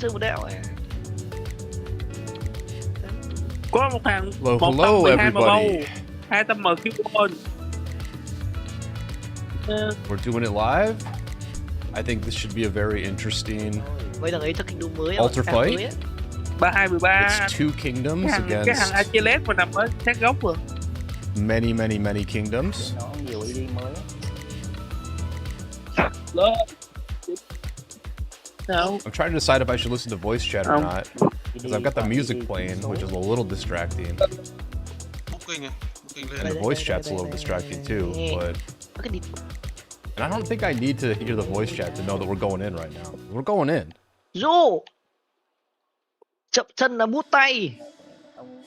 Sư một đạo à. Có một thằng Hello, 112 mà bâu, everybody. 200 m keyboard. We're doing it live. I think this should be a very interesting Mấy thằng ấy chắc kinh đô mới altar fight. 32-13. It's two kingdoms Cái thằng against Achilles mà nằm ở sát góc rồi. many kingdoms. Nó nhiều ID mới. Đó. No. I'm trying to decide if I should listen to voice chat or not, because I've got the music playing, which is a little distracting. And the voice chat's a little distracting too, but... And I don't think I need to hear the voice chat to know that we're going in right now. We're going in. Rô. Chậm chân là bút tay. Ông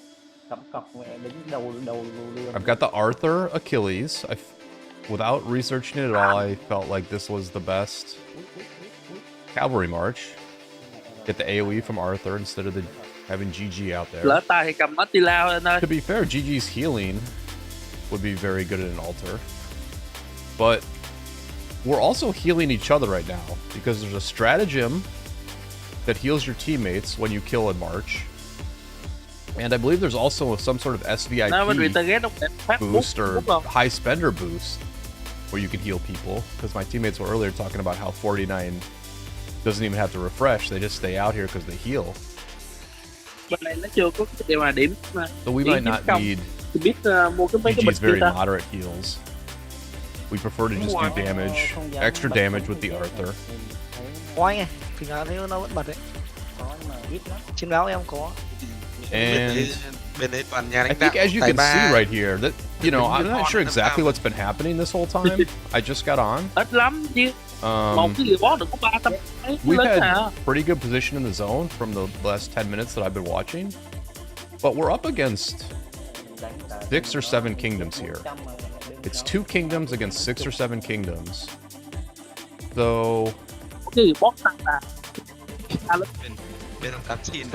cắm cọc mẹ đứng đầu luôn. I've got the Arthur Achilles. Without researching it at all, I felt like this was the best cavalry march. Get the AoE from Arthur instead of having GG out there. Lỡ tay thì cầm Attila lên ơi. To be fair, GG's healing would be very good at an altar. But we're also healing each other right now because there's a stratagem that heals your teammates when you kill in March. And I believe there's also some sort of SVIP boost or high spender boost where you can heal people, because my teammates were earlier talking about how 49 doesn't even have to refresh, they just stay out here because they heal. Bên này nó chưa có cái điều mà điểm mà. So we might not need GG's very moderate heals. We prefer to just do damage, extra damage with the Arthur. Oai nghe, thỉnh thoảng thấy nó vẫn bật đấy. Trên báo em có. And I think as you can see right here, that, you know, I'm not sure exactly what's been happening this whole time. I just got on. Ít lắm chứ. Một cái boss được có 300. We've had pretty good position in the zone from the last 10 minutes that I've been watching. But we're up against 6 or 7 kingdoms here. It's 2 kingdoms against 6 or 7 kingdoms. So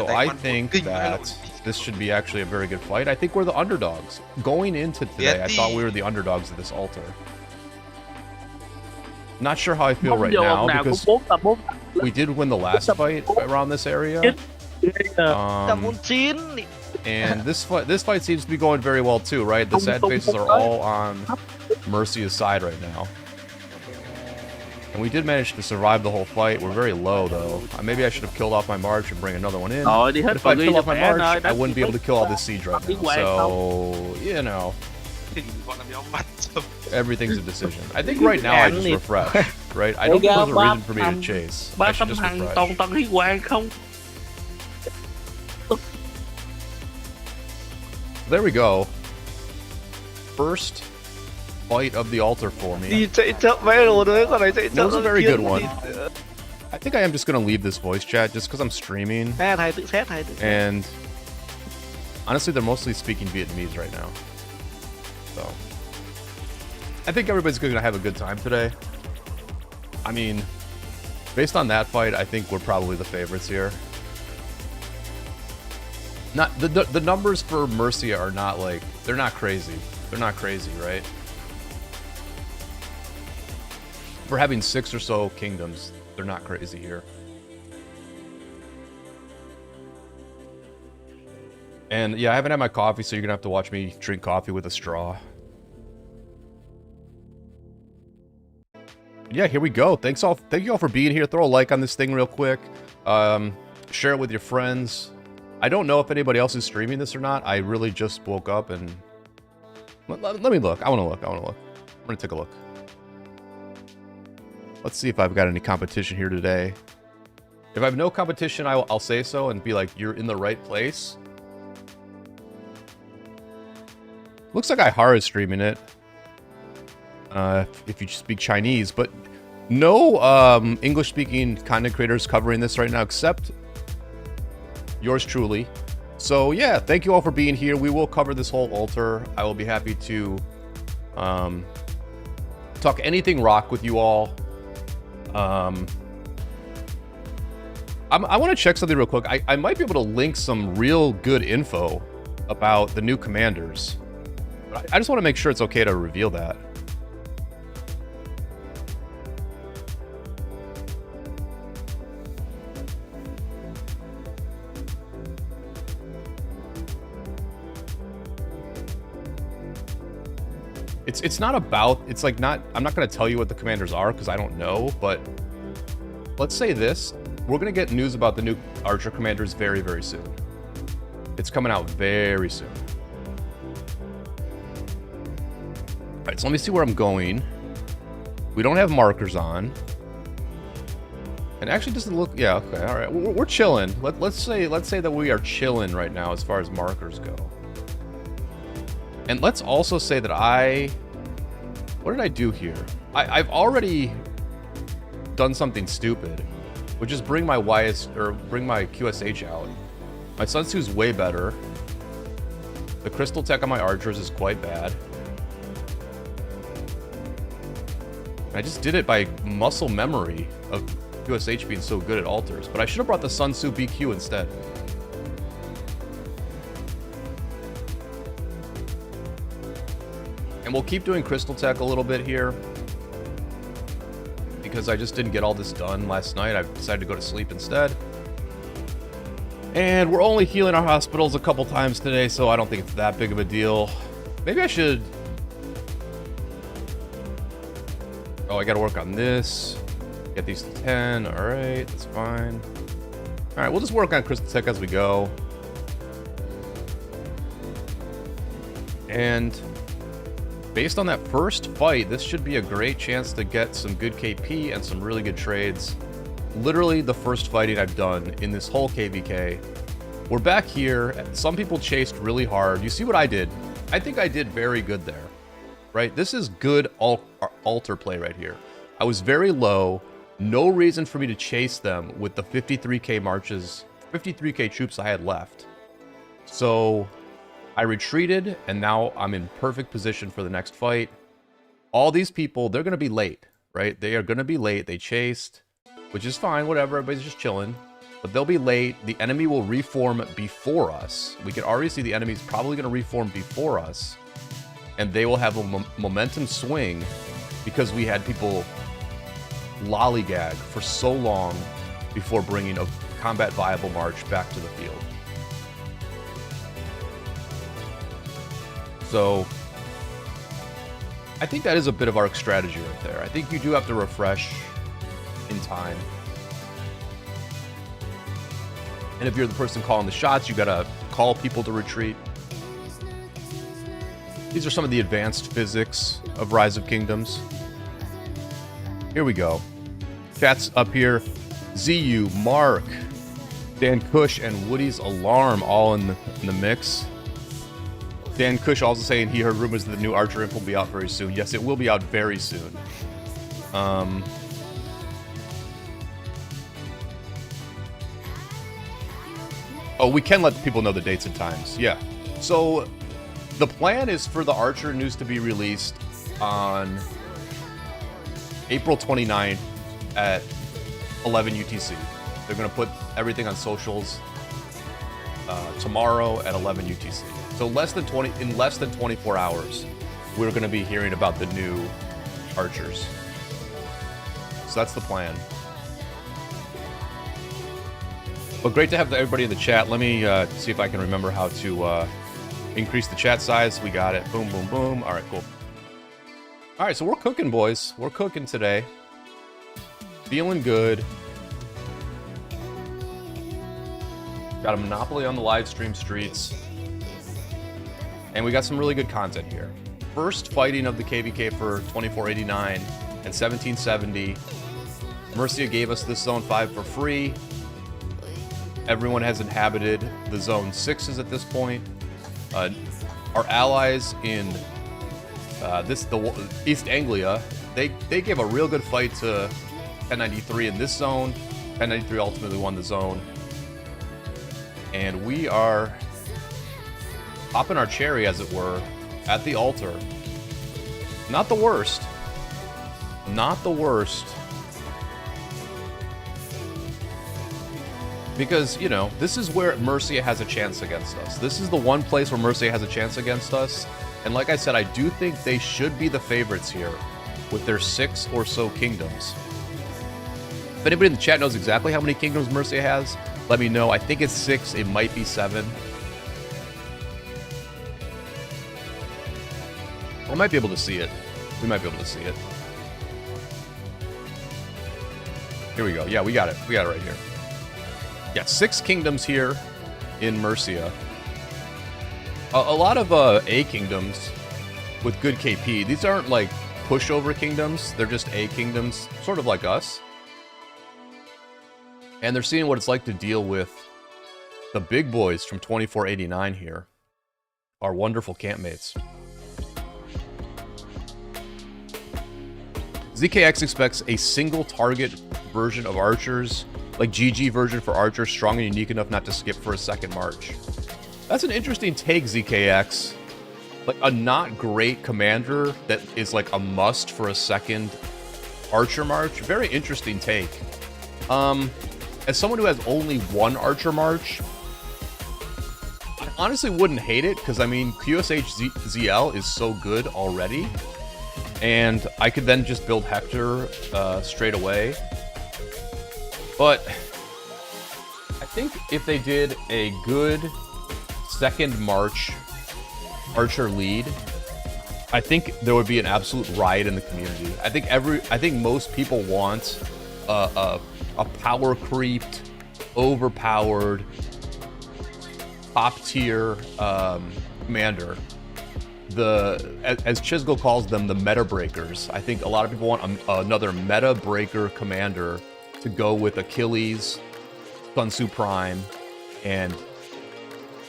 I think that this should be actually a very good fight. I think we're the underdogs. Going into today, I thought we were the underdogs of this altar. Not sure how I feel right now, because we did win the last fight around this area. And this fight seems to be going very well too, right? The sad faces are all on Mercia's side right now. And we did manage to survive the whole fight. We're very low though. Maybe I should have killed off my march and bring another one in. But if I kill off my march, I wouldn't be able to kill all this siege right now. So, you know, everything's a decision. I think right now I just refresh, right? I don't think there's a reason for me to chase. I should just refresh. There we go. First fight of the altar for me. That was a very good one. I think I am just going to leave this voice chat just because I'm streaming. And honestly, they're mostly speaking Vietnamese right now. So I think everybody's going to have a good time today. I mean, based on that fight, I think we're probably the favorites here. Not the numbers for Mercia are not like, they're not crazy. They're not crazy, right? For having 6 or so kingdoms, they're not crazy here. And yeah, I haven't had my coffee, so you're gonna have to watch me drink coffee with a straw. Yeah, here we go. Thank you all for being here. Throw a like on this thing real quick. Share it with your friends. I don't know if anybody else is streaming this or not. I really just woke up and... Let me look. I want to look. I'm going to take a look. Let's see if I've got any competition here today. If I have no competition, I'll say so and be like, you're in the right place. Looks like Ihara is streaming it. If you speak Chinese, but no English-speaking content creators covering this right now except yours truly. So yeah, thank you all for being here. We will cover this whole altar. I will be happy to talk anything rock with you all. I want to check something real quick. I might be able to link some real good info about the new commanders. But I just want to make sure it's okay to reveal that. It's not about, it's like not, I'm not going to tell you what the commanders are because I don't know, but let's say this, we're going to get news about the new Archer commanders very, very soon. It's coming out very soon. All right, so let me see where I'm going. We don't have markers on. It actually doesn't look, yeah, okay, all right, we're chilling. Let's say that we are chilling right now as far as markers go. And let's also say that what did I do here? I've already done something stupid, which is bring my QSH out. My Sun Tzu's way better. The crystal tech on my archers is quite bad. I just did it by muscle memory of QSH being so good at altars, but I should have brought the Sun Tzu BQ instead. And we'll keep doing crystal tech a little bit here because I just didn't get all this done last night. I decided to go to sleep instead. And we're only healing our hospitals a couple times today, so I don't think it's that big of a deal. Maybe I should... Oh, I gotta work on this. Get these to 10. Alright, that's fine. Alright, we'll just work on crystal tech as we go. And based on that first fight, this should be a great chance to get some good KP and some really good trades. Literally the first fighting I've done in this whole KvK. We're back here. Some people chased really hard. You see what I did? I think I did very good there, right? This is good altar play right here. I was very low. No reason for me to chase them with the 53k marches, 53k troops I had left. So I retreated, and now I'm in perfect position for the next fight. All these people, they're going to be late, right? They are going to be late. They chased, which is fine, whatever. Everybody's just chilling. But they'll be late. The enemy will reform before us. We can already see the enemy's probably going to reform before us. And they will have a momentum swing because we had people lollygag for so long before bringing a combat viable march back to the field. So I think that is a bit of our strategy right there. I think you do have to refresh in time. And if you're the person calling the shots, you gotta call people to retreat. These are some of the advanced physics of Rise of Kingdoms. Here we go. Chat's up here. ZU, Mark, Dan Kush, and Woody's Alarm all in the mix. Dan Kush also saying he heard rumors that the new Archer Imp will be out very soon. Yes, it will be out very soon. Oh, we can let people know the dates and times. Yeah. So the plan is for the Archer news to be released on April 29th at 11 UTC. They're going to put everything on socials tomorrow at 11 UTC. So in less than 24 hours, we're going to be hearing about the new Archers. So that's the plan. But great to have everybody in the chat. Let me see if I can remember how to increase the chat size. We got it. Boom, boom, boom. All right, cool. All right, so we're cooking, boys. We're cooking today. Feeling good. Got a monopoly on the live stream streets. And we got some really good content here. First fighting of the KvK for 2489 and 1770. Mercia gave us this zone 5 for free. Everyone has inhabited the zone 6s at this point. Our allies in the East Anglia, they gave a real good fight to 1093 in this zone. 1093 ultimately won the zone. And we are popping our cherry, as it were, at the altar. Not the worst. Not the worst. Because, you know, this is where Mercia has a chance against us. This is the one place where Mercia has a chance against us. And like I said, I do think they should be the favorites here with their 6 or so kingdoms. If anybody in the chat knows exactly how many kingdoms Mercia has, let me know. I think it's 6. It might be 7. I might be able to see it. We might be able to see it. Here we go. Yeah, we got it. We got it right here. Yeah, 6 kingdoms here in Mercia. A lot of A kingdoms with good KP. These aren't like pushover kingdoms. They're just A kingdoms, sort of like us. And they're seeing what it's like to deal with the big boys from 2489 here. Our wonderful campmates. ZKX expects a single target version of archers, like GG version for archers, strong and unique enough not to skip for a second march. That's an interesting take, ZKX. Like a not great commander that is like a must for a second archer march. Very interesting take. As someone who has only one archer march, I honestly wouldn't hate it, because I mean QSH ZL is so good already. And I could then just build Hector straight away. But I think if they did a good second march archer lead, I think there would be an absolute riot in the community. I think most people want a power creeped, overpowered, top tier commander. As Chisgo calls them, the meta breakers. I think a lot of people want another meta breaker commander to go with Achilles, Sun Tzu Prime, and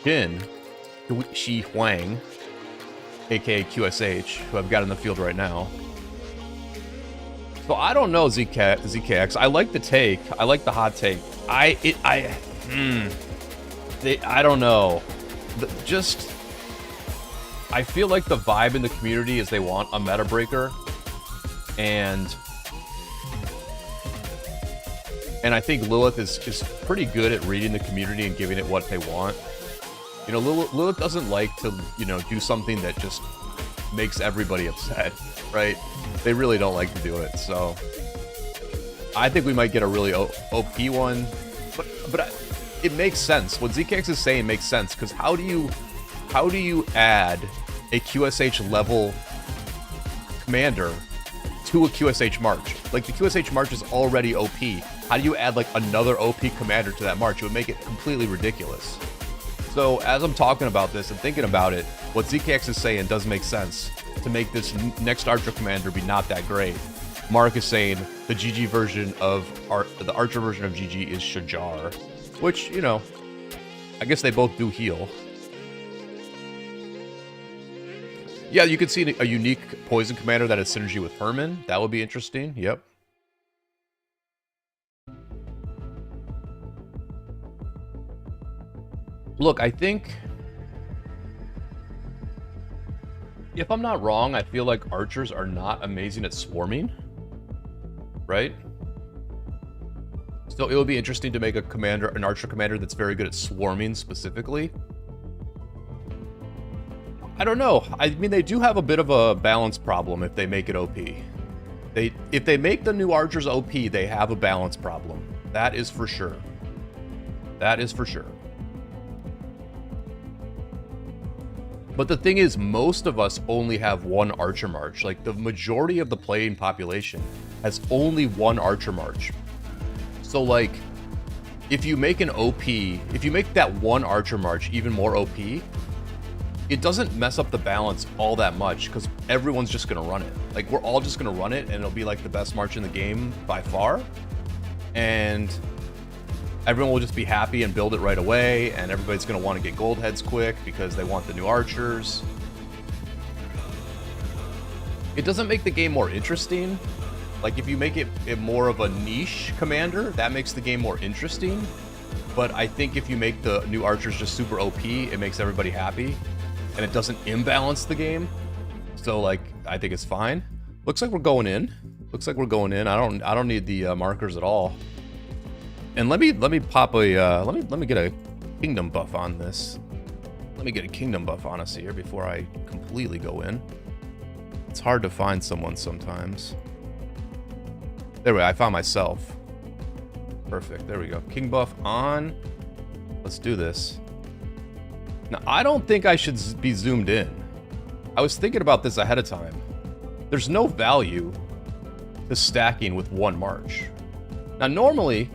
Jin Shi Huang, aka QSH, who I've got in the field right now. So I don't know, ZKX. I like the take. I like the hot take. I don't know. I feel like the vibe in the community is they want a meta breaker, and I think Lilith is pretty good at reading the community and giving it what they want. You know, Lilith doesn't like to, you know, do something that just makes everybody upset, right? They really don't like to do it, so I think we might get a really OP one, but it makes sense. What ZKX is saying makes sense, because how do you add a QSH level commander to a QSH march? Like, the QSH march is already OP. How do you add like another OP commander to that march? It would make it completely ridiculous. So as I'm talking about this and thinking about it, what ZKX is saying does make sense to make this next archer commander be not that great. Mark is saying the GG version of the archer version of GG is Shajar, which, you know, I guess they both do heal. Yeah, you could see a unique poison commander that has synergy with Herman. That would be interesting. Yep. Look, I think, if I'm not wrong, I feel like archers are not amazing at swarming, right? So it would be interesting to make an archer commander that's very good at swarming specifically. I don't know. I mean, they do have a bit of a balance problem if they make it OP. If they make the new archers OP, they have a balance problem. That is for sure. That is for sure. But the thing is, most of us only have one archer march. Like, the majority of the playing population has only one archer march. So, like, if you make if you make that one archer march even more OP, it doesn't mess up the balance all that much, because everyone's just going to run it. Like, we're all just going to run it, and it'll be like the best march in the game by far. And everyone will just be happy and build it right away, and everybody's going to want to get gold heads quick because they want the new archers. It doesn't make the game more interesting. Like, if you make it more of a niche commander, that makes the game more interesting. But I think if you make the new archers just super OP, it makes everybody happy, and it doesn't imbalance the game. So, like, I think it's fine. Looks like we're going in. Looks like we're going in. I don't need the markers at all. And let me pop a let me get a kingdom buff on this. Let me get a kingdom buff on us here before I completely go in. It's hard to find someone sometimes. There we go. I found myself. Perfect. There we go. King buff on. Let's do this. Now, I don't think I should be zoomed in. I was thinking about this ahead of time. There's no value to stacking with one march. Now, normally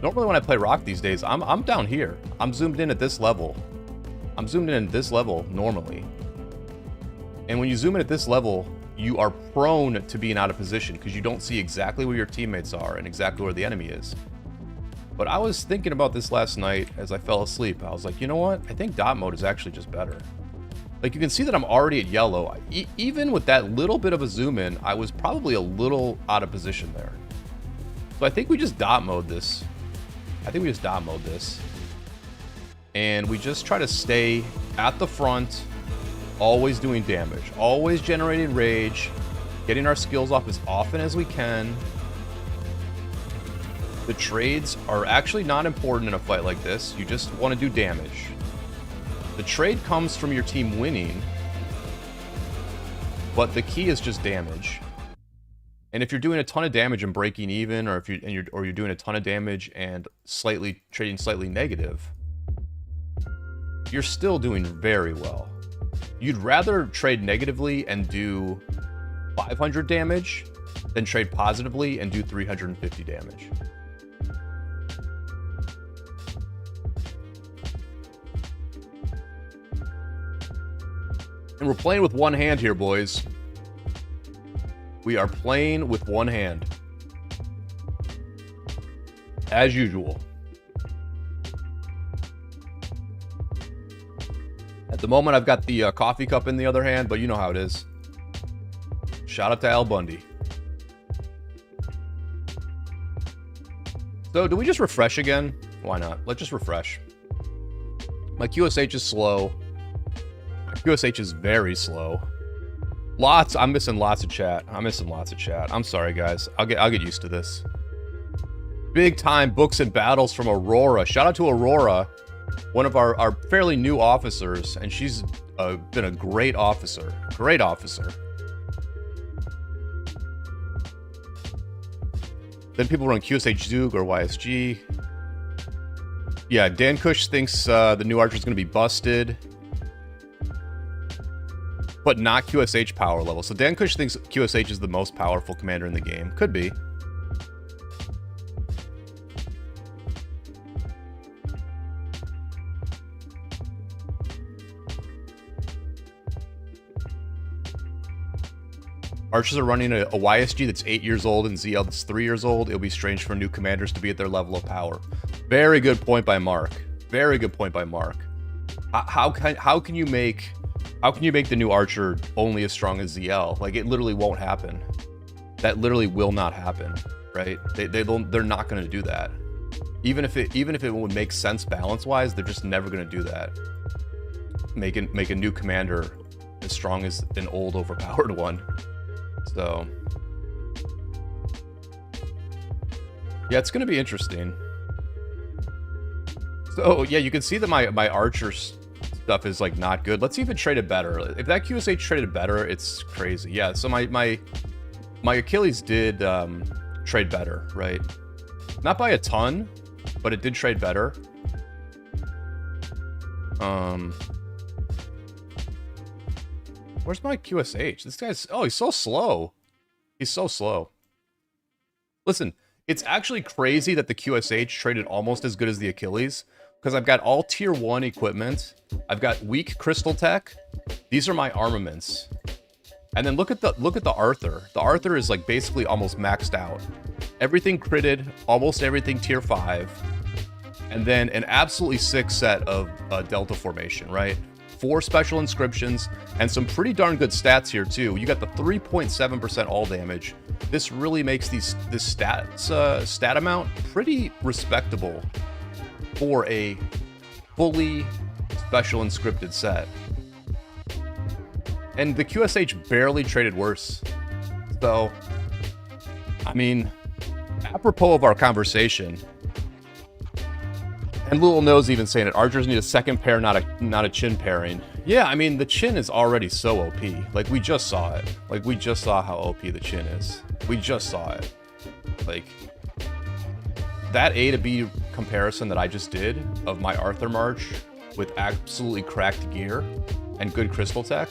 when I play Rock these days, I'm down here. I'm zoomed in at this level. I'm zoomed in at this level normally. And when you zoom in at this level, you are prone to being out of position because you don't see exactly where your teammates are and exactly where the enemy is. But I was thinking about this last night as I fell asleep. I was like, you know what? I think dot mode is actually just better. Like, you can see that I'm already at yellow. Even with that little bit of a zoom in, I was probably a little out of position there. So I think we just dot mode this. And we just try to stay at the front, always doing damage, always generating rage, getting our skills off as often as we can. The trades are actually not important in a fight like this. You just want to do damage. The trade comes from your team winning, but the key is just damage. And if you're doing a ton of damage and breaking even, or if you're doing a ton of damage and trading slightly negative, you're still doing very well. You'd rather trade negatively and do 500 damage than trade positively and do 350 damage. And we're playing with one hand here, boys. We are playing with one hand. As usual. At the moment, I've got the coffee cup in the other hand, but you know how it is. Shout out to Al Bundy. So, do we just refresh again? Why not? Let's just refresh. My QSH is slow. My QSH is very slow. I'm missing lots of chat. I'm sorry, guys. I'll get used to this. Big time books and battles from Aurora. Shout out to Aurora, one of our fairly new officers, and she's been a great officer. Great officer. Then people run QSH Zug or YSG. Yeah, Dan Kush thinks the new Archer's going to be busted, but not QSH power level. So Dan Kush thinks QSH is the most powerful commander in the game. Could be. Archers are running a YSG that's 8 years old and ZL that's 3 years old. It'll be strange for new commanders to be at their level of power. Very good point by Mark. Very good point by Mark. How can you make the new Archer only as strong as ZL? Like, it literally won't happen. That literally will not happen, right? They're not going to do that. Even if it would make sense balance wise, they're just never going to do that. Make a new commander as strong as an old overpowered one. So yeah, it's going to be interesting. So yeah, you can see that my Archer stuff is like not good. Let's see if it traded better. If that QSH traded better, it's crazy. Yeah, so my Achilles did trade better, right? Not by a ton, but it did trade better. Where's my QSH? This guy's... Oh, he's so slow. He's so slow. Listen, it's actually crazy that the QSH traded almost as good as the Achilles, because I've got all tier 1 equipment. I've got weak crystal tech. These are my armaments. And then look at the Arthur. The Arthur is like basically almost maxed out. Everything critted, almost everything tier 5. And then an absolutely sick set of Delta formation, right? 4 special inscriptions, and some pretty darn good stats here too. You got the 3.7% all damage. This really makes this stat amount pretty respectable for a fully special inscripted set. And the QSH barely traded worse. So, I mean, apropos of our conversation, and Lil Nose even saying it, Archers need a second pair, not a chin pairing. Yeah, I mean, the chin is already so OP. Like, we just saw it. Like, we just saw how OP the chin is. We just saw it. Like, that A to B comparison that I just did of my Arthur March with absolutely cracked gear and good crystal tech,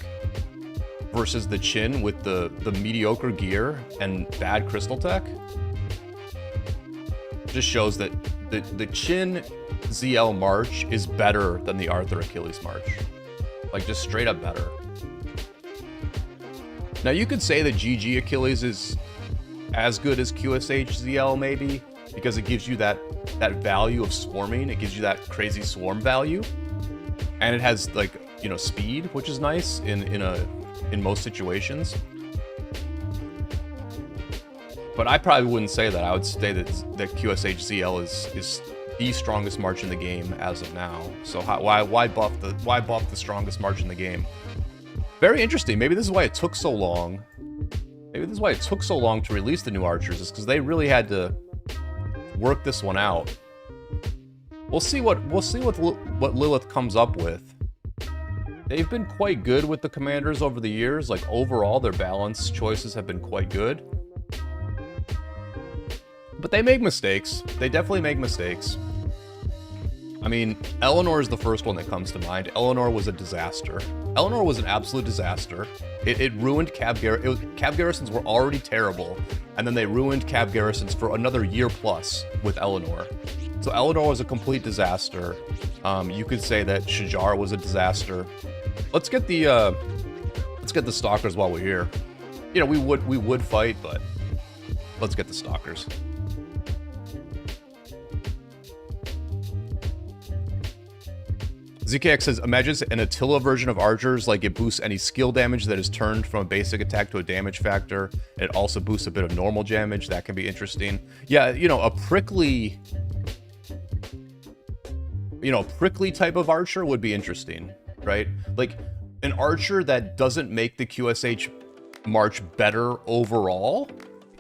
versus the Chin with the mediocre gear and bad crystal tech just shows that the Chin ZL March is better than the Arthur Achilles March. Like, just straight up better. Now, you could say that GG Achilles is as good as QSH ZL, maybe, because it gives you that value of swarming. It gives you that crazy swarm value. And it has, like, you know, speed, which is nice in most situations. But I probably wouldn't say that. I would say that QSH ZL is the strongest march in the game as of now. So why buff the strongest march in the game? Very interesting. Maybe this is why it took so long. Maybe this is why it took so long to release the new archers, is because they really had to work this one out. We'll see what Lilith comes up with. They've been quite good with the commanders over the years. Like, overall, their balance choices have been quite good. But they make mistakes. They definitely make mistakes. I mean, Eleanor is the first one that comes to mind. Eleanor was a disaster. Eleanor was an absolute disaster. It ruined cab garrisons. Cab garrisons were already terrible, and then they ruined cab garrisons for another year plus with Eleanor. So Eleanor was a complete disaster. You could say that Shajar was a disaster. Let's get the stalkers while we're here. You know, we would fight, but let's get the stalkers. ZKX says, imagine an Attila version of archers, like it boosts any skill damage that is turned from a basic attack to a damage factor. It also boosts a bit of normal damage. That can be interesting. Yeah, you know, a prickly type of archer would be interesting, right? Like, an archer that doesn't make the QSH March better overall.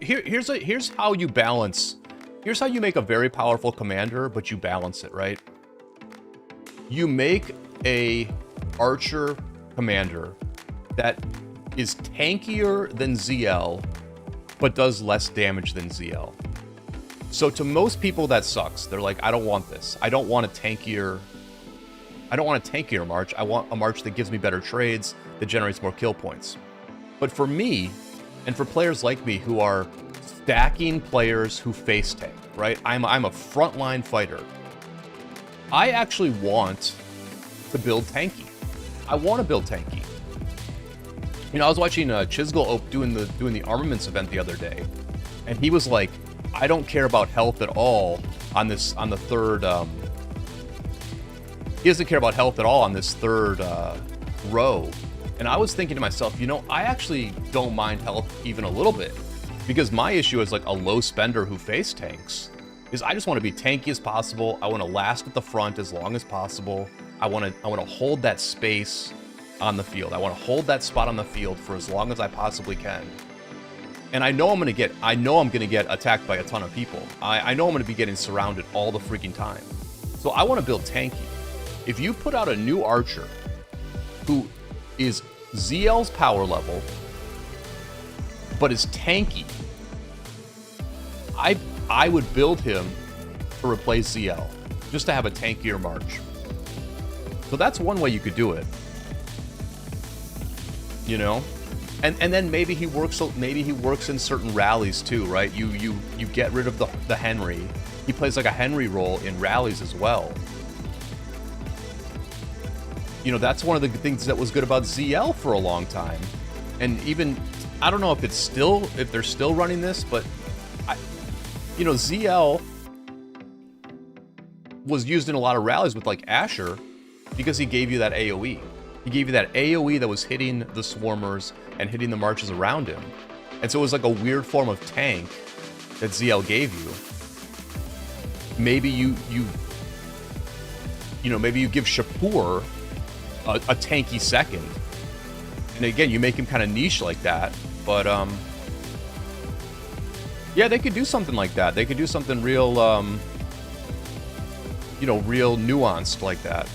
Here's how you balance. Here's how you make a very powerful commander, but you balance it, right? You make a archer commander that is tankier than ZL, but does less damage than ZL. So to most people that sucks. They're like, I don't want this. I don't want a tankier march. I want a march that gives me better trades, that generates more kill points. But for me, and for players like me who are stacking players who face tank, right? I'm a frontline fighter. I actually want to build tanky. I want to build tanky. You know, I was watching Chisgel doing the armaments event the other day, and he was like, I don't care about health at all on the third. He doesn't care about health at all on this third row. And I was thinking to myself, you know, I actually don't mind health even a little bit, because my issue as like a low spender who face tanks is I just want to be tanky as possible. I want to last at the front as long as possible. I want to hold that space on the field. I want to hold that spot on the field for as long as I possibly can. And I know I'm going to get attacked by a ton of people. I know I'm going to be getting surrounded all the freaking time. So I want to build tanky. If you put out a new archer who is ZL's power level, but is tanky, I would build him to replace ZL, just to have a tankier march. So that's one way you could do it. You know? And then maybe he works in certain rallies too, right? You get rid of the Henry. He plays like a Henry role in rallies as well. You know, that's one of the things that was good about ZL for a long time. And even, I don't know if they're still running this, but you know, ZL was used in a lot of rallies with like Asher because he gave you that AoE. He gave you that AoE that was hitting the swarmers and hitting the marches around him. And so it was like a weird form of tank that ZL gave you. Maybe you give Shapur a tanky second. And again, you make him kind of niche like that, but yeah, they could do something like that. They could do something real, real nuanced like that.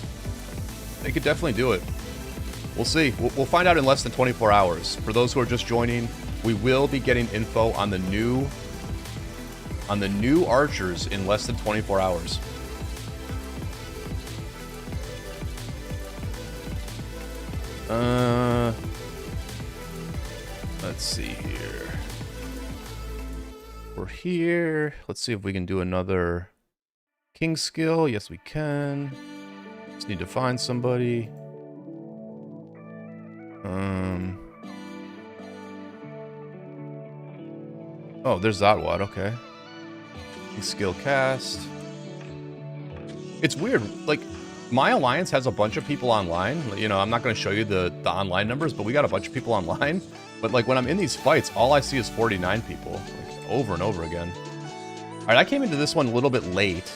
They could definitely do it. We'll see. We'll find out in less than 24 hours. For those who are just joining, we will be getting info on the new archers in less than 24 hours. Let's see here. We're here. Let's see if we can do another king skill. Yes, we can. Just need to find somebody. Oh, there's Zatwad. Okay. King skill cast. It's weird. Like, my alliance has a bunch of people online. You know, I'm not going to show you the online numbers, but we got a bunch of people online. But, like, when I'm in these fights, all I see is 49 people. Like, over and over again. Alright, I came into this one a little bit late.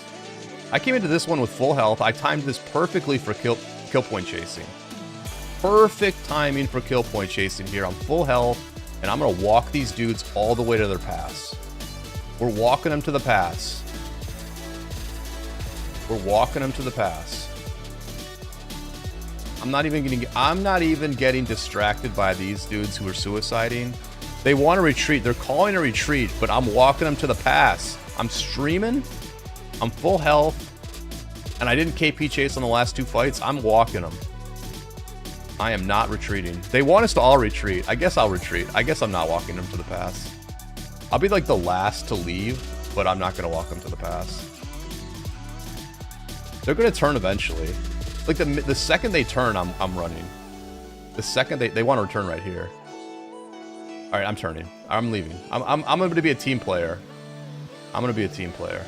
I came into this one with full health. I timed this perfectly for kill point chasing. Perfect timing for kill point chasing here. I'm full health, and I'm going to walk these dudes all the way to their pass. We're walking them to the pass. We're walking them to the pass. I'm not even getting distracted by these dudes who are suiciding. They want to retreat. They're calling a retreat, but I'm walking them to the pass. I'm streaming. I'm full health. And I didn't KP chase on the last 2 fights. I'm walking them. I am not retreating. They want us to all retreat. I guess I'll retreat. I guess I'm not walking them to the pass. I'll be like the last to leave, but I'm not going to walk them to the pass. They're going to turn eventually. Like, the second they turn, I'm running. The second they want to return right here. Alright, I'm turning. I'm leaving. I'm going to be a team player. I'm going to be a team player.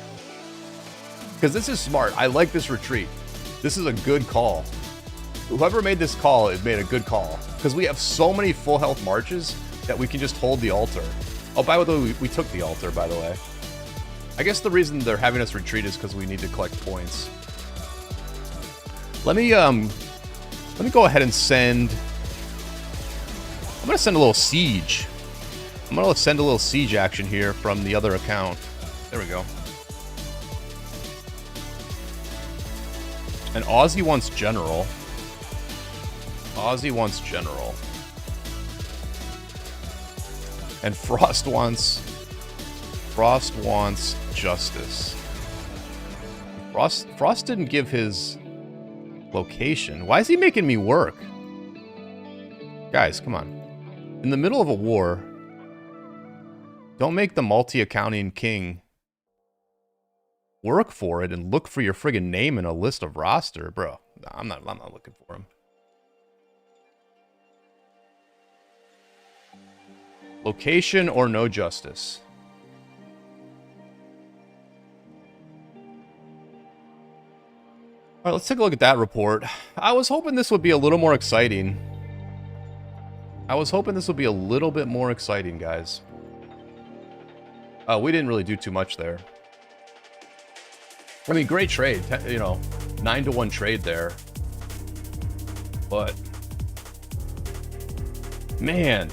Because this is smart. I like this retreat. This is a good call. Whoever made this call, it made a good call. Because we have so many full health marches that we can just hold the altar. Oh, by the way, we took the altar, by the way. I guess the reason they're having us retreat is because we need to collect points. Let me go ahead and send... I'm going to send a little siege. I'm going to send a little siege action here from the other account. There we go. And Aussie wants general. Aussie wants general. And Frost wants justice. Frost didn't give his location. Why is he making me work? Guys, come on. In the middle of a war, don't make the multi-accounting king work for it and look for your friggin' name in a list of roster. Bro, I'm not looking for him. Location or no justice. All right, let's take a look at that report. I was hoping this would be a little more exciting. I was hoping this would be a little bit more exciting, guys. We didn't really do too much there. I mean, great trade. You know, 9-to-1 trade there. But, man,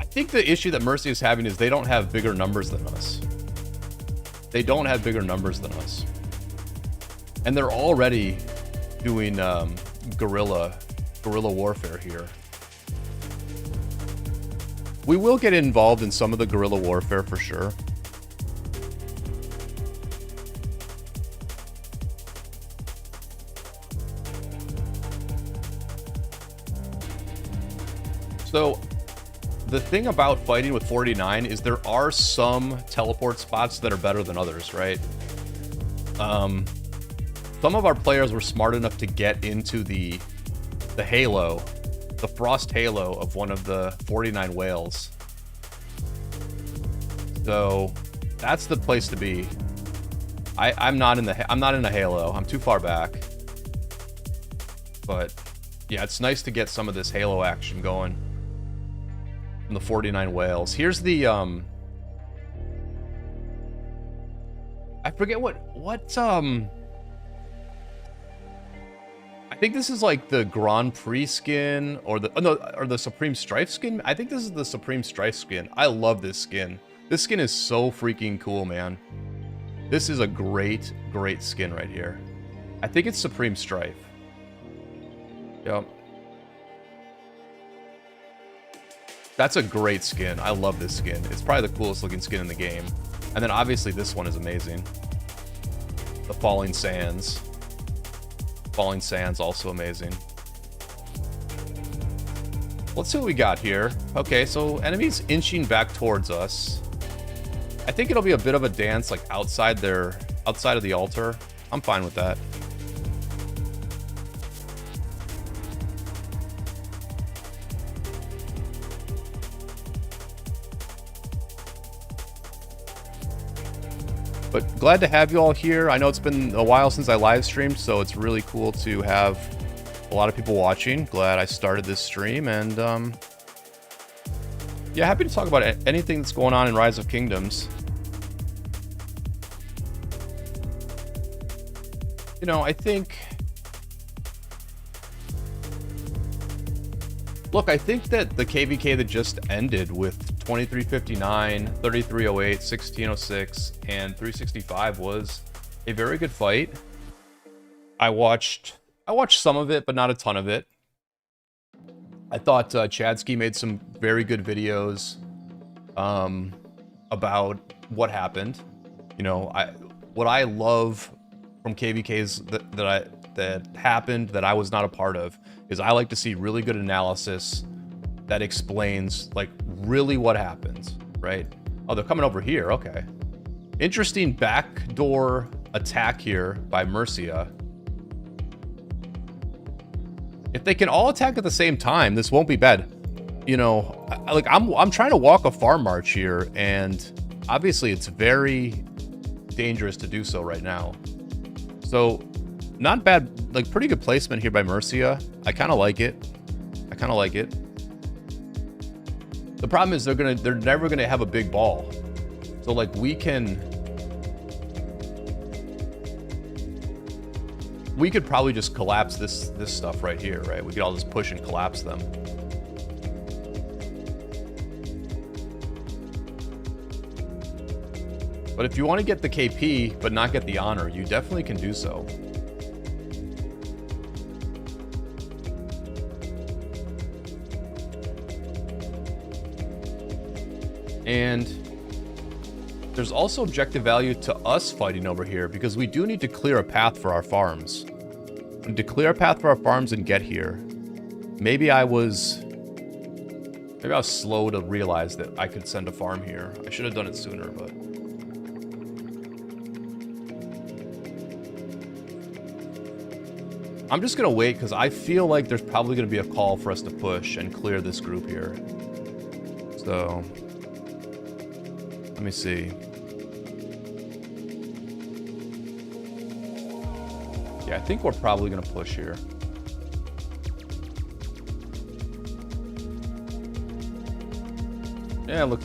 I think the issue that Mercia is having is they don't have bigger numbers than us. They don't have bigger numbers than us. And they're already doing guerrilla warfare here. We will get involved in some of the guerrilla warfare for sure. So, the thing about fighting with 49 is there are some teleport spots that are better than others, right? Some of our players were smart enough to get into the halo, the frost halo of one of the 49 whales. So that's the place to be. I'm not in a halo. I'm too far back. But yeah, it's nice to get some of this halo action going from the 49 whales. Here's the I forget what I think this is like the Grand Prix skin or the Supreme Strife skin. I think this is the Supreme Strife skin. I love this skin. This skin is so freaking cool, man. This is a great skin right here. I think it's Supreme Strife. Yep. That's a great skin. I love this skin. It's probably the coolest looking skin in the game. And then obviously this one is amazing. The Falling Sands. Falling Sands also amazing. Let's see what we got here. Okay, so enemies inching back towards us. I think it'll be a bit of a dance, like outside of the altar. I'm fine with that. But glad to have you all here. I know it's been a while since I live streamed, so it's really cool to have a lot of people watching. Glad I started this stream, and yeah, happy to talk about anything that's going on in Rise of Kingdoms. You know, I think... Look, I think that the KvK that just ended with 2359, 3308, 1606, and 365 was a very good fight. I watched some of it, but not a ton of it. I thought Chadsky made some very good videos about what happened. You know, what I love from KvK's that happened that I was not a part of is I like to see really good analysis that explains like really what happens, right? Oh, they're coming over here. Okay. Interesting backdoor attack here by Mercia. If they can all attack at the same time, this won't be bad. You know, like I'm trying to walk a farm march here, and obviously it's very dangerous to do so right now. So not bad, like pretty good placement here by Mercia. I kind of like it. The problem is they're never gonna have a big ball. So like we could probably just collapse this stuff right here, right? We could all just push and collapse them. But if you want to get the KP but not get the honor, you definitely can do so. And there's also objective value to us fighting over here because we do need to clear a path for our farms. We need to clear a path for our farms and get here. Maybe I was slow to realize that I could send a farm here. I should have done it sooner, but... I'm just gonna wait because I feel like there's probably gonna be a call for us to push and clear this group here. So... let me see. Yeah, I think we're probably gonna push here. Yeah, look,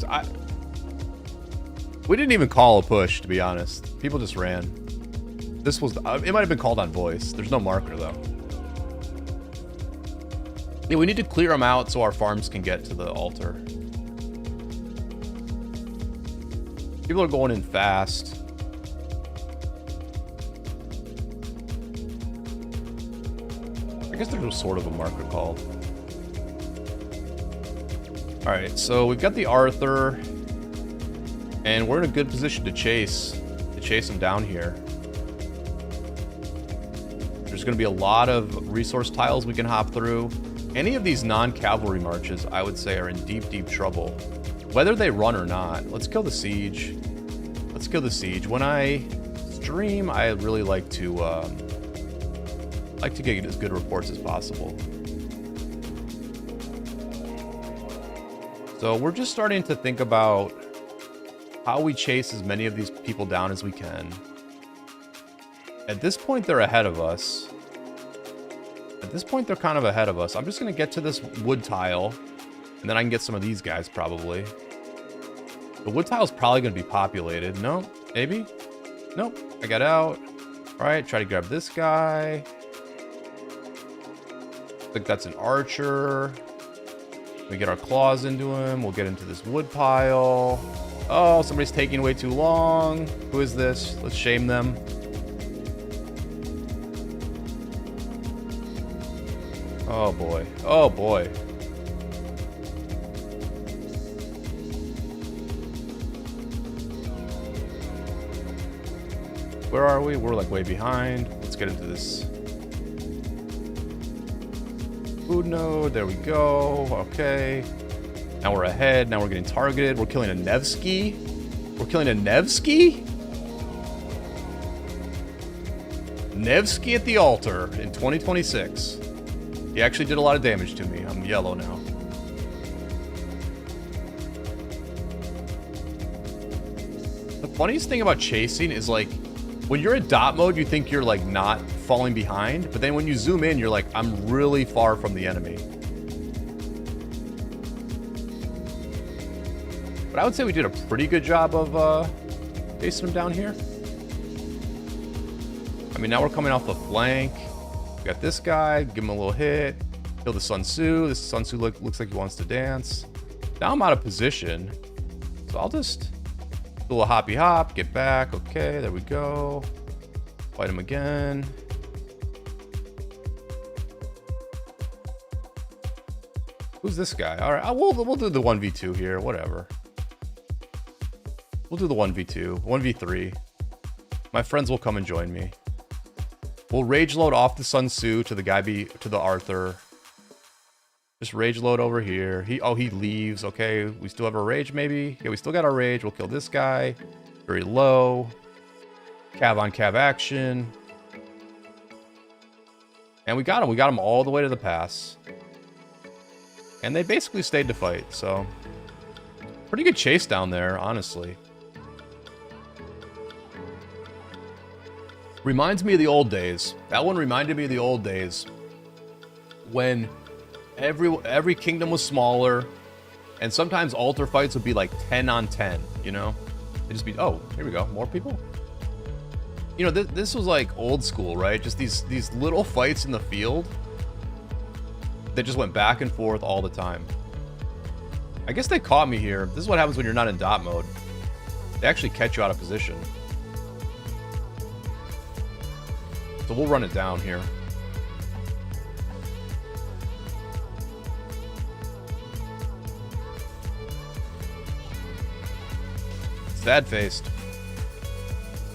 we didn't even call a push, to be honest. People just ran. This was, it might have been called on voice. There's no marker though. Yeah, we need to clear them out so our farms can get to the altar. People are going in fast. I guess there's sort of a marker called. Alright, so we've got the Arthur. And we're in a good position to chase him down here. There's going to be a lot of resource tiles we can hop through. Any of these non-cavalry marches, I would say, are in deep, deep trouble. Whether they run or not. Let's kill the siege. Let's kill the siege. When I stream, I really like to get as good reports as possible. So we're just starting to think about how we chase as many of these people down as we can. At this point, they're ahead of us. At this point, they're kind of ahead of us. I'm just going to get to this wood tile, and then I can get some of these guys, probably. The wood tile's probably going to be populated. No, maybe? Nope. I got out. All right, try to grab this guy. I think that's an archer. We get our claws into him. We'll get into this wood pile. Oh, somebody's taking way too long. Who is this? Let's shame them. Oh boy. Oh boy. Where are we? We're like way behind. Let's get into this. food node. There we go. Okay. Now we're ahead. Now we're getting targeted. We're killing a Nevsky. We're killing a Nevsky? Nevsky at the altar in 2026. He actually did a lot of damage to me. I'm yellow now. The funniest thing about chasing is like, when you're in dot mode, you think you're like not falling behind, but then when you zoom in, you're like, I'm really far from the enemy. But I would say we did a pretty good job of chasing him down here. I mean, now we're coming off the flank. We got this guy, give him a little hit. Kill the Sun Tzu. This Sun Tzu looks like he wants to dance. Now I'm out of position. So I'll just do a little hoppy hop, get back. Okay, there we go. Fight him again. Who's this guy? All right, we'll do the 1v2 here, whatever. We'll do the 1v2, 1v3. My friends will come and join me. We'll rage load off the Sun Tzu to the to the Arthur. Just rage load over here. He leaves. Okay, we still have our rage maybe. Yeah, we still got our rage. We'll kill this guy. Very low. Cav on cav action. And we got him. We got him all the way to the pass. And they basically stayed to fight, so pretty good chase down there, honestly. Reminds me of the old days. That one reminded me of the old days when every kingdom was smaller, and sometimes altar fights would be like 10 on 10, you know? It'd just be, oh, here we go, more people. You know, this was like old school, right? Just these little fights in the field that just went back and forth all the time. I guess they caught me here. This is what happens when you're not in dot mode. They actually catch you out of position. So we'll run it down here. Sad faced.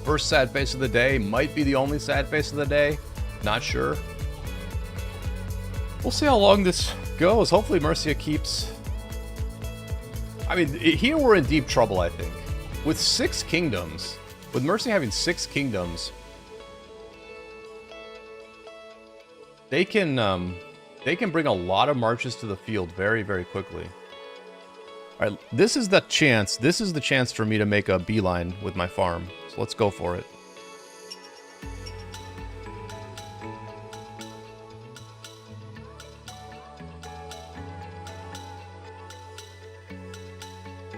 First sad face of the day. Might be the only sad face of the day. Not sure. We'll see how long this goes. Hopefully Mercia keeps... I mean, here we're in deep trouble, I think. With 6 kingdoms, with Mercia having 6 kingdoms, they can bring a lot of marches to the field very, very quickly. All right, this is the chance. This is the chance for me to make a beeline with my farm. So let's go for it.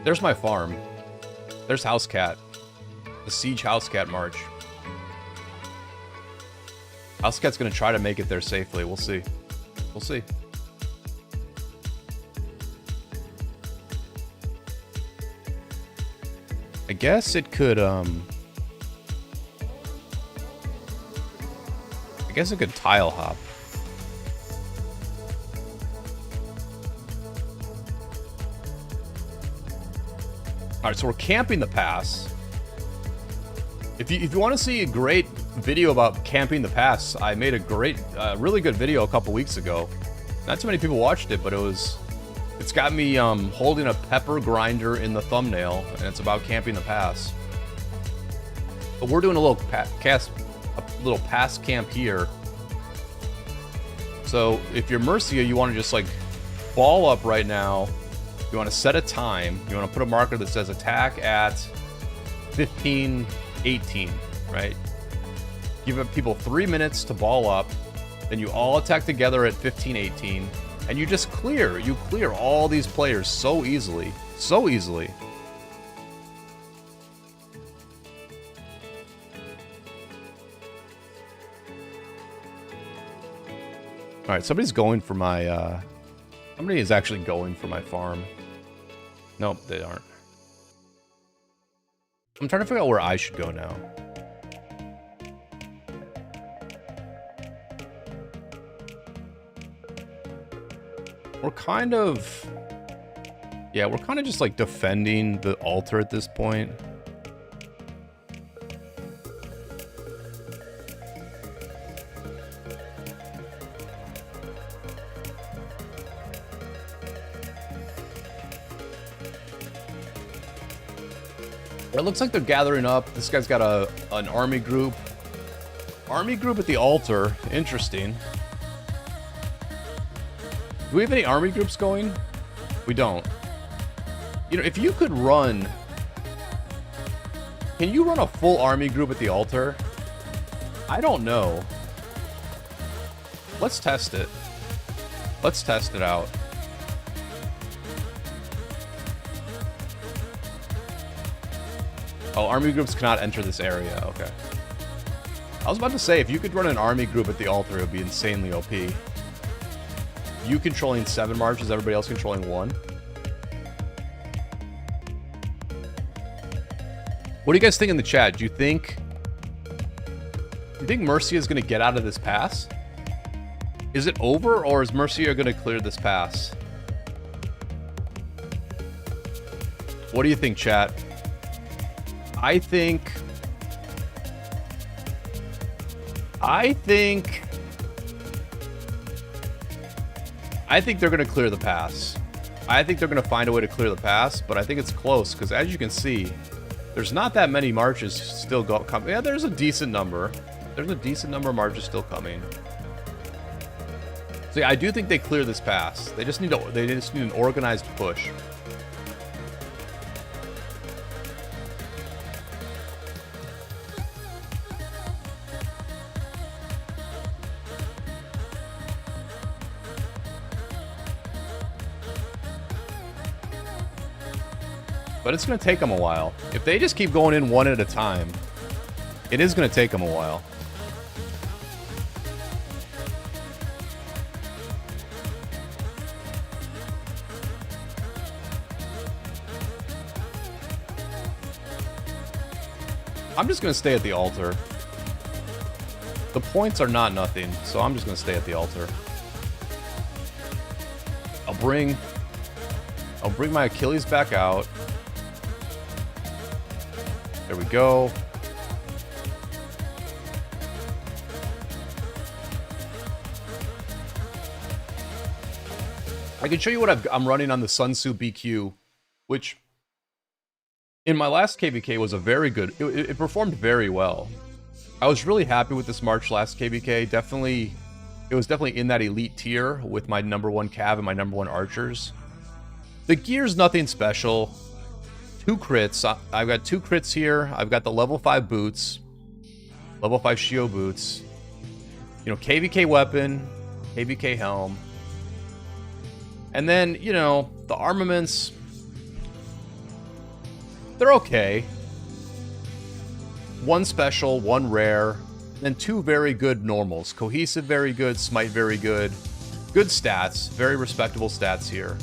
There's my farm. There's House Cat. The Siege House Cat March. House Cat's gonna try to make it there safely. We'll see. We'll see. I guess it could, I guess it could tile hop. All right, so we're camping the pass. If you want to see a great video about camping the pass, I made a great, really good video a couple weeks ago. Not too many people watched it, but it's got me holding a pepper grinder in the thumbnail, and it's about camping the pass. But we're doing a little pass camp here. So if you're Mercia, you want to just like ball up right now. You want to set a time. You want to put a marker that says attack at 15:18, right? Give people 3 minutes to ball up. Then you all attack together at 15:18, and you just clear. You clear all these players so easily, so easily. All right, somebody's going for my. Somebody is actually going for my farm. Nope, they aren't. I'm trying to figure out where I should go now. We're kind of... Yeah, we're kind of just like defending the altar at this point. It looks like they're gathering up. This guy's got an army group. Army group at the altar. Interesting. Do we have any army groups going? We don't. You know, if you could run... Can you run a full army group at the altar? I don't know. Let's test it. Let's test it out. Oh, army groups cannot enter this area. Okay. I was about to say, if you could run an army group at the altar, it would be insanely OP. You controlling 7 marches, everybody else controlling 1. What do you guys think in the chat? Do you think Mercia is going to get out of this pass? Is it over, or is Mercia going to clear this pass? What do you think, chat? I think they're going to clear the pass. I think they're going to find a way to clear the pass, but I think it's close, because as you can see, there's not that many marches still coming. Yeah, there's a decent number. There's a decent number of marches still coming. So yeah, I do think they clear this pass. They just need an organized push. But it's going to take them a while. If they just keep going in one at a time, it is going to take them a while. I'm just going to stay at the altar. The points are not nothing, so I'm just going to stay at the altar. I'll bring my Achilles back out. There we go. I can show you what I'm running on the Sun Tzu BQ, which in my last KvK was a very good... It performed very well. I was really happy with this March last KvK. It was definitely in that elite tier with my #1 Cav and my #1 archers. The gear's nothing special. 2 crits. I've got 2 crits here. I've got the level 5 boots. Level 5 Shio boots. You know, KvK weapon. KvK helm. And then, you know, the armaments... They're okay. 1 special, 1 rare, and 2 very good normals. Cohesive, very good. Smite, very good. Good stats. Very respectable stats here.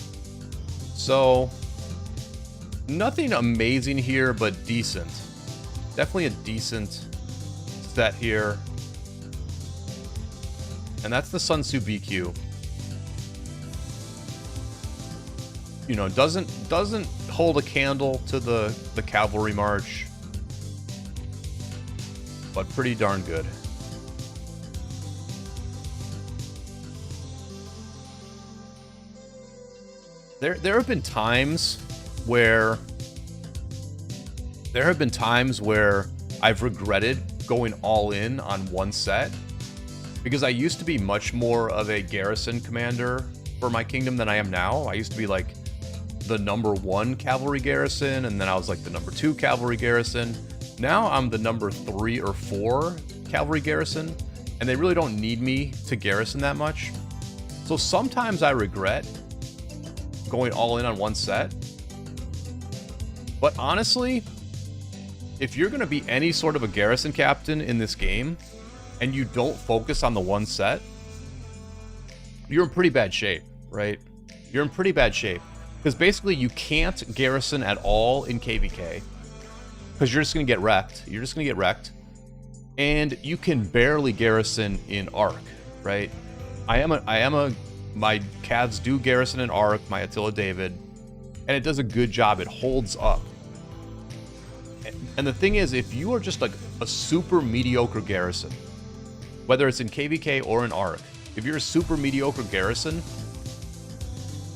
So... nothing amazing here, but decent. Definitely a decent set here. And that's the Sun Tzu BQ. You know, doesn't hold a candle to the cavalry march, but pretty darn good. There have been times where I've regretted going all in on one set, because I used to be much more of a garrison commander for my kingdom than I am now. I used to be like the #1 cavalry garrison, and then I was like the #2 cavalry garrison. Now I'm the #3 or 4 cavalry garrison, and they really don't need me to garrison that much. So sometimes I regret going all in on one set. But honestly, if you're going to be any sort of a garrison captain in this game, and you don't focus on the one set, you're in pretty bad shape, right? You're in pretty bad shape. Because basically you can't garrison at all in KvK. Because you're just going to get wrecked. You're just going to get wrecked. And you can barely garrison in Arc, right? My Cavs do garrison in Arc, my Attila David. And it does a good job. It holds up. And the thing is, if you are just like a super mediocre garrison, whether it's in KvK or in Arc, if you're a super mediocre garrison,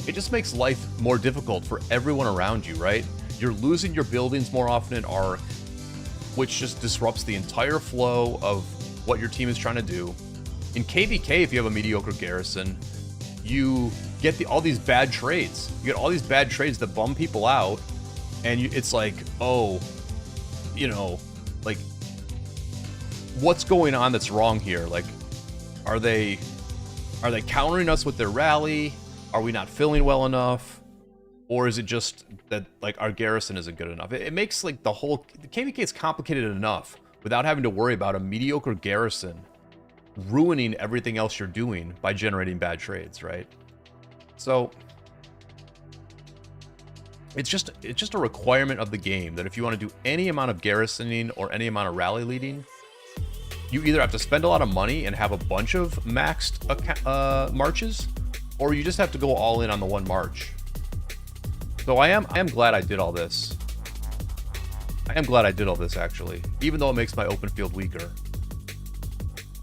it just makes life more difficult for everyone around you, right? You're losing your buildings more often in Arc, which just disrupts the entire flow of what your team is trying to do. In KvK, if you have a mediocre garrison, you get all these bad trades. You get all these bad trades that bum people out, and it's like, oh, you know, like, what's going on that's wrong here? Like, are they countering us with their rally? Are we not filling well enough? Or is it just that, like, our garrison isn't good enough? It makes, like, the KvK is complicated enough without having to worry about a mediocre garrison ruining everything else you're doing by generating bad trades, right? So it's just a requirement of the game that if you want to do any amount of garrisoning or any amount of rally leading, you either have to spend a lot of money and have a bunch of maxed marches, or you just have to go all in on the one march. So I am glad I did all this. I am glad I did all this, actually, even though it makes my open field weaker.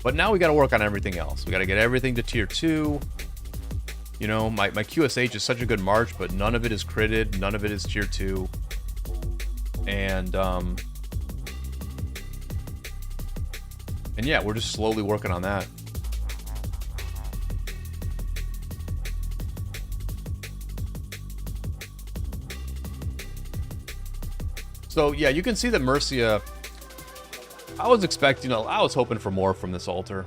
But now we got to work on everything else. We got to get everything to tier 2. You know, my QSH is such a good march, but none of it is critted. None of it is tier 2. And yeah, we're just slowly working on that. So yeah, you can see that Mercia, I was hoping for more from this altar.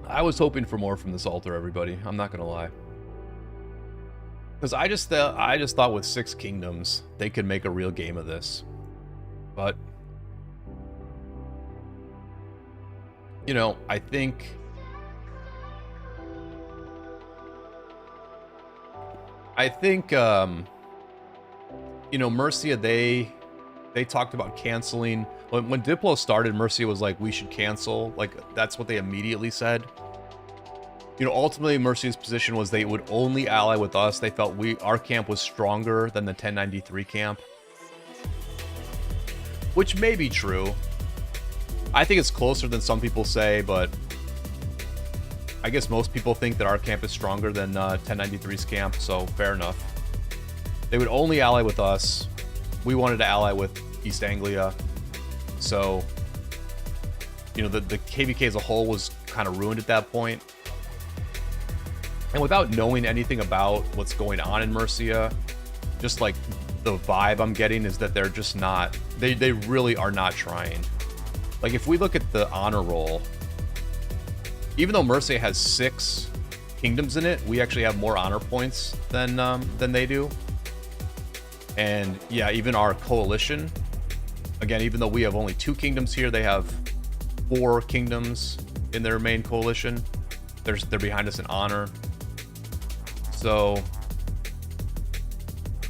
I was hoping for more from this altar, everybody. I'm not gonna lie. Because I just thought with 6 kingdoms, they could make a real game of this. But, you know, I think you know, Mercia, they talked about canceling. When Diplo started, Mercia was like, we should cancel. Like, that's what they immediately said. You know, ultimately, Mercia's position was they would only ally with us. They felt our camp was stronger than the 1093 camp. Which may be true. I think it's closer than some people say, but I guess most people think that our camp is stronger than 1093's camp, so fair enough. They would only ally with us. We wanted to ally with East Anglia. So, you know, the KvK as a whole was kind of ruined at that point. And without knowing anything about what's going on in Mercia, just like the vibe I'm getting is that they're just not, they really are not trying. Like, if we look at the honor roll, even though Mercia has 6 kingdoms in it, we actually have more honor points than they do. And yeah, even our coalition, again, even though we have only 2 kingdoms here, they have 4 kingdoms in their main coalition. They're behind us in honor. So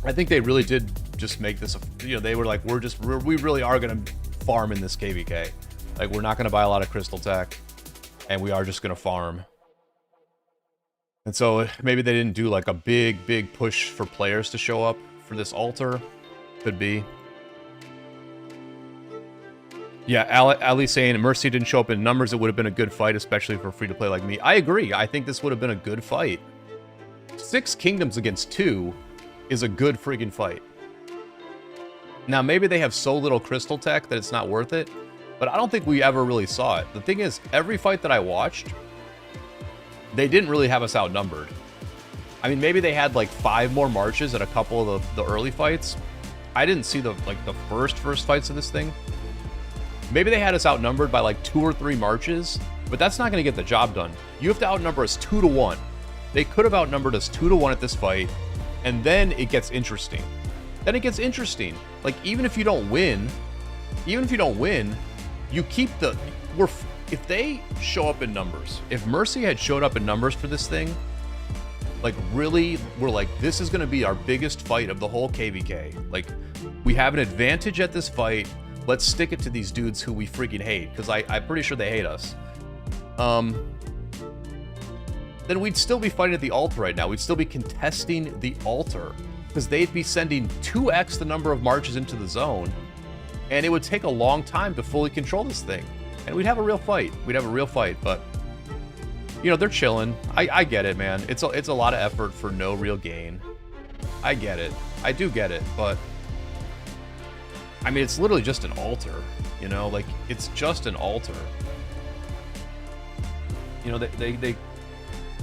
I think they really did just make this, you know, they were like, we really are going to farm in this KvK. Like, we're not going to buy a lot of crystal tech, and we are just going to farm. And so maybe they didn't do like a big push for players to show up for this altar. Could be. Yeah, Ali saying Mercy didn't show up in numbers. It would have been a good fight, especially for free-to-play like me. I agree. I think this would have been a good fight. 6 kingdoms against 2 is a good friggin' fight. Now, maybe they have so little crystal tech that it's not worth it, but I don't think we ever really saw it. The thing is, every fight that I watched, they didn't really have us outnumbered. I mean, maybe they had like 5 more marches at a couple of the early fights. I didn't see the first fights of this thing. Maybe they had us outnumbered by like 2 or 3 marches, but that's not going to get the job done. You have to outnumber us 2 to 1. They could have outnumbered us 2 to 1 at this fight, and then it gets interesting. Like, even if you don't win, you keep the... If they show up in numbers, if Mercy had showed up in numbers for this thing, like, really, we're like, this is going to be our biggest fight of the whole KvK. Like, we have an advantage at this fight. Let's stick it to these dudes who we freaking hate, because I'm pretty sure they hate us. Then we'd still be fighting at the altar right now. We'd still be contesting the altar, because they'd be sending 2x the number of marches into the zone, and it would take a long time to fully control this thing. And we'd have a real fight. But, you know, they're chilling. I get it, man. It's a lot of effort for no real gain. I get it. I do get it, but I mean, it's literally just an altar, you know? Like, it's just an altar. You know, you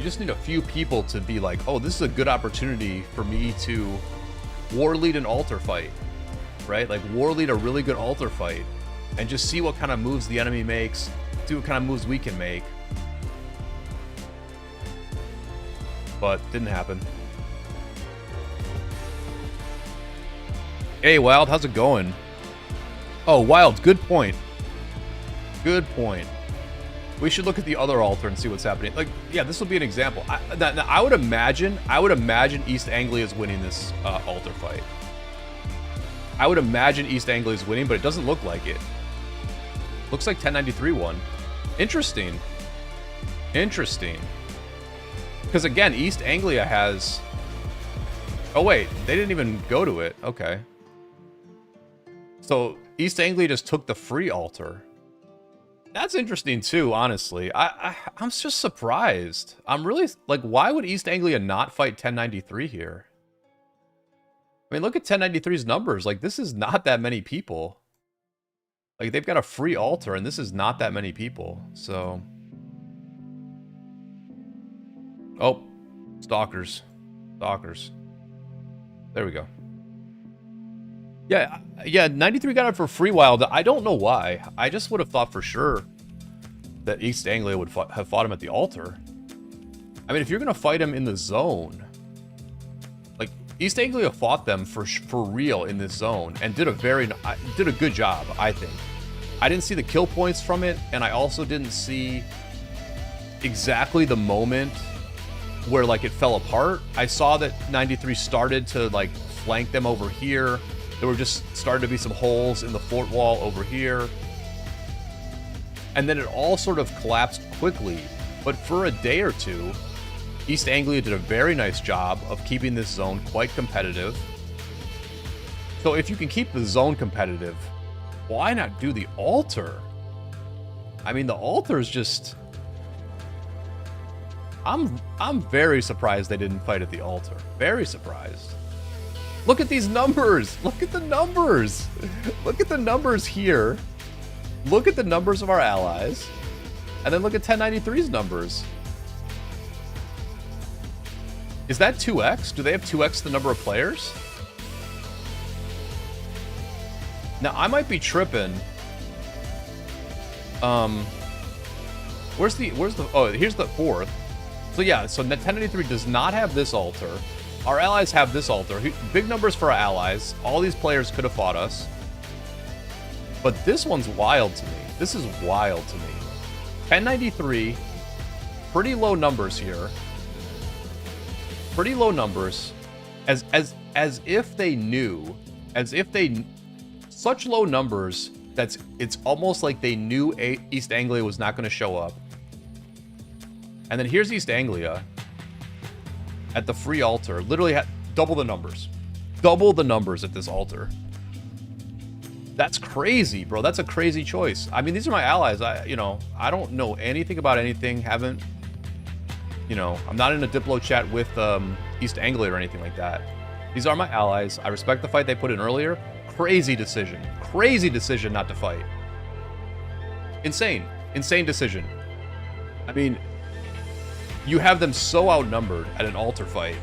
just need a few people to be like, oh, this is a good opportunity for me to war lead an altar fight, right? Like, war lead a really good altar fight and just see what kind of moves the enemy makes, see what kind of moves we can make. But didn't happen. Hey, Wild, how's it going? Oh, Wild, good point. Good point. We should look at the other altar and see what's happening. Like, yeah, this will be an example. I would imagine East Anglia is winning this altar fight. I would imagine East Anglia is winning, but it doesn't look like it. Looks like 1093 won. Interesting. Interesting. Because again, East Anglia has... Oh wait, they didn't even go to it. Okay. So East Anglia just took the free altar. That's interesting too, honestly. I'm just surprised. I'm really... Like, why would East Anglia not fight 1093 here? I mean, look at 1093's numbers. Like, this is not that many people. Like, they've got a free altar, and this is not that many people. So... Oh, stalkers. Stalkers. There we go. Yeah, 93 got it for free Wild. I don't know why. I just would have thought for sure that East Anglia would have fought him at the altar. I mean, if you're going to fight him in the zone... Like, East Anglia fought them for real in this zone and did a good job, I think. I didn't see the kill points from it, and I also didn't see exactly the moment where, like, it fell apart. I saw that 93 started to, like, flank them over here. There were just started to be some holes in the fort wall over here. And then it all sort of collapsed quickly. But for a day or two, East Anglia did a very nice job of keeping this zone quite competitive. So if you can keep the zone competitive, why not do the altar? I mean, the altar is just... I'm very surprised they didn't fight at the altar. Very surprised. Look at these numbers. Look at the numbers. Look at the numbers here. Look at the numbers of our allies. And then look at 1093's numbers. Is that 2x? Do they have 2x the number of players? Now, I might be tripping. Where's the... Oh, here's the fourth. So yeah, so 1093 does not have this altar. Our allies have this altar. Big numbers for our allies. All these players could have fought us. But this one's wild to me. This is wild to me. 1093, pretty low numbers here. Pretty low numbers. As if they knew. Such low numbers that it's almost like they knew East Anglia was not going to show up. And then here's East Anglia at the free altar. Literally had double the numbers. Double the numbers at this altar. That's crazy, bro. That's a crazy choice. I mean, these are my allies. I don't know anything about anything. Haven't, I'm not in a Diplo chat with East Anglia or anything like that. These are my allies. I respect the fight they put in earlier. Crazy decision. Crazy decision not to fight. Insane. Insane decision. I mean... You have them so outnumbered at an altar fight.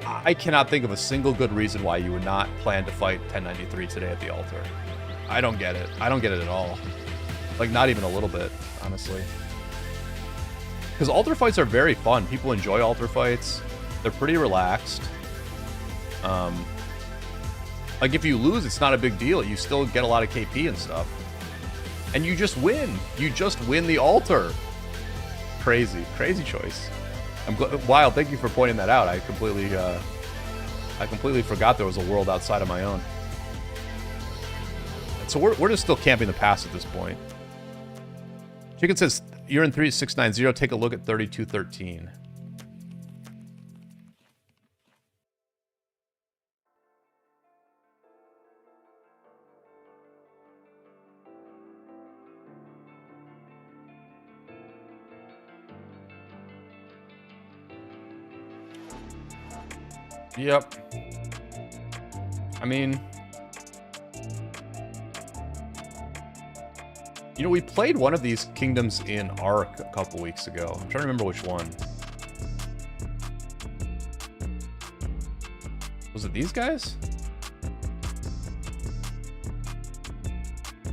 I cannot think of a single good reason why you would not plan to fight 1093 today at the altar. I don't get it. I don't get it at all. Like, not even a little bit, honestly. Because altar fights are very fun. People enjoy altar fights. They're pretty relaxed. Like, if you lose, it's not a big deal. You still get a lot of KP and stuff. And you just win. You just win the altar. Crazy. Crazy choice. Wild, thank you for pointing that out. I completely forgot there was a world outside of my own. So we're just still camping the pass at this point. Chicken says, you're in 3690. Take a look at 3213. Yep. I mean, you know, we played one of these kingdoms in Arc a couple weeks ago. I'm trying to remember which one. Was it these guys?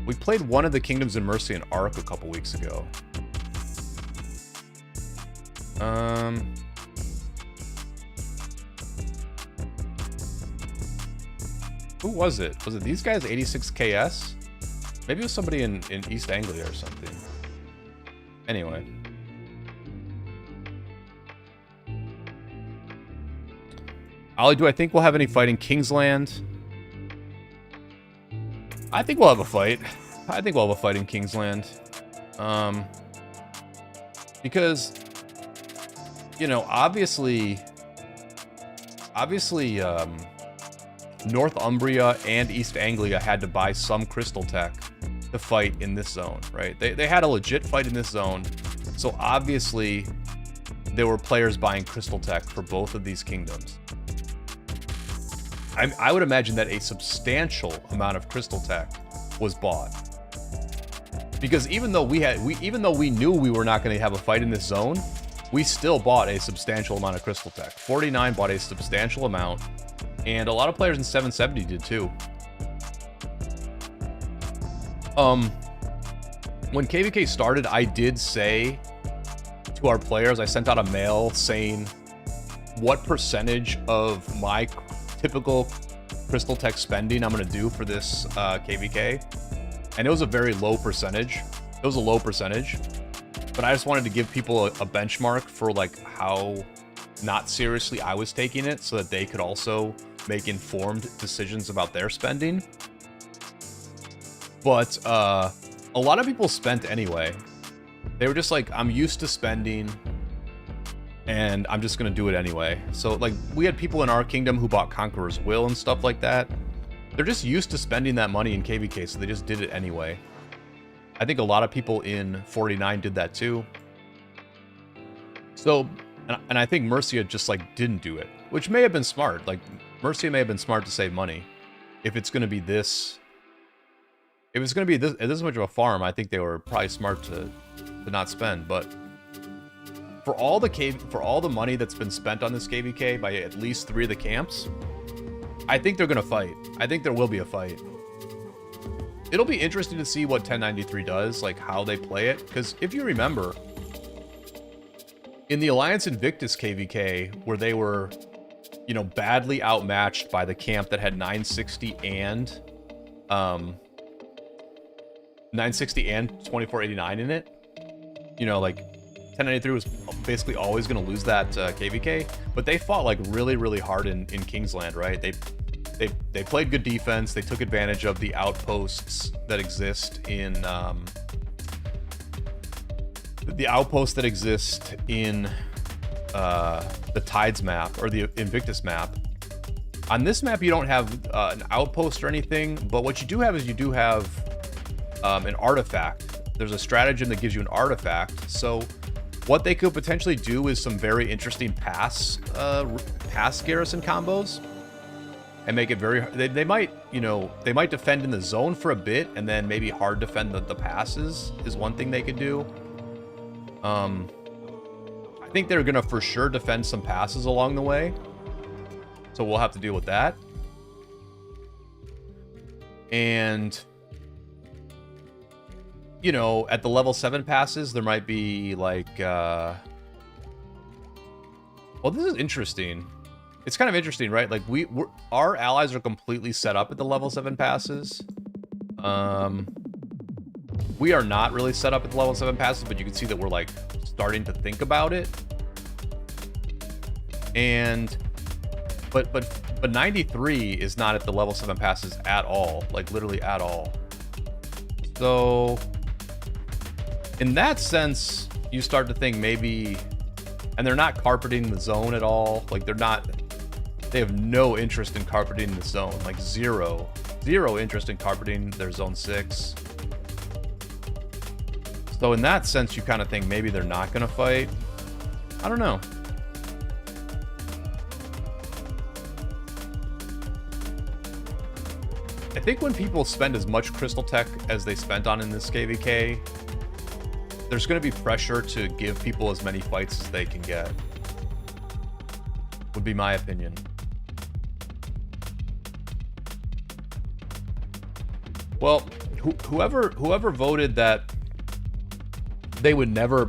We played one of the kingdoms in Mercia in Arc a couple weeks ago. Who was it? Was it these guys, 86 KS? Maybe it was somebody in East Anglia or something. Anyway. Ollie, do I think we'll have any fight in Kingsland? I think we'll have a fight. I think we'll have a fight in Kingsland. Because, you know, obviously, Northumbria and East Anglia had to buy some crystal tech to fight in this zone, right? They had a legit fight in this zone, so obviously there were players buying crystal tech for both of these kingdoms. I would imagine that a substantial amount of crystal tech was bought, because even though we knew we were not going to have a fight in this zone, we still bought a substantial amount of crystal tech. 49 bought a substantial amount. And a lot of players in 770 did too. When KvK started, I did say to our players, I sent out a mail saying what percentage of my typical crystal tech spending I'm going to do for this KvK. And it was a very low percentage. It was a low percentage. But I just wanted to give people a benchmark for like how not seriously I was taking it, so that they could also make informed decisions about their spending. But a lot of people spent anyway. They were just like, I'm used to spending and I'm just gonna do it anyway. So like, we had people in our kingdom who bought Conqueror's Will and stuff like that. They're just used to spending that money in KvK, so they just did it anyway. I think a lot of people in 49 did that too. So, and I think Mercia just like didn't do it, which may have been smart. Like, Mercia may have been smart to save money. If it's going to be this, if it's going to be this much of a farm, I think they were probably smart to not spend. But for all the money that's been spent on this KvK by at least 3 of the camps, I think they're going to fight. I think there will be a fight. It'll be interesting to see what 1093 does, like how they play it, because if you remember, in the Alliance Invictus KvK, where they were, you know, badly outmatched by the camp that had 960 and 2489 in it, you know, like 1093 was basically always going to lose that KvK, but they fought like really, really hard in Kingsland, right? They played good defense. They took advantage of the outposts that exist in the Tides map, or the Invictus map. On this map, you don't have an outpost or anything, but what you do have is you do have an artifact. There's a stratagem that gives you an artifact. So what they could potentially do is some very interesting pass garrison combos, and make it very. They might, you know, they might defend in the zone for a bit, and then maybe hard defend the passes is one thing they could do. I think they're gonna for sure defend some passes along the way, so we'll have to deal with that. And you know, at the level 7 passes, there might be like well, this is interesting. It's kind of interesting, right? Like our allies are completely set up at the level 7 passes. We are not really set up at the level 7 passes, but you can see that we're like starting to think about it. And but 93 is not at the level 7 passes at all, like literally at all. So in that sense, you start to think maybe, and they're not carpeting the zone at all. Like they have no interest in carpeting the zone, like zero interest in carpeting their zone 6. So in that sense, you kind of think maybe they're not going to fight. I don't know. I think when people spend as much crystal tech as they spent on in this KvK, there's going to be pressure to give people as many fights as they can get. Would be my opinion. Well, whoever voted that they would never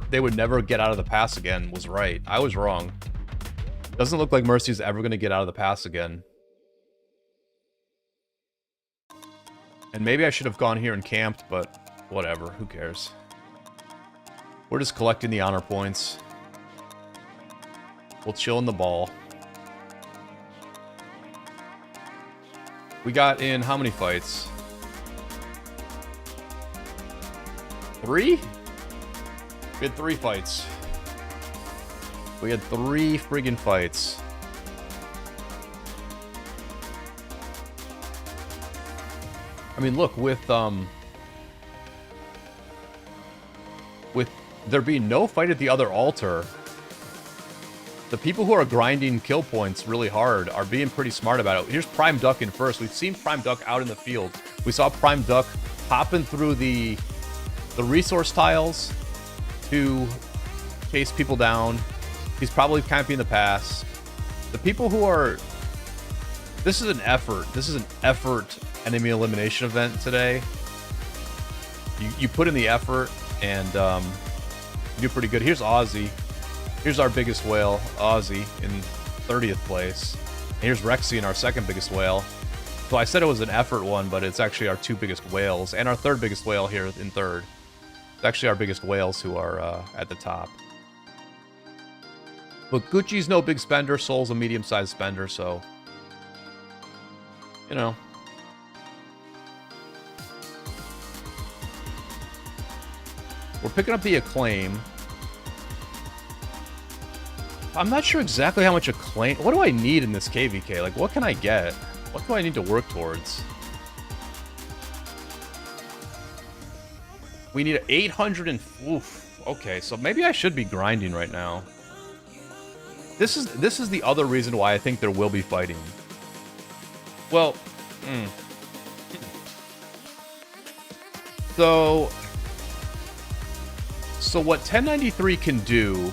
get out of the pass again was right. I was wrong. Doesn't look like Mercia's ever going to get out of the pass again. And maybe I should have gone here and camped, but whatever. Who cares? We're just collecting the honor points. We'll chill in the ball. We got in how many fights? 3? We had 3 fights. We had 3 friggin' fights. I mean, look, with there being no fight at the other altar, the people who are grinding kill points really hard are being pretty smart about it. Here's Prime Duck in first. We've seen Prime Duck out in the field. We saw Prime Duck hopping through the resource tiles to chase people down. He's probably camping the pass. The people who are... This is an effort. This is an effort enemy elimination event today. You put in the effort and you do pretty good. Here's Aussie. Here's our biggest whale, Aussie, in 30th place. And here's Rexy in our second biggest whale. So I said it was an effort one, but it's actually our 2 biggest whales. And our 3rd biggest whale here in 3rd. It's actually our biggest whales who are at the top. But Gucci's no big spender, Soul's a medium-sized spender, so... You know. We're picking up the acclaim. I'm not sure exactly how much acclaim... What do I need in this KvK? Like, what can I get? What do I need to work towards? We need 800 and... Oof. Okay, so maybe I should be grinding right now. This is the other reason why I think there will be fighting. Well... So what 1093 can do...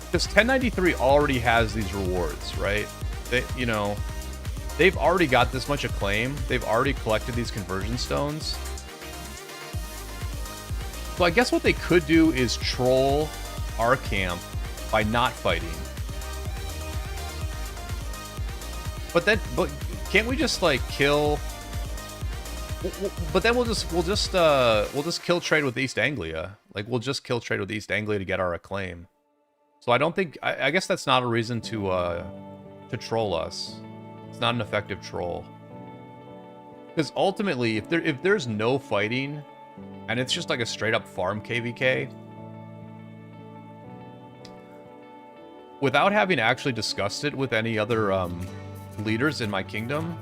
Because 1093 already has these rewards, right? They've already got this much acclaim. They've already collected these conversion stones. So I guess what they could do is troll our camp by not fighting. But can't we just like kill? But then we'll just kill trade with East Anglia. Like we'll just kill trade with East Anglia to get our acclaim. So I don't think... I guess that's not a reason to troll us. It's not an effective troll. Because ultimately, if there's no fighting, and it's just like a straight-up farm KvK, without having actually discussed it with any other leaders in my kingdom,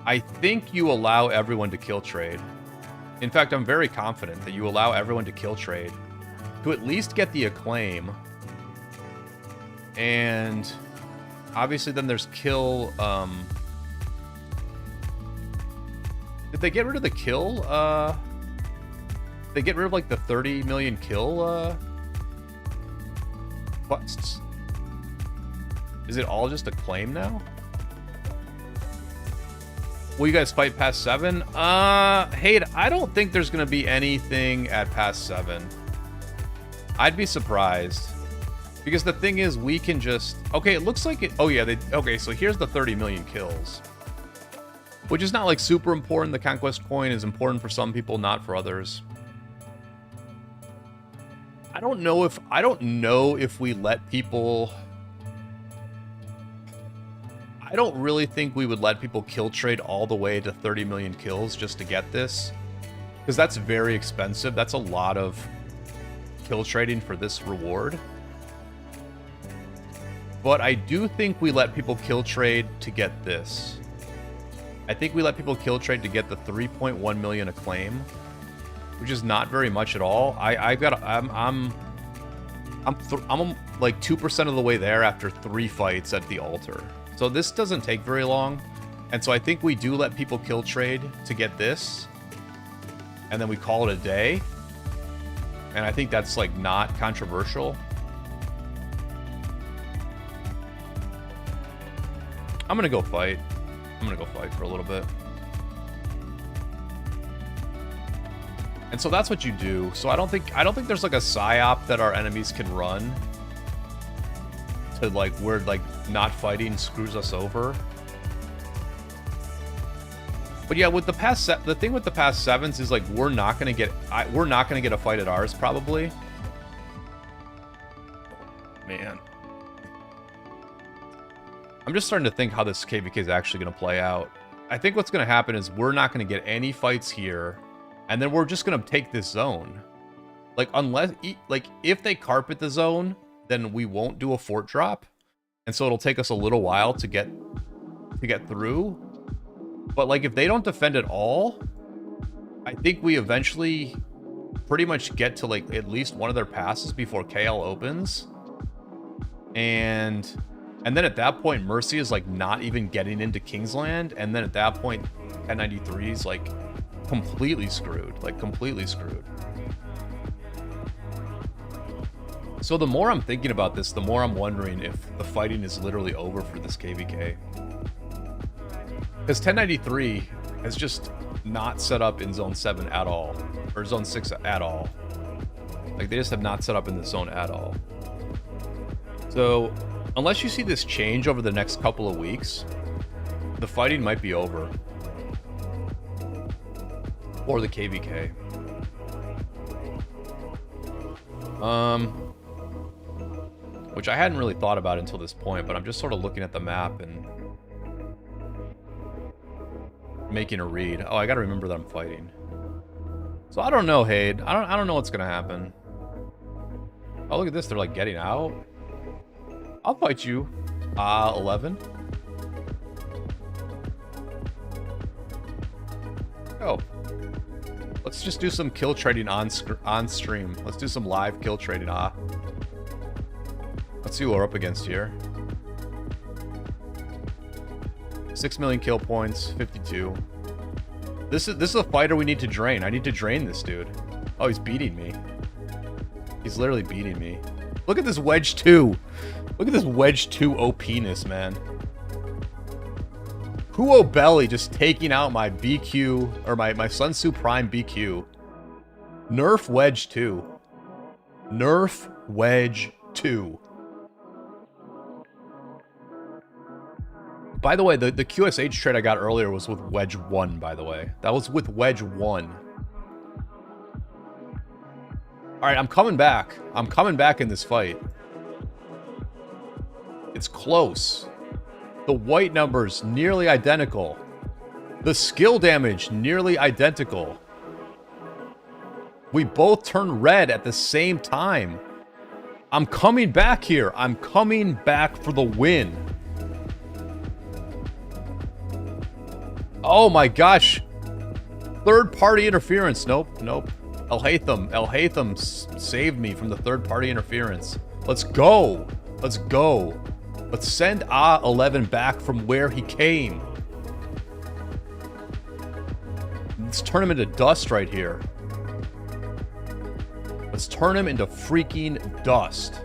I think you allow everyone to kill trade. In fact, I'm very confident that you allow everyone to kill trade to at least get the acclaim. And obviously then there's kill... Did they get rid of the kill? They get rid of like the 30 million kill quests? Is it all just acclaim now? Will you guys fight past 7? Hey, I don't think there's gonna be anything at past 7. I'd be surprised. Because the thing is, we can just... Okay, it looks like it... Oh, yeah, okay, so here's the 30 million kills. Which is not, like, super important. The Conquest coin is important for some people, not for others. I don't know if we let people... I don't really think we would let people kill trade all the way to 30 million kills just to get this. Because that's very expensive. That's a lot of... kill trading for this reward. But I do think we let people kill trade to get this. I think we let people kill trade to get the 3.1 million acclaim, which is not very much at all. I'm like 2% of the way there after 3 fights at the altar. So this doesn't take very long. And so I think we do let people kill trade to get this. And then we call it a day. And I think that's, like, not controversial. I'm gonna go fight. I'm gonna go fight for a little bit. And so that's what you do. So I don't think there's like a psyop that our enemies can run to, like, where, like, not fighting screws us over. But yeah, with the thing with the past 7s is, like, we're not gonna get a fight at ours probably. Man, I'm just starting to think how this KvK is actually gonna play out. I think what's gonna happen is we're not gonna get any fights here, and then we're just gonna take this zone. Like, unless, like, if they carpet the zone, then we won't do a fort drop, and so it'll take us a little while to get through. But, like, if they don't defend at all, I think we eventually pretty much get to, like, at least one of their passes before KL opens. And then at that point, Mercia is, like, not even getting into Kingsland. And then at that point, 1093 is, like, completely screwed. Like, completely screwed. So the more I'm thinking about this, the more I'm wondering if the fighting is literally over for this KvK. Because 1093 has just not set up in Zone 7 at all. Or Zone 6 at all. Like, they just have not set up in the zone at all. So, unless you see this change over the next couple of weeks, the fighting might be over. Or the KvK. Which I hadn't really thought about until this point, but I'm just sort of looking at the map and making a read. Oh, I gotta remember that I'm fighting. So I don't know, Hade. I don't know what's gonna happen. Oh, look at this. They're, like, getting out. I'll fight you. 11. Oh. Let's just do some kill trading on stream. Let's do some live kill trading. Let's see what we're up against here. 6 million kill points, 52. This is a fighter we need to drain. I need to drain this dude. Oh, he's beating me. He's literally beating me. Look at this Wedge 2. Look at this Wedge 2 OP-ness, man. Huo Belly just taking out my BQ, or my Sun Tzu Prime BQ. Nerf Wedge 2. Nerf Wedge 2. By the way, the QSH trade I got earlier was with Wedge 1, by the way. That was with Wedge 1. Alright, I'm coming back. I'm coming back in this fight. It's close. The white numbers nearly identical. The skill damage nearly identical. We both turn red at the same time. I'm coming back here. I'm coming back for the win. Oh my gosh. Third-party interference. Nope, nope. El Haytham saved me from the third-party interference. Let's go. Let's go. Let's send A11 back from where he came. Let's turn him into dust right here. Let's turn him into freaking dust.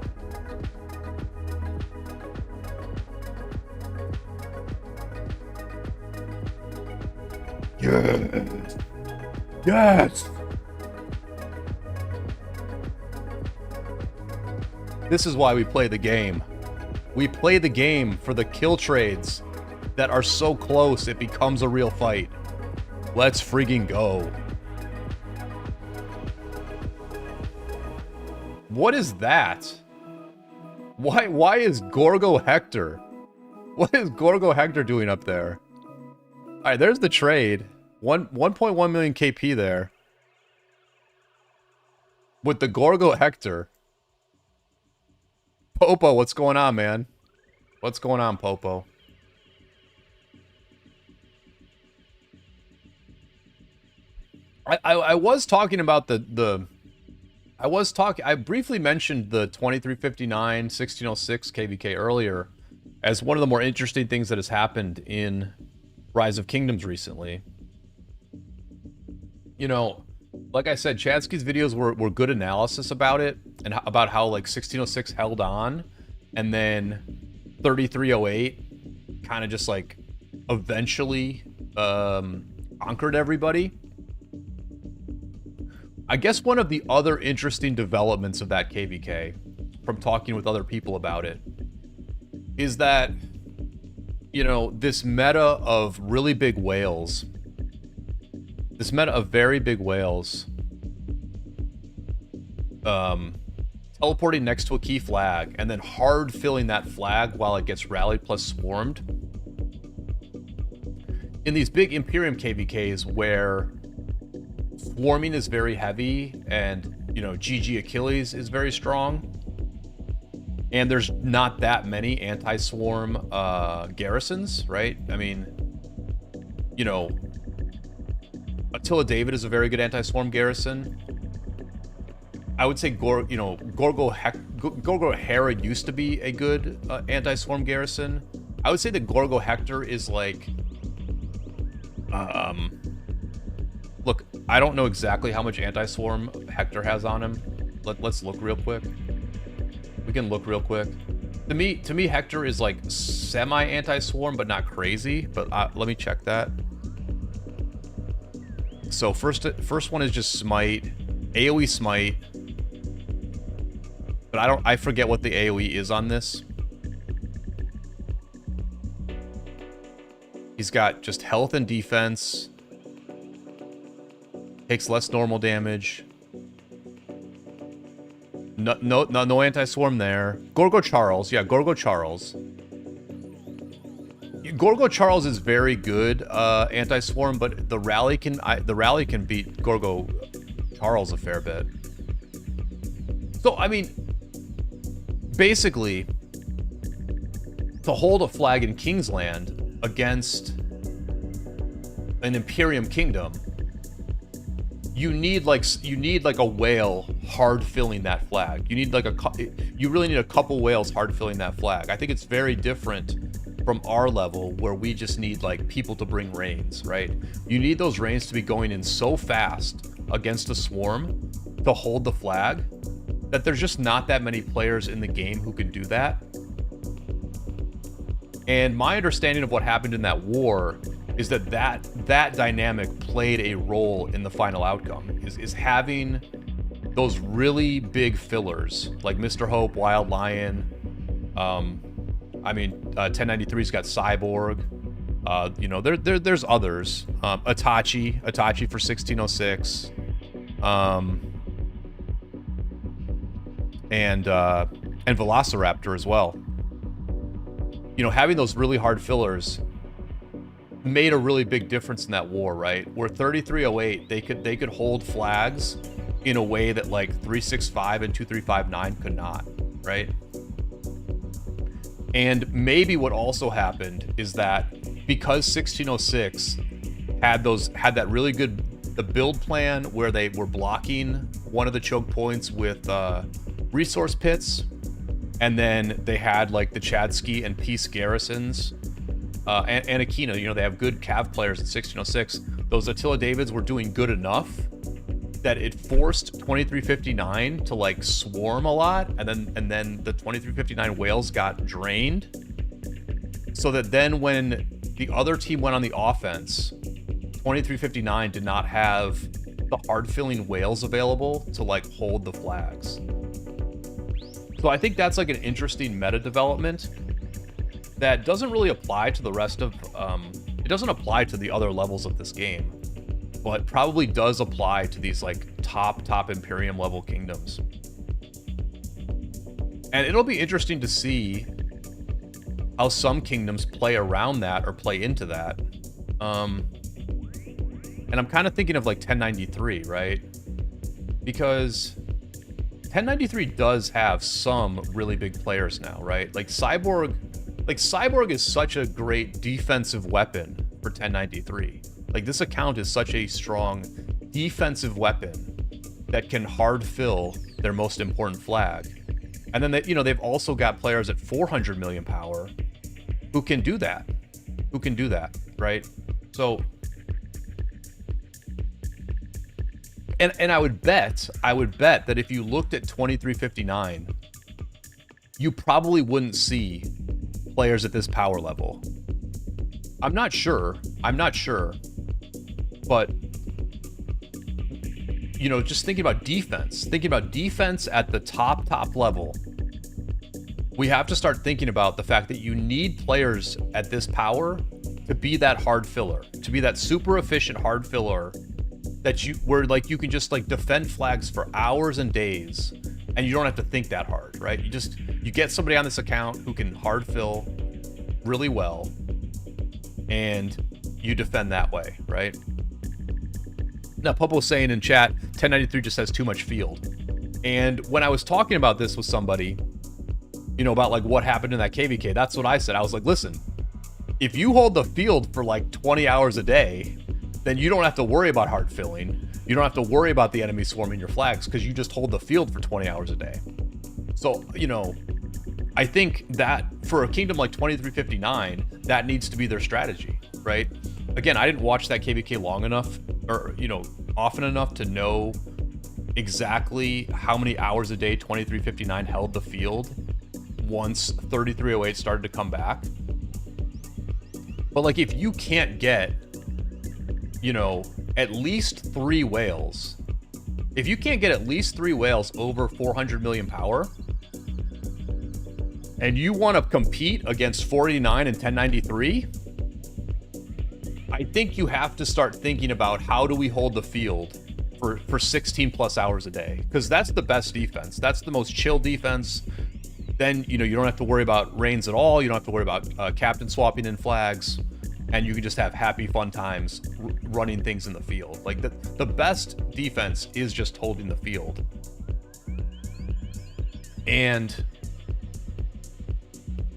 Yes. Yes. This is why we play the game. We play the game for the kill trades that are so close it becomes a real fight. Let's freaking go. What is that? Why is Gorgo Hector? What is Gorgo Hector doing up there? Alright, there's the trade. 1.1 million KP there. With the Gorgo Hector. Popo, what's going on, man? What's going on, Popo? I was talking about I briefly mentioned the 2359 1606 KvK earlier as one of the more interesting things that has happened in Rise of Kingdoms recently. You know, like I said, Chadsky's videos were good analysis about it, and about how like 1606 held on, and then 3308 kind of just like eventually conquered everybody. I guess one of the other interesting developments of that KvK, from talking with other people about it, is that, you know, this meta of really big whales, this meta of very big whales, teleporting next to a key flag and then hard filling that flag while it gets rallied plus swarmed. In these big Imperium KvKs where swarming is very heavy and, you know, GG Achilles is very strong, and there's not that many anti-swarm garrisons, right? I mean, you know, Attila David is a very good anti-swarm garrison. I would say Gorgo Hera used to be a good anti-swarm garrison. I would say that Gorgo Hector is like, look, I don't know exactly how much anti-swarm Hector has on him. Let's look real quick. We can look real quick. To me, Hector is like semi-anti-swarm, but not crazy. But let me check that. So first one is just smite, AoE smite. But I forget what the AoE is on this. He's got just health and defense. Takes less normal damage. No anti-swarm there. Gorgo Charles, yeah, Gorgo Charles. Gorgo Charles is very good anti-swarm, but the rally can beat Gorgo Charles a fair bit. So I mean, basically, to hold a flag in Kingsland against an Imperium kingdom, you need like a whale hard filling that flag. You really need a couple whales hard filling that flag. I think it's very different from our level where we just need like people to bring reins, right? You need those reins to be going in so fast against a swarm to hold the flag that there's just not that many players in the game who can do that. And my understanding of what happened in that war is that dynamic played a role in the final outcome, is having those really big fillers like Mr. Hope, Wild Lion. I mean, 1093's got Cyborg. You know, there's others. Itachi for 1606. And Velociraptor as well. You know, having those really hard fillers made a really big difference in that war, right? Where 3308, they could hold flags in a way that like 365 and 2359 could not, right? And maybe what also happened is that because 1606 had that really good build plan where they were blocking one of the choke points with resource pits, and then they had like the Chadsky and Peace garrisons, and Aquino, you know, they have good cav players in 1606. Those Attila Davids were doing good enough that it forced 2359 to like swarm a lot, and then the 2359 whales got drained, so that then when the other team went on the offense, 2359 did not have the hard filling whales available to like hold the flags. So I think that's like an interesting meta development that doesn't really apply to the rest of it doesn't apply to the other levels of this game, but probably does apply to these like top Imperium level kingdoms. And it'll be interesting to see how some kingdoms play around that or play into that. And I'm kind of thinking of like 1093, right? Because 1093 does have some really big players now, right? Like Cyborg is such a great defensive weapon for 1093. Like this account is such a strong defensive weapon that can hard fill their most important flag. And then they've also got players at 400 million power who can do that, right? So, and I would bet that if you looked at 2359, you probably wouldn't see players at this power level. I'm not sure, but you know, just thinking about defense at the top level, we have to start thinking about the fact that you need players at this power to be that hard filler, to be that super efficient hard filler that where like you can just like defend flags for hours and days and you don't have to think that hard, right? You get somebody on this account who can hard fill really well and you defend that way, right? Now, Popo's saying in chat, 1093 just has too much field. And when I was talking about this with somebody, you know, about like what happened in that KvK, that's what I said. I was like, listen, if you hold the field for like 20 hours a day, then you don't have to worry about hard filling. You don't have to worry about the enemy swarming your flags because you just hold the field for 20 hours a day. So, you know, I think that for a kingdom like 2359, that needs to be their strategy, right? Again, I didn't watch that KvK long enough or, you know, often enough to know exactly how many hours a day 2359 held the field once 3308 started to come back. But like, if you can't get, you know, at least 3 whales, if you can't get at least 3 whales over 400 million power, and you want to compete against 489 and 1093, I think you have to start thinking about how do we hold the field for 16 plus hours a day, because that's the best defense. That's the most chill defense. Then, you know, you don't have to worry about reigns at all. You don't have to worry about captain swapping in flags, and you can just have happy, fun times running things in the field. Like the best defense is just holding the field. And,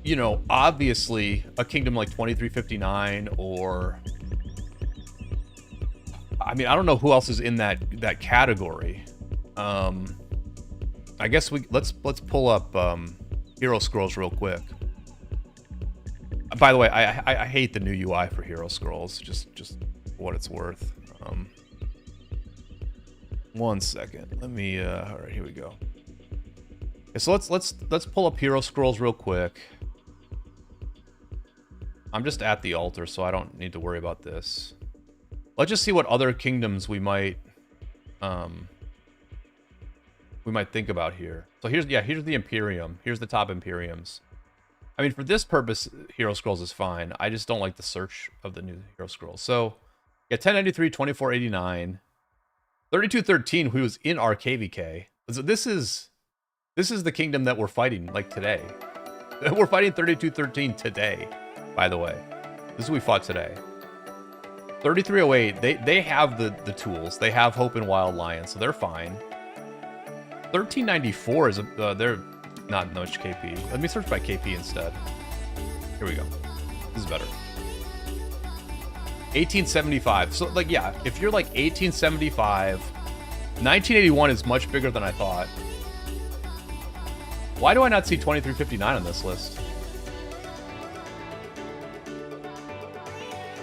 you know, obviously a kingdom like 2359 or, I mean, I don't know who else is in that category. I guess let's pull up Hero Scrolls real quick. By the way, I hate the new UI for Hero Scrolls, just for what it's worth. 1 second. Let me all right, here we go. Okay, so let's pull up Hero Scrolls real quick. I'm just at the altar, so I don't need to worry about this. Let's just see what other kingdoms we might think about here. So here's the Imperium. Here's the top Imperiums. I mean, for this purpose, Hero Scrolls is fine. I just don't like the search of the new Hero Scrolls. So, yeah, 1093, 2489, 3213, who was in our KvK. So this is the kingdom that we're fighting, like, today. We're fighting 3213 today, by the way. This is who we fought today. 3308, they have the tools. They have Hope and Wild Lion, so they're fine. 1394 is they're not much KP. Let me search by KP instead. Here we go. This is better. 1875. So like, yeah, if you're like 1875, 1981 is much bigger than I thought. Why do I not see 2359 on this list?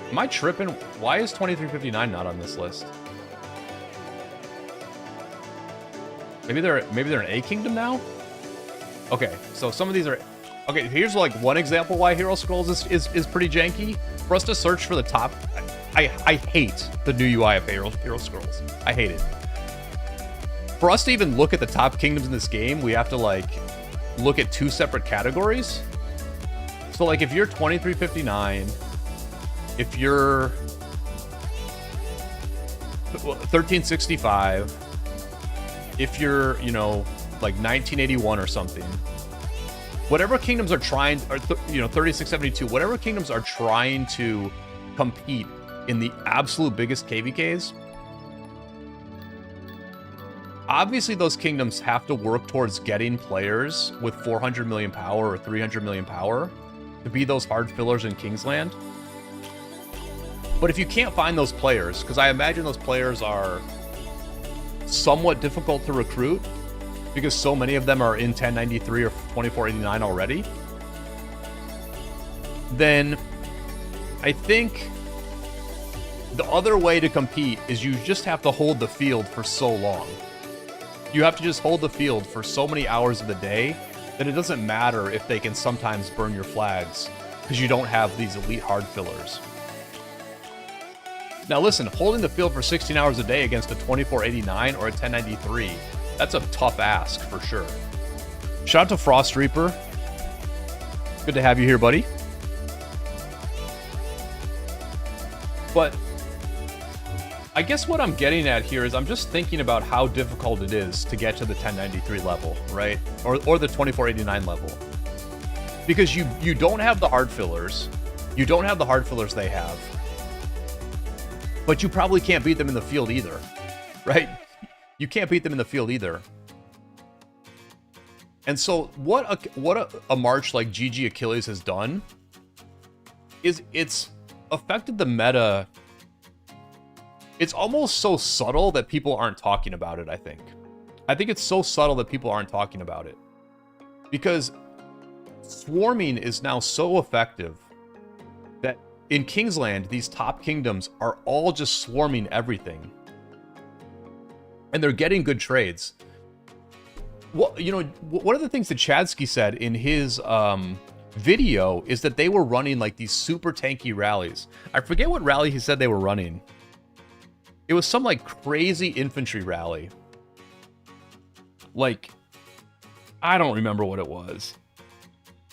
Am I tripping? Why is 2359 not on this list? Maybe they're an A kingdom now? Okay, so some of these are... Okay, here's like one example why Hero Scrolls is pretty janky. For us to search for the top... I hate the new UI of Hero Scrolls. I hate it. For us to even look at the top kingdoms in this game, we have to like look at 2 separate categories. So like if you're 2359, if you're 1365, if you're, you know, like 1981 or something, whatever kingdoms are trying, or you know, 3672, whatever kingdoms are trying to compete in the absolute biggest KvKs, obviously those kingdoms have to work towards getting players with 400 million power or 300 million power to be those hard fillers in Kingsland. But if you can't find those players, because I imagine those players are somewhat difficult to recruit because so many of them are in 1093 or 2489 already, then I think The other way to compete is you just have to hold the field for so long. You have to just hold the field for so many hours of the day that it doesn't matter if they can sometimes burn your flags, because you don't have these elite hard fillers. Now listen, holding the field for 16 hours a day against a 2489 or a 1093, that's a tough ask for sure. Shout out to Frost Reaper. Good to have you here, buddy. But I guess what I'm getting at here is I'm just thinking about how difficult it is to get to the 1093 level, right? Or the 2489 level. Because you don't have the hard fillers. You don't have the hard fillers they have. But you probably can't beat them in the field either, right? You can't beat them in the field either. And so what a march like GG Achilles has done is it's affected the meta. It's almost so subtle that people aren't talking about it, I think. I think it's so subtle that people aren't talking about it. Because swarming is now so effective that in Kingsland, these top kingdoms are all just swarming everything. And they're getting good trades. Well, you know, one of the things that Chadsky said in his video is that they were running like these super tanky rallies. I forget what rally he said they were running. It was some like crazy infantry rally. Like, I don't remember what it was.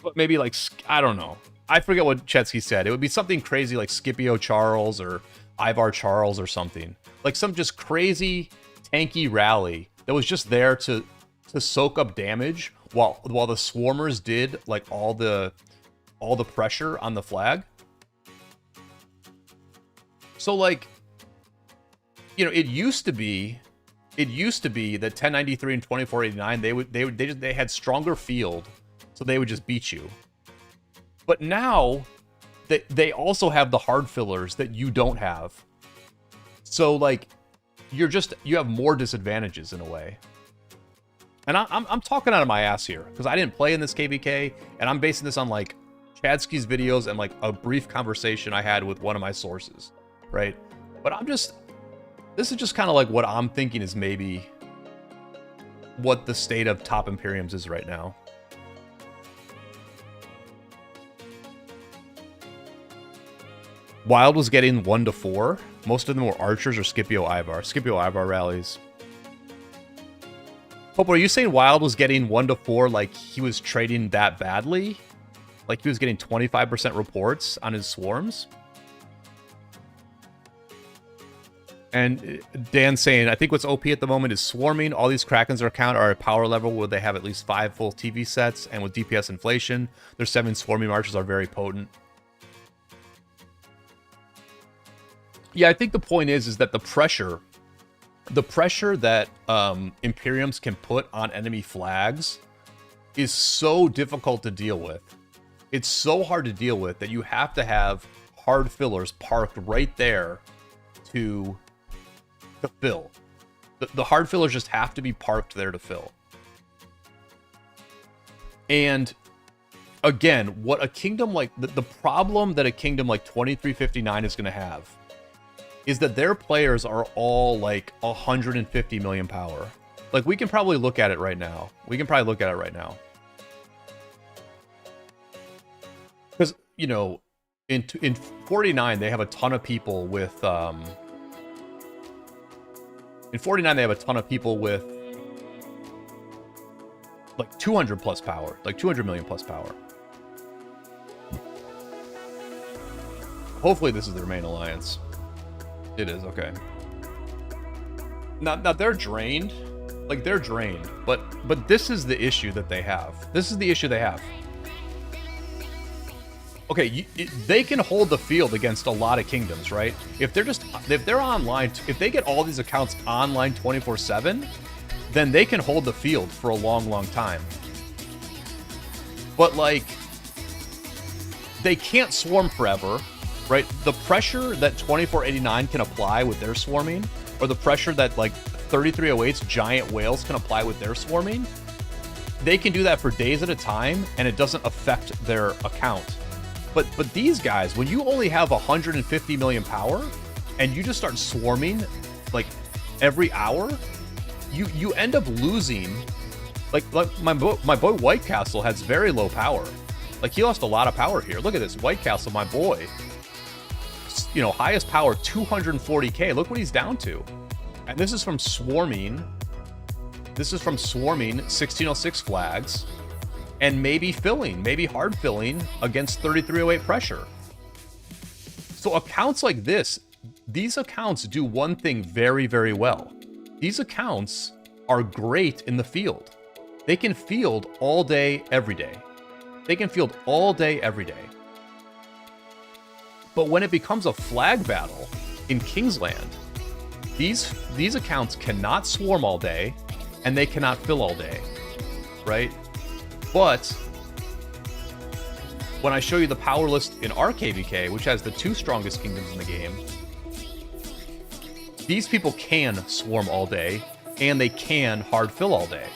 But maybe like, I don't know. I forget what Chetsky said. It would be something crazy like Scipio Charles or Ivar Charles or something. Like some just crazy tanky rally that was just there to soak up damage while the swarmers did like all the pressure on the flag. So like, you know, it used to be that 1093 and 2489 they had stronger field, so they would just beat you. But now they also have the hard fillers that you don't have. So like you have more disadvantages in a way. And I'm talking out of my ass here because I didn't play in this KvK, and I'm basing this on like Chadsky's videos and like a brief conversation I had with one of my sources, right? But this is just kind of like what I'm thinking is maybe what the state of top Imperiums is right now. Wild was getting 1 to 4. Most of them were archers or Scipio Ivar. Scipio Ivar rallies. Pope, are you saying Wild was getting 1 to 4 like he was trading that badly? Like he was getting 25% reports on his swarms? And Dan saying, I think what's OP at the moment is swarming. All these Krakens account are at power level where they have at least 5 full TV sets, and with DPS inflation, their 7 swarming marches are very potent. Yeah, I think the point is that the pressure that Imperiums can put on enemy flags is so difficult to deal with. It's so hard to deal with that you have to have hard fillers parked right there to fill. The hard fillers just have to be parked there to fill. And again, what a kingdom like the problem that a kingdom like 2359 is going to have is that their players are all like 150 million power. Like we can probably look at it right now. Because, you know, in 49 they have a ton of people with in 49 they have a ton of people with like 200 plus power, like 200 million plus power. Hopefully this is their main alliance. It is, okay. Now they're drained. Like, they're drained. But this is the issue that they have. Okay, they can hold the field against a lot of kingdoms, right? If they're online, if they get all these accounts online 24/7, then they can hold the field for a long, long time. But, like, they can't swarm forever. Right, the pressure that 2489 can apply with their swarming, or the pressure that like 3308's giant whales can apply with their swarming, they can do that for days at a time, and it doesn't affect their account. But these guys, when you only have 150 million power, and you just start swarming like every hour, you end up losing. Like my boy White Castle has very low power. Like he lost a lot of power here. Look at this, White Castle, my boy. You know, highest power 240k. Look what he's down to. And this is from swarming. This is from swarming 1606 flags and maybe filling, maybe hard filling against 3308 pressure. So accounts like this, these accounts do one thing very, very well. These accounts are great in the field. They can field all day, every day. They can field all day, every day. But when it becomes a flag battle in Kingsland, these accounts cannot swarm all day, and they cannot fill all day, right? But when I show you the power list in our KvK, which has the 2 strongest kingdoms in the game, these people can swarm all day, and they can hard fill all day.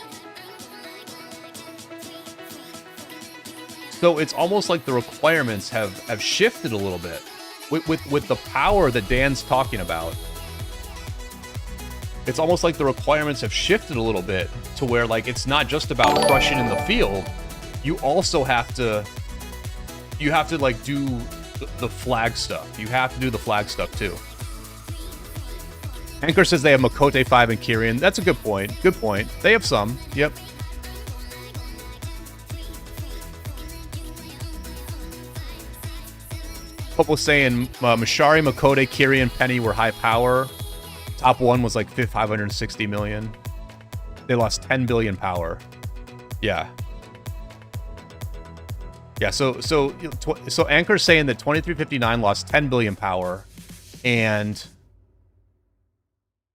So it's almost like the requirements have shifted a little bit with the power that Dan's talking about. It's almost like the requirements have shifted a little bit to where like it's not just about crushing in the field. You also have to like do the flag stuff. You have to do the flag stuff too. Anchor says they have Makote 5 and Kyrian. That's a good point. Good point. They have some. Yep. Pope was saying Mashari, Makote, Kyrian, Penny were high power. Top 1 was like 560 million. They lost 10 billion power. Yeah. Yeah, so Anchor's saying that 2359 lost 10 billion power, and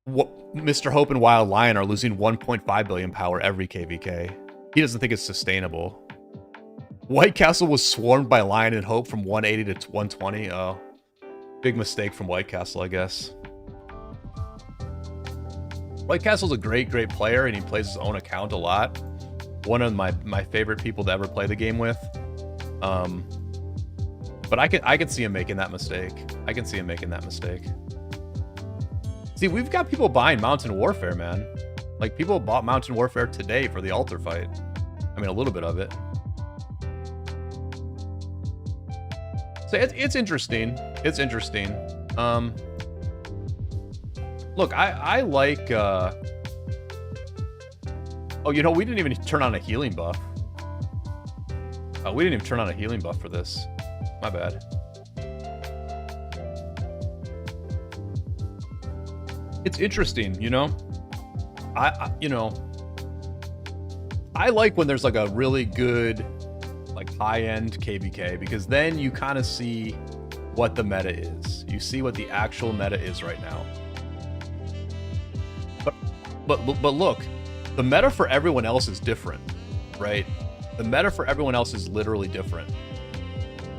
what Mr. Hope and Wild Lion are losing 1.5 billion power every KvK. He doesn't think it's sustainable. White Castle was swarmed by Lion and Hope from 180 to 120. Oh, big mistake from White Castle, I guess. White Castle's a great player, and he plays his own account a lot. One of my favorite people to ever play the game with. But I could see him making that mistake. I can see him making that mistake. See, we've got people buying Mountain Warfare, man. Like, people bought Mountain Warfare today for the altar fight. I mean, a little bit of it. So it's interesting. It's interesting. Look, I like... Oh, you know, we didn't even turn on a healing buff. We didn't even turn on a healing buff for this. My bad. It's interesting, you know? You know, I like when there's like a really good, like high-end KvK, because then you kind of see what the meta is. You see what the actual meta is right now. But look, the meta for everyone else is different, right? The meta for everyone else is literally different.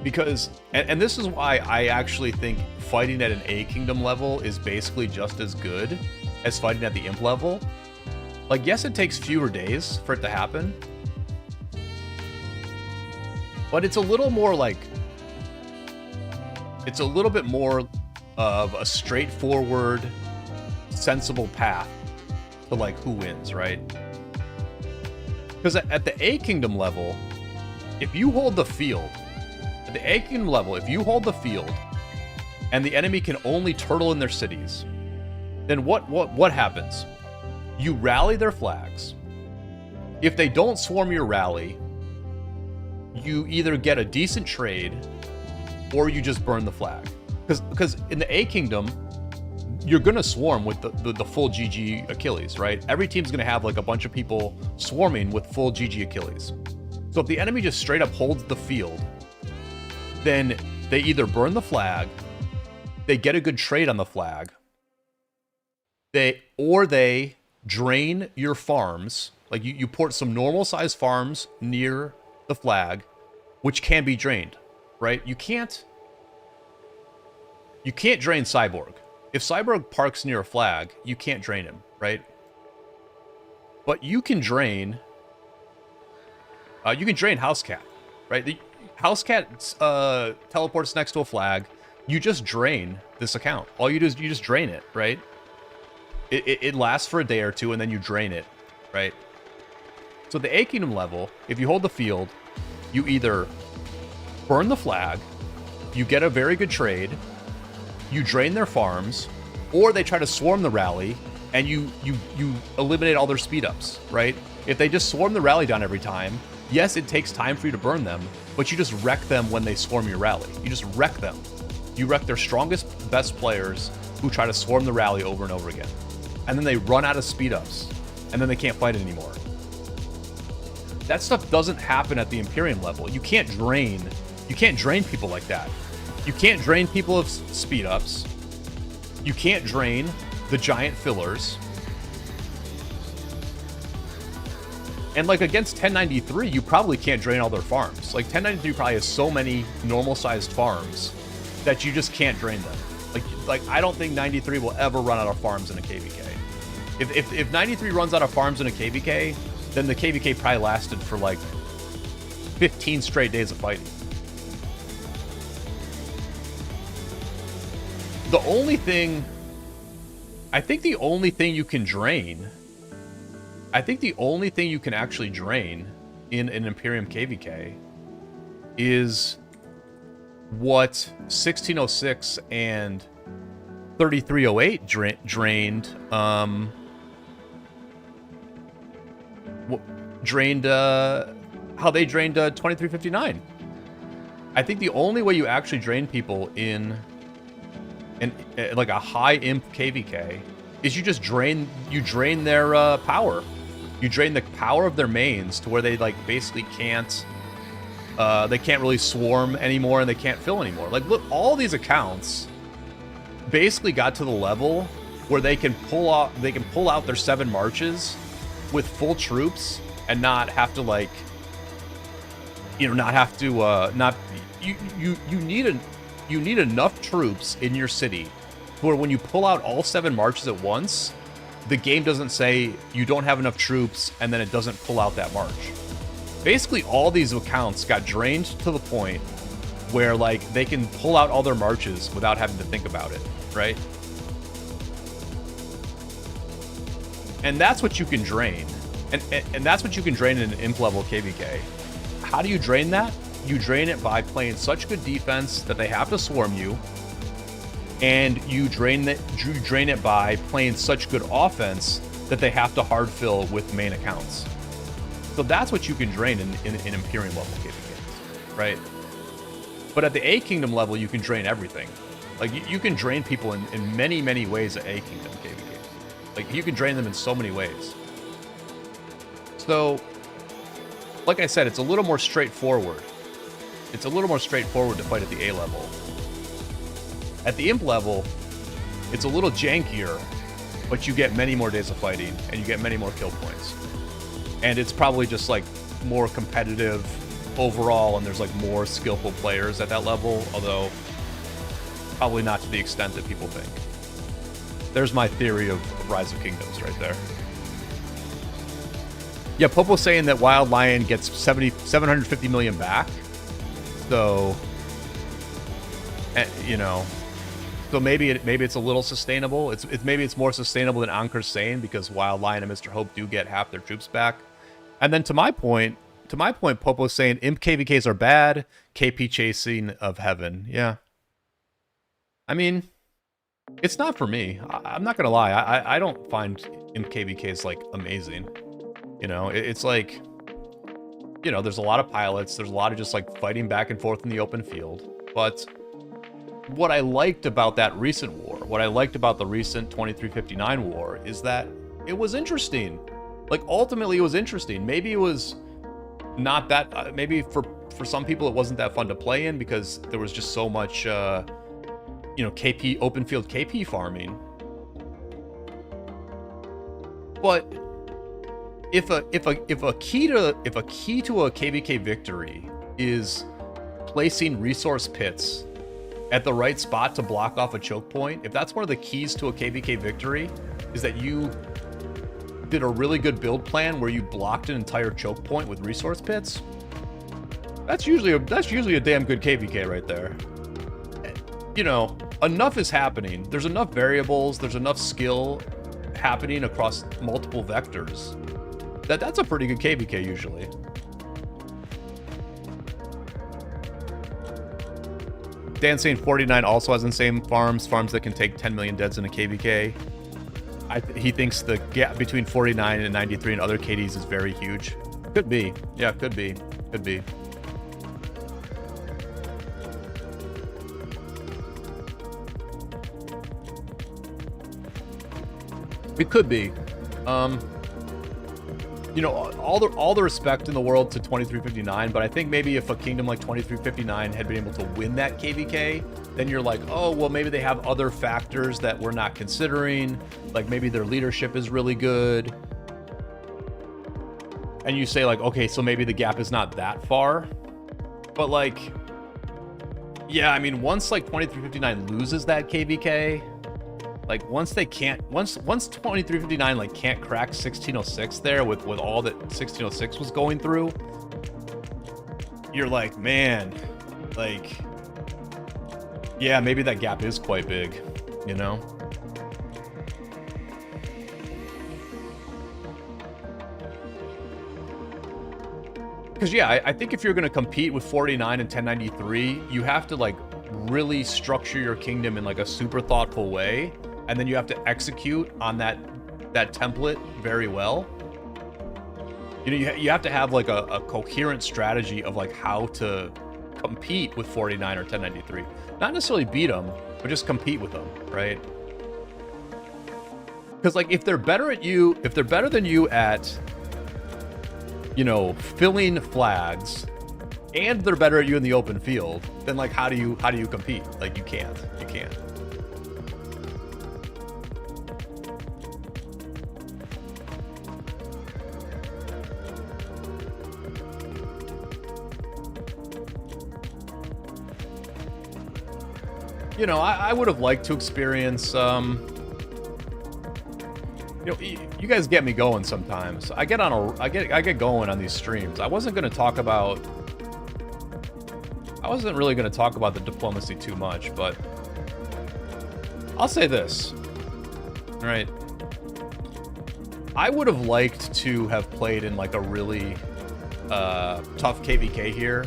Because, and this is why I actually think fighting at an A Kingdom level is basically just as good as fighting at the Imp level. Like, yes, it takes fewer days for it to happen, but it's a little more like, it's a little bit more of a straightforward, sensible path to like who wins, right? Because at the A Kingdom level, if you hold the field, at the A Kingdom level, if you hold the field and the enemy can only turtle in their cities, then what happens? You rally their flags. If they don't swarm your rally, you either get a decent trade or you just burn the flag. Because in the A Kingdom, you're gonna swarm with the full GG Achilles, right? Every team's gonna have like a bunch of people swarming with full GG Achilles. So if the enemy just straight up holds the field, then they either burn the flag, they get a good trade on the flag, they drain your farms. Like you port some normal size farms near the flag, which can be drained, right? You can't drain Cyborg. If Cyborg parks near a flag, you can't drain him, right? But you can drain Housecat, right? The Housecat teleports next to a flag. you just drain this account. All you do is you just drain it, right? It lasts for a day or two, and then you drain it, right? So the A Kingdom level, if you hold the field, you either burn the flag, you get a very good trade, you drain their farms, or they try to swarm the rally, and you eliminate all their speed ups, right? If they just swarm the rally down every time, yes, it takes time for you to burn them, but you just wreck them when they swarm your rally. You just wreck them. You wreck their strongest, best players who try to swarm the rally over and over again. And then they run out of speed ups, and then they can't fight anymore. That stuff doesn't happen at the Imperium level. You can't drain people like that. You can't drain people of speed ups. You can't drain the giant fillers. And like against 1093, you probably can't drain all their farms. Like 1093 probably has so many normal sized farms that you just can't drain them. Like I don't think 93 will ever run out of farms in a KvK. If 93 runs out of farms in a KvK, then the KvK probably lasted for like 15 straight days of fighting. The only thing, I think the only thing you can drain, I think the only thing you can actually drain in an Imperium KvK is what 1606 and 3308 drained, how they drained 2359. I think the only way you actually drain people in like a high imp KvK is you just drain their power. You drain the power of their mains to where they like basically can't really swarm anymore and they can't fill anymore. Like look, all these accounts basically got to the level where they can pull out their 7 marches with full troops and not have to like, you know, not have to you need enough troops in your city where when you pull out all 7 marches at once, the game doesn't say you don't have enough troops and then it doesn't pull out that march. Basically all these accounts got drained to the point where like they can pull out all their marches without having to think about it, right? And that's what you can drain. And that's what you can drain in an imp level KvK. How do you drain that? You drain it by playing such good defense that they have to swarm you, and you drain it by playing such good offense that they have to hard fill with main accounts. So that's what you can drain in Imperium level KvKs, right? But at the A Kingdom level, you can drain everything. Like you can drain people in many, many ways at A Kingdom KvKs. Like you can drain them in so many ways. So, like I said, it's a little more straightforward. It's a little more straightforward to fight at the A level. At the Imp level, it's a little jankier, but you get many more days of fighting, and you get many more kill points. And it's probably just, like, more competitive overall, and there's, like, more skillful players at that level, although probably not to the extent that people think. There's my theory of Rise of Kingdoms right there. Yeah, Popo's saying that Wild Lion gets 750 million back. So, you know, so maybe it's a little sustainable. Maybe it's more sustainable than Anker's saying because Wild Lion and Mr. Hope do get half their troops back. And then to my point, Popo's saying Imp KvKs are bad. KP chasing of heaven. Yeah. I mean, it's not for me. I'm not gonna lie. I don't find Imp KvKs like amazing. You know, it's like, you know, there's a lot of pilots. There's a lot of just like fighting back and forth in the open field. But what I liked about that recent war, what I liked about the recent 2359 war is that it was interesting. Like ultimately it was interesting. Maybe it was not that, maybe for some people it wasn't that fun to play in because there was just so much, you know, KP, open field KP farming. But if a key to a KvK victory is placing resource pits at the right spot to block off a choke point, if that's one of the keys to a KvK victory, is that you did a really good build plan where you blocked an entire choke point with resource pits, that's usually a damn good KvK right there. you know, enough is happening. There's enough variables, there's enough skill happening across multiple vectors that's a pretty good KvK usually. Dan saying 49 also has insane farms that can take 10 million deads in a KvK. He thinks the gap between 49 and 93 and other KDs is very huge. Could be. Yeah, could be. Could be. It could be. You know, all the respect in the world to 2359, but I think maybe if a kingdom like 2359 had been able to win that KvK, then you're like, oh, well, maybe they have other factors that we're not considering. Like maybe their leadership is really good. And you say like, okay, so maybe the gap is not that far. But like, yeah, I mean, once like 2359 loses that KvK, like once 2359 like can't crack 1606 there with all that 1606 was going through, you're like, man, like, yeah, maybe that gap is quite big, you know? Because yeah, I think if you're going to compete with 49 and 1093, you have to like really structure your kingdom in like a super thoughtful way, and then you have to execute on that template very well. You know, you have to have like a coherent strategy of like how to compete with 49 or 1093. Not necessarily beat them, but just compete with them, right? Because like if they're better than you at, you know, filling flags, and they're better at you in the open field, then like how do you compete? Like you can't. You know, I would have liked to experience, you know, you guys get me going sometimes. I get going on these streams. I wasn't really going to talk about the diplomacy too much, but I'll say this. All right. I would have liked to have played in like a really tough KvK here,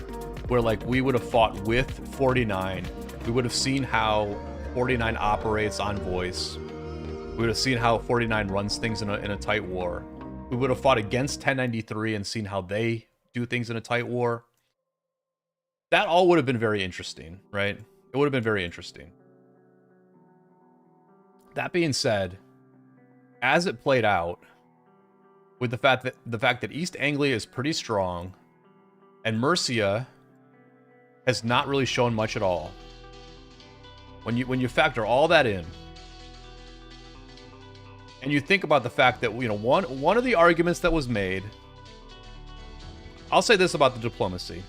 where like we would have fought with 49. We would have seen how 49 operates on voice. We would have seen how 49 runs things in a tight war. We would have fought against 1093 and seen how they do things in a tight war. That all would have been very interesting, right? It would have been very interesting. That being said, as it played out, with the fact that East Anglia is pretty strong, and Mercia has not really shown much at all. When you factor all that in, and you think about the fact that, you know, one of the arguments that was made, I'll say this about the diplomacy.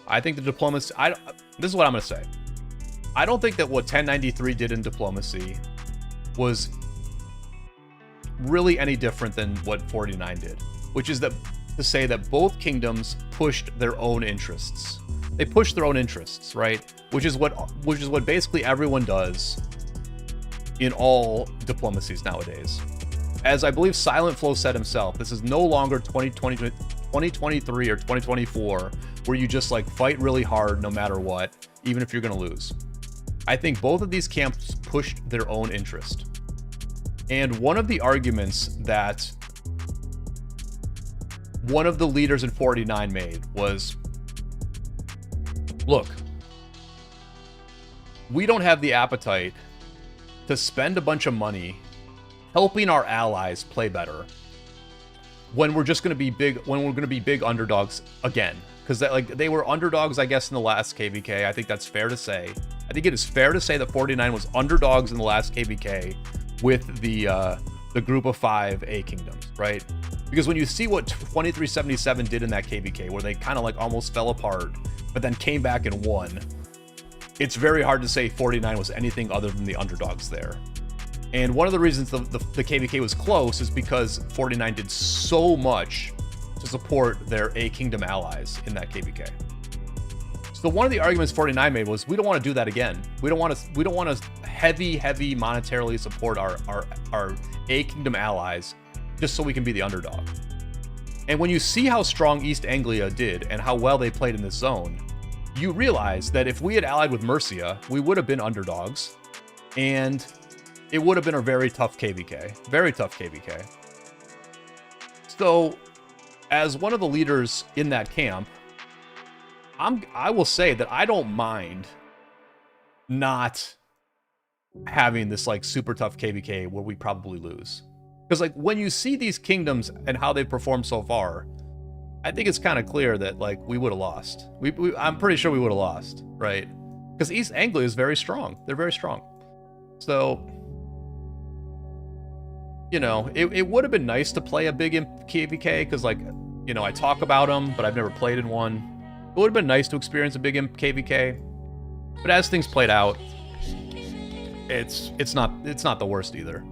I think the diplomacy, this is what I'm going to say. I don't think that what 1093 did in diplomacy was really any different than what 49 did, which is that to say that both kingdoms pushed their own interests. They pushed their own interests, right? Which is what basically everyone does in all diplomacies nowadays. As I believe Silent Flow said himself, this is no longer 2023 or 2024 where you just like fight really hard no matter what, even if you're going to lose. I think both of these camps pushed their own interest. And one of the arguments that one of the leaders in 49 made was, look, we don't have the appetite to spend a bunch of money helping our allies play better when we're just going to be big underdogs again, because they were underdogs, I guess, in the last KvK. I think that's fair to say. I think it is fair to say that 49 was underdogs in the last KvK with the group of 5 A kingdoms, right? Because when you see what 2377 did in that KvK, where they kind of like almost fell apart, but then came back and won, it's very hard to say 49 was anything other than the underdogs there. And one of the reasons the KvK was close is because 49 did so much to support their A Kingdom allies in that KvK. So one of the arguments 49 made was we don't want to do that again. We don't want to heavy monetarily support our A Kingdom allies just so we can be the underdog. And when you see how strong East Anglia did and how well they played in this zone, you realize that if we had allied with Mercia, we would have been underdogs, and it would have been a very tough KvK. Very tough KvK. So, as one of the leaders in that camp, I will say that I don't mind not having this like super tough KvK where we probably lose. Because like when you see these kingdoms and how they've performed so far, I think it's kind of clear that like we would have lost. I'm pretty sure we would have lost, right? Because East Anglia is very strong. They're very strong. So, you know, it would have been nice to play a big KvK because like, you know, I talk about them, but I've never played in one. It would have been nice to experience a big KvK. But as things played out, it's not the worst either.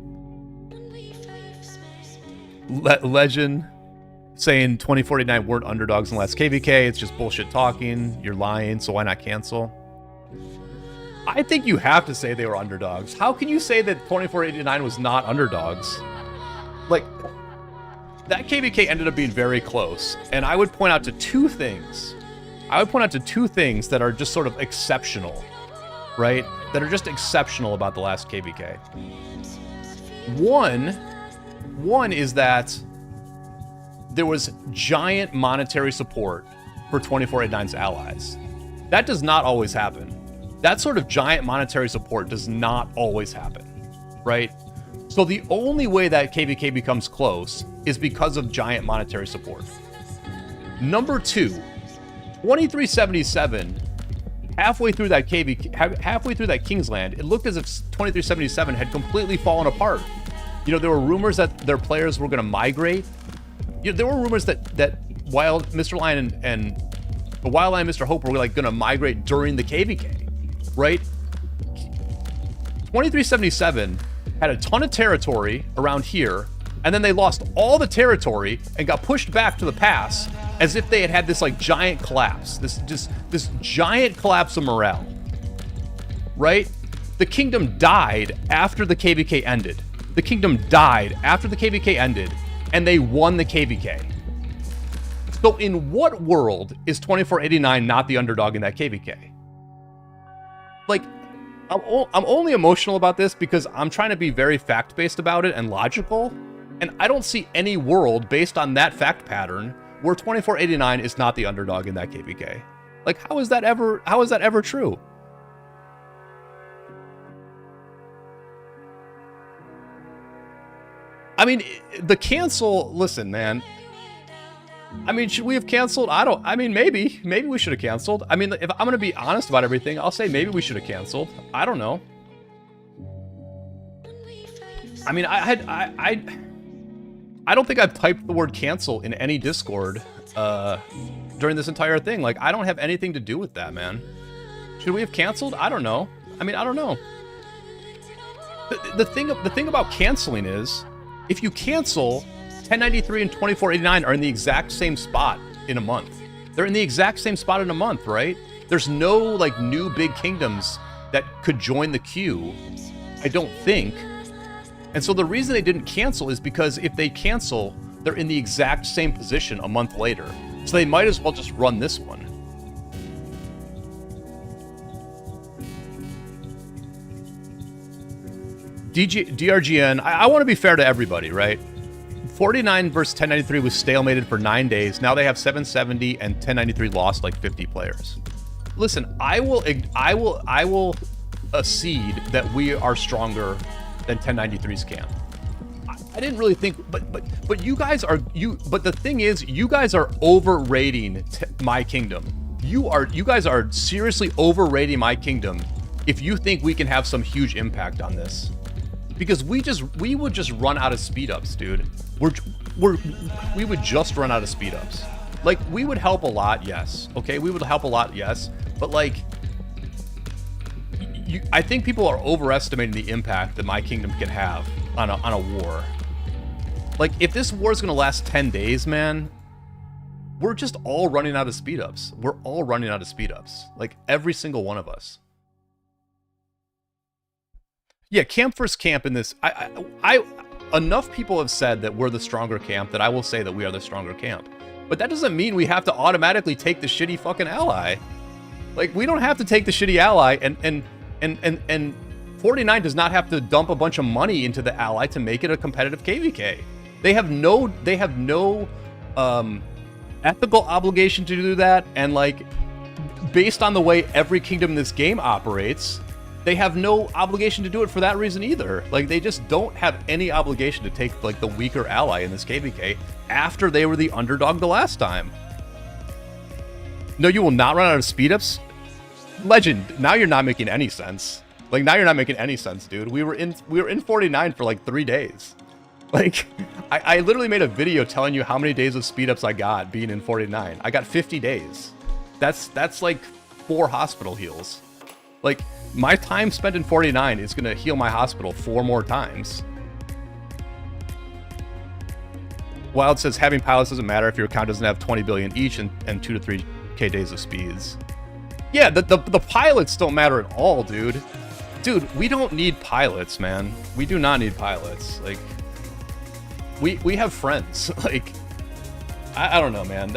Legend saying 2049 weren't underdogs in the last KvK. It's just bullshit talking. You're lying, so why not cancel? I think you have to say they were underdogs. How can you say that 2489 was not underdogs? Like, that KvK ended up being very close, and I would point out to two things. That are just sort of exceptional, right? That are just exceptional about the last KvK. One is that there was giant monetary support for 2489's allies. That does not always happen. That sort of giant monetary support does not always happen, right? So the only way that KvK becomes close is because of giant monetary support. Number two, 2377, halfway through that Kingsland, it looked as if 2377 had completely fallen apart. You know, there were rumors that their players were going to migrate. You know, there were rumors that while Mr. Lion and Wildlion and Mr. Hope were like going to migrate during the KvK, right? 2377 had a ton of territory around here, and then they lost all the territory and got pushed back to the pass as if they had this like giant collapse, this giant collapse of morale, right? The kingdom died after the KvK ended. The kingdom died after the KvK ended, and they won the KvK. So in what world is 2489 not the underdog in that KvK? Like, I'm only emotional about this because I'm trying to be very fact-based about it and logical, and I don't see any world based on that fact pattern where 2489 is not the underdog in that KvK. Like, how is that ever true? I mean, the cancel, listen, man. I mean, should we have canceled? Maybe we should have canceled. I mean, if I'm going to be honest about everything, I'll say maybe we should have canceled. I don't know. I mean, I don't think I've typed the word cancel in any Discord during this entire thing. Like, I don't have anything to do with that, man. Should we have canceled? I don't know. I mean, I don't know. The thing about canceling is, if you cancel, 1093 and 2489 are in the exact same spot in a month. They're in the exact same spot in a month, right? There's no like new big kingdoms that could join the queue, I don't think. And so the reason they didn't cancel is because if they cancel, they're in the exact same position a month later. So they might as well just run this one. DRGN, I want to be fair to everybody, right? 49 versus 1093 was stalemated for 9 days. Now they have 770 and 1093 lost like 50 players. Listen, I will accede that we are stronger than 1093's camp. I didn't really think, but you guys are but the thing is, you guys are overrating my kingdom. You guys are seriously overrating my kingdom if you think we can have some huge impact on this. Because we would just run out of speed ups, dude. We would just run out of speed ups. Like, we would help a lot, yes. Okay, we would help a lot, yes. But like, I think people are overestimating the impact that my kingdom can have on a war. Like, if this war is gonna last 10 days, man, we're just all running out of speed ups. We're all running out of speed ups. Like every single one of us. Yeah, camp versus camp in this. Enough people have said that we're the stronger camp that I will say that we are the stronger camp. But that doesn't mean we have to automatically take the shitty fucking ally. Like, we don't have to take the shitty ally, and 49 does not have to dump a bunch of money into the ally to make it a competitive KvK. They have no ethical obligation to do that, and like, based on the way every kingdom in this game operates, they have no obligation to do it for that reason either. Like, they just don't have any obligation to take like the weaker ally in this KvK after they were the underdog the last time. No, you will not run out of speed ups. Legend, now you're not making any sense. Like, now you're not making any sense, dude. We were in 49 for like 3 days. Like, I literally made a video telling you how many days of speed ups I got being in 49. I got 50 days. That's like 4 hospital heals. Like, my time spent in 49 is gonna heal my hospital 4 more times. Wild says having pilots doesn't matter if your account doesn't have 20 billion each and 2 to 3k days of speeds. Yeah, the pilots don't matter at all, dude. Dude, we don't need pilots, man. We do not need pilots. Like, we have friends. Like, I don't know, man.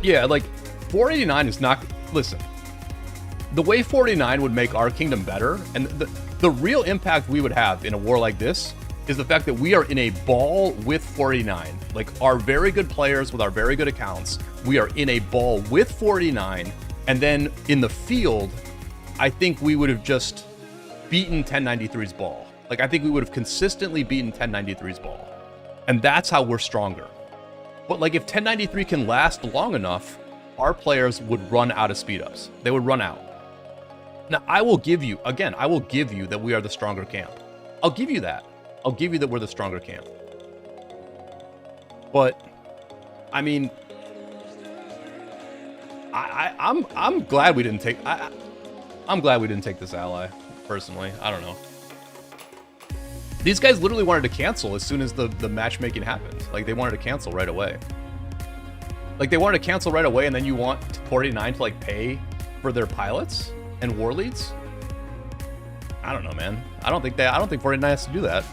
Yeah, like, 489 is not... Listen, the way 49 would make our kingdom better, and the real impact we would have in a war like this is the fact that we are in a ball with 49. Like, our very good players with our very good accounts, we are in a ball with 49, and then in the field, I think we would have just beaten 1093's ball. Like, I think we would have consistently beaten 1093's ball. And that's how we're stronger. But, like, if 1093 can last long enough, our players would run out of speed ups. They would run out. Now, I will give you, again, I will give you that we are the stronger camp. I'll give you that. I'll give you that we're the stronger camp. But, I mean, I'm glad we didn't take... I'm glad we didn't take this ally, personally. I don't know. These guys literally wanted to cancel as soon as the matchmaking happened. Like, they wanted to cancel right away. Like, they wanted to cancel right away, and then you want 49 to, like, pay for their pilots and war leads? I don't know, man. I don't think 49 has to do that.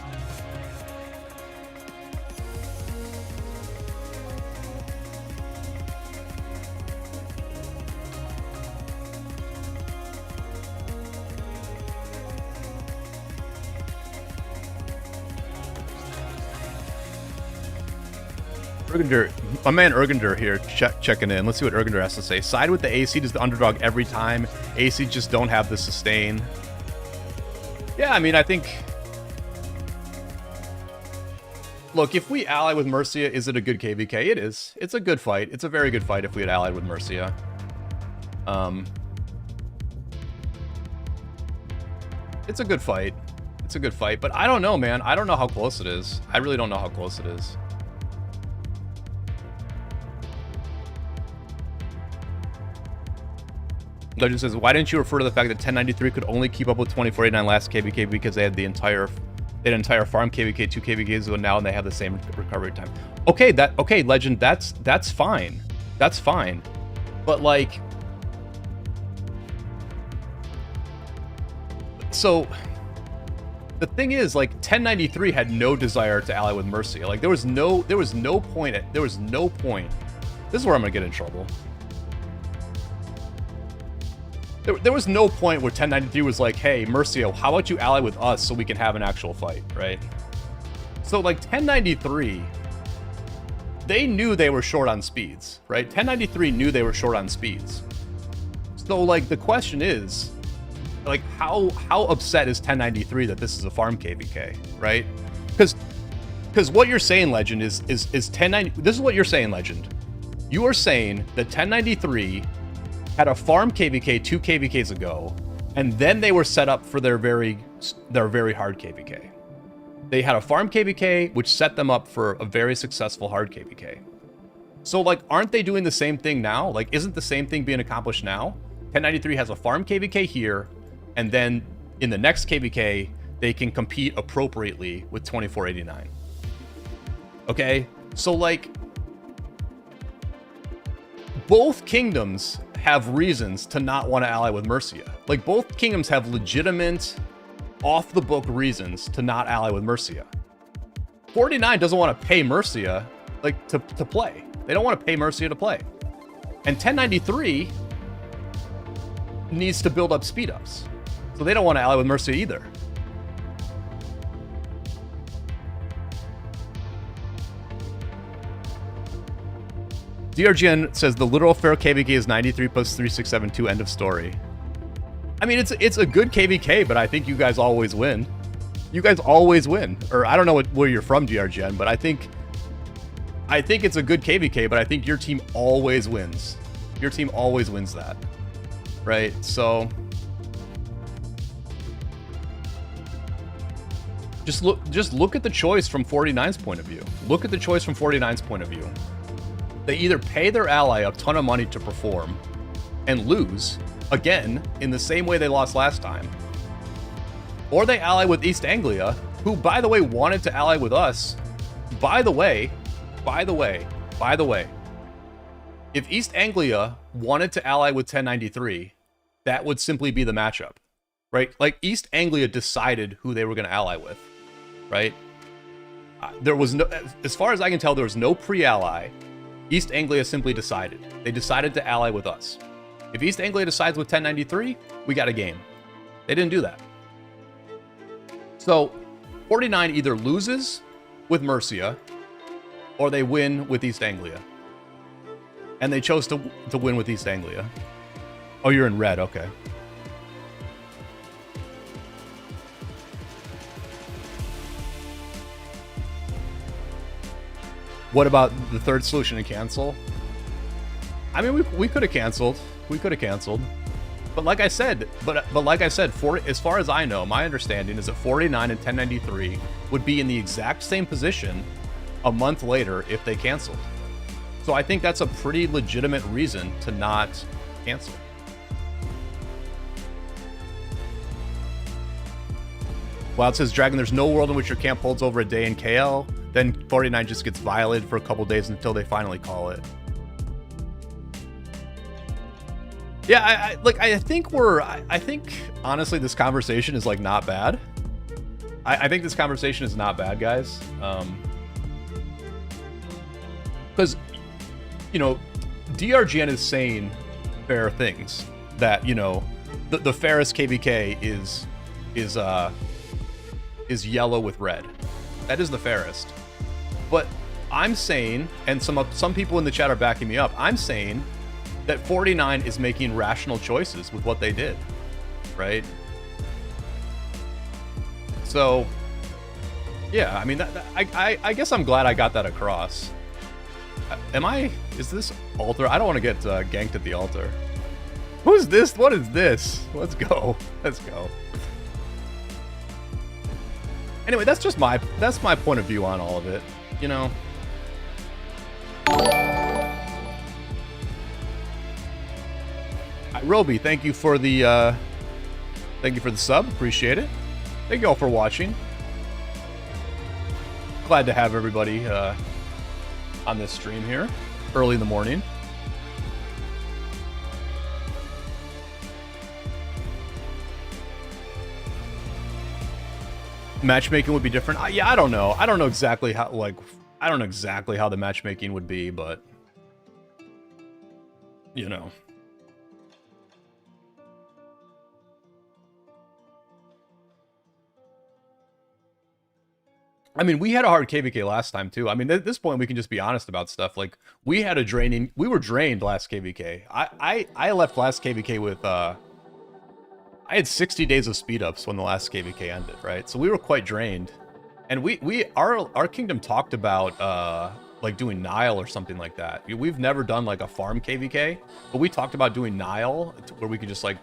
Urgander, my man Urgander here checking in. Let's see what Urgander has to say. Side with the AC does the underdog every time. AC just don't have the sustain. Yeah, I mean, I think... Look, if we ally with Mercia, is it a good KvK? It is. It's a good fight. It's a very good fight if we had allied with Mercia. It's a good fight. It's a good fight. But I don't know, man. I don't know how close it is. I really don't know how close it is. Legend says, why didn't you refer to the fact that 1093 could only keep up with 2049 last KvK because they had the entire farm KvK 2 KvKs ago now and they have the same recovery time? Okay, okay, Legend, that's fine. That's fine. But like, so the thing is, like, 1093 had no desire to ally with Mercia. Like, there was no point. This is where I'm gonna get in trouble. There was no point where 1093 was like, hey, Mercia, how about you ally with us so we can have an actual fight, right? So, like, 1093, they knew they were short on speeds, right? 1093 knew they were short on speeds. So, like, the question is, like, how upset is 1093 that this is a farm KvK, right? Because what you're saying, Legend, is 1090. This is what you're saying, Legend. You are saying that 1093 had a farm KvK 2 KvKs ago, and then they were set up for their very hard KvK. They had a farm KvK, which set them up for a very successful hard KvK. So, like, aren't they doing the same thing now? Like, isn't the same thing being accomplished now? 1093 has a farm KvK here, and then in the next KvK, they can compete appropriately with 2489. Okay? So, like, both kingdoms have reasons to not want to ally with Mercia. Like, both kingdoms have legitimate, off-the-book reasons to not ally with Mercia. 49 doesn't want to pay Mercia, like, to play. They don't want to pay Mercia to play. And 1093 needs to build up speed-ups. So they don't want to ally with Mercia either. DRGN says the literal fair KvK is 93 plus 3672, end of story. I mean, it's a good KvK, but I think you guys always win. You guys always win. Or I don't know where you're from, DRGN, but I think it's a good KvK, but I think your team always wins. Your team always wins that. Right? So just look at the choice from 49's point of view. Look at the choice from 49's point of view. They either pay their ally a ton of money to perform and lose, again, in the same way they lost last time, or they ally with East Anglia, who, by the way, wanted to ally with us. By the way, if East Anglia wanted to ally with 1093, that would simply be the matchup, right? Like, East Anglia decided who they were going to ally with, right? There was no, as far as I can tell, there was no pre-ally. East Anglia simply decided. They decided to ally with us. If East Anglia decides with 1093, we got a game. They didn't do that. So 49 either loses with Mercia or they win with East Anglia. And they chose to win with East Anglia. Oh, you're in red. Okay. What about the third solution to cancel? I mean, we could have canceled. We could have canceled. But like I said, as far as I know, my understanding is that 49 and 1093 would be in the exact same position a month later if they canceled. So I think that's a pretty legitimate reason to not cancel. Wild says, Dragon, there's no world in which your camp holds over a day in KL. Then 49 just gets violated for a couple days until they finally call it. Yeah, I think honestly this conversation is like not bad. I think this conversation is not bad, guys. Because you know, DRGN is saying fair things, that, you know, the fairest KvK is yellow with red. That is the fairest. But I'm saying, and some people in the chat are backing me up, I'm saying that 49 is making rational choices with what they did, right? So, yeah, I mean, I guess I'm glad I got that across. Is this altar? I don't want to get ganked at the altar. Who's this? What is this? Let's go. Let's go. Anyway, that's my point of view on all of it, you know. Roby, thank you for the sub. Appreciate it. Thank you all for watching. Glad to have everybody on this stream here early in the morning. Matchmaking would be different. Yeah, I don't know. I don't know exactly how. I don't know exactly how the matchmaking would be, but you know. I mean, we had a hard KvK last time too. I mean, at this point, we can just be honest about stuff. Like, we were drained last KvK. I left last KvK with I had 60 days of speed ups when the last KvK ended, right? So we were quite drained, and our kingdom talked about like doing Nile or something like that. We've never done like a farm KvK, but we talked about doing Nile where we could just like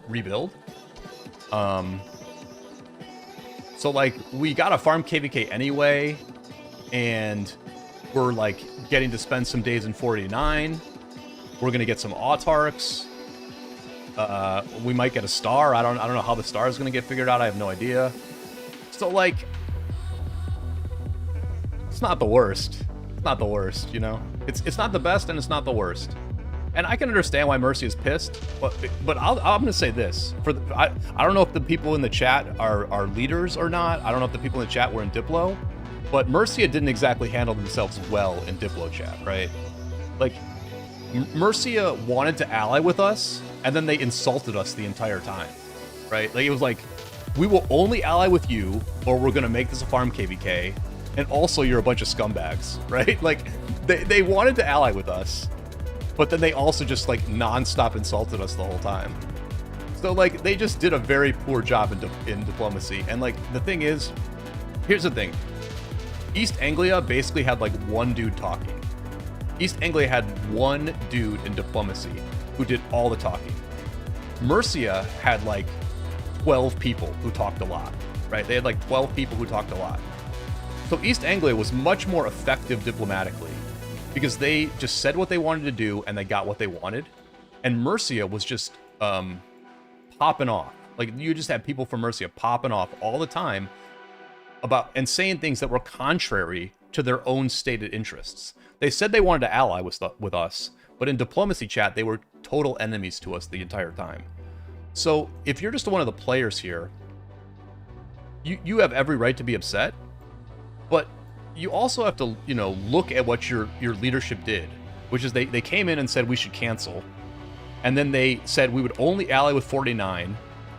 rebuild. So like we got a farm KvK anyway, and we're like getting to spend some days in 49. We're gonna get some autarchs. We might get a star. I don't know how the star is gonna get figured out. I have no idea. So like, it's not the worst. It's not the worst, you know. It's not the best and it's not the worst. And I can understand why Mercia is pissed, but I'm gonna say this: I don't know if the people in the chat are leaders or not. I don't know if the people in the chat were in Diplo, but Mercia didn't exactly handle themselves well in Diplo chat, right? Like, Mercia wanted to ally with us, and then they insulted us the entire time, right? Like, it was like, we will only ally with you, or we're gonna make this a farm KvK, and also you're a bunch of scumbags, right? Like, they wanted to ally with us, but then they also just, like, non-stop insulted us the whole time. So, like, they just did a very poor job in diplomacy. And, like, the thing is, here's the thing. East Anglia basically had, like, one dude talking. East Anglia had one dude in diplomacy who did all the talking. Mercia had, like, 12 people who talked a lot, right? They had, like, 12 people who talked a lot. So East Anglia was much more effective diplomatically, because they just said what they wanted to do and they got what they wanted. And Mercia was just popping off. Like, you just had people from Mercia popping off all the time about and saying things that were contrary to their own stated interests. They said they wanted to ally with us, but in diplomacy chat, they were total enemies to us the entire time. So if you're just one of the players here, you have every right to be upset, but you also have to, you know, look at what your leadership did, which is they came in and said we should cancel, and then they said we would only ally with 49,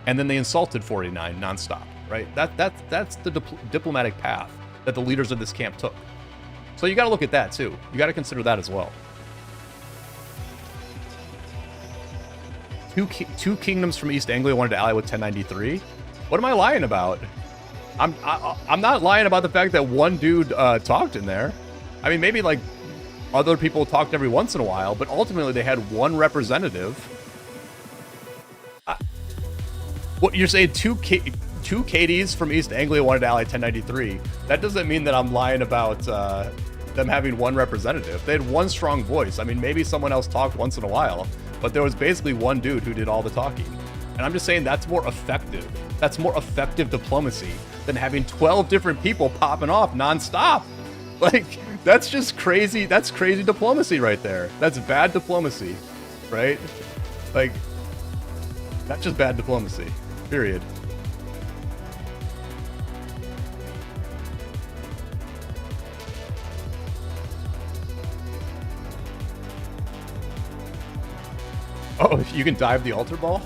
and then they insulted 49 nonstop, right? That's the diplomatic path that the leaders of this camp took. So you got to look at that too. You got to consider that as well. Two kingdoms from East Anglia wanted to ally with 1093. What am I lying about? I'm not lying about the fact that one dude talked in there. I mean, maybe, like, other people talked every once in a while, but ultimately they had one representative. What you're saying? Two KDs from East Anglia wanted to ally 1093. That doesn't mean that I'm lying about them having one representative. They had one strong voice. I mean, maybe someone else talked once in a while, but there was basically one dude who did all the talking. And I'm just saying that's more effective. That's more effective diplomacy than having 12 different people popping off nonstop. Like, that's just crazy. That's crazy diplomacy right there. That's bad diplomacy, right? Like, that's just bad diplomacy, period. Oh, you can dive the altar ball?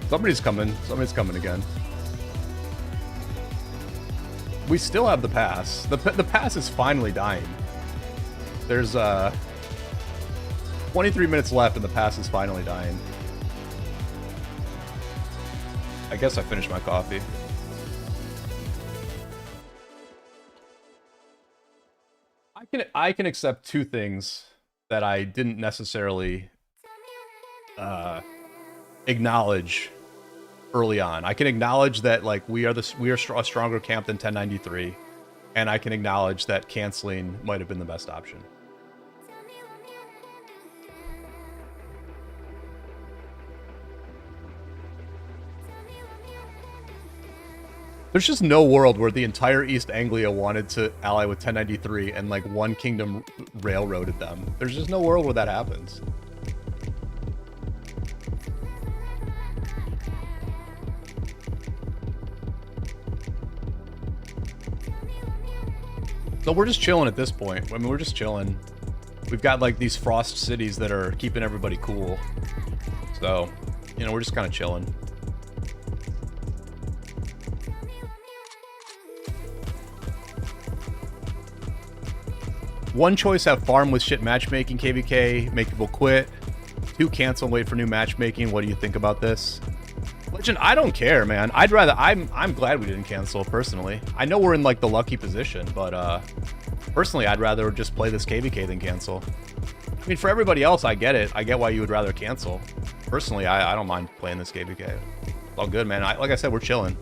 Somebody's coming. Somebody's coming again. We still have the pass. The pass is finally dying. There's 23 minutes left and the pass is finally dying. I guess I finished my coffee. I can accept two things that I didn't necessarily acknowledge early on. I can acknowledge that, like, we are a stronger camp than 1093, and I can acknowledge that canceling might have been the best option. There's just no world where the entire East Anglia wanted to ally with 1093 and, like, one kingdom railroaded them. There's just no world where that happens. So we're just chilling at this point. I mean, we're just chilling. We've got, like, these frost cities that are keeping everybody cool. So, you know, we're just kind of chilling. One choice, have farm with shit matchmaking, KvK, make people quit. 2, cancel and wait for new matchmaking. What do you think about this? Legend, I don't care, man. I'm glad we didn't cancel, personally. I know we're in, like, the lucky position, but personally, I'd rather just play this KvK than cancel. I mean, for everybody else, I get it. I get why you would rather cancel. Personally, I don't mind playing this KvK. It's all good, man. Like I said, we're chilling.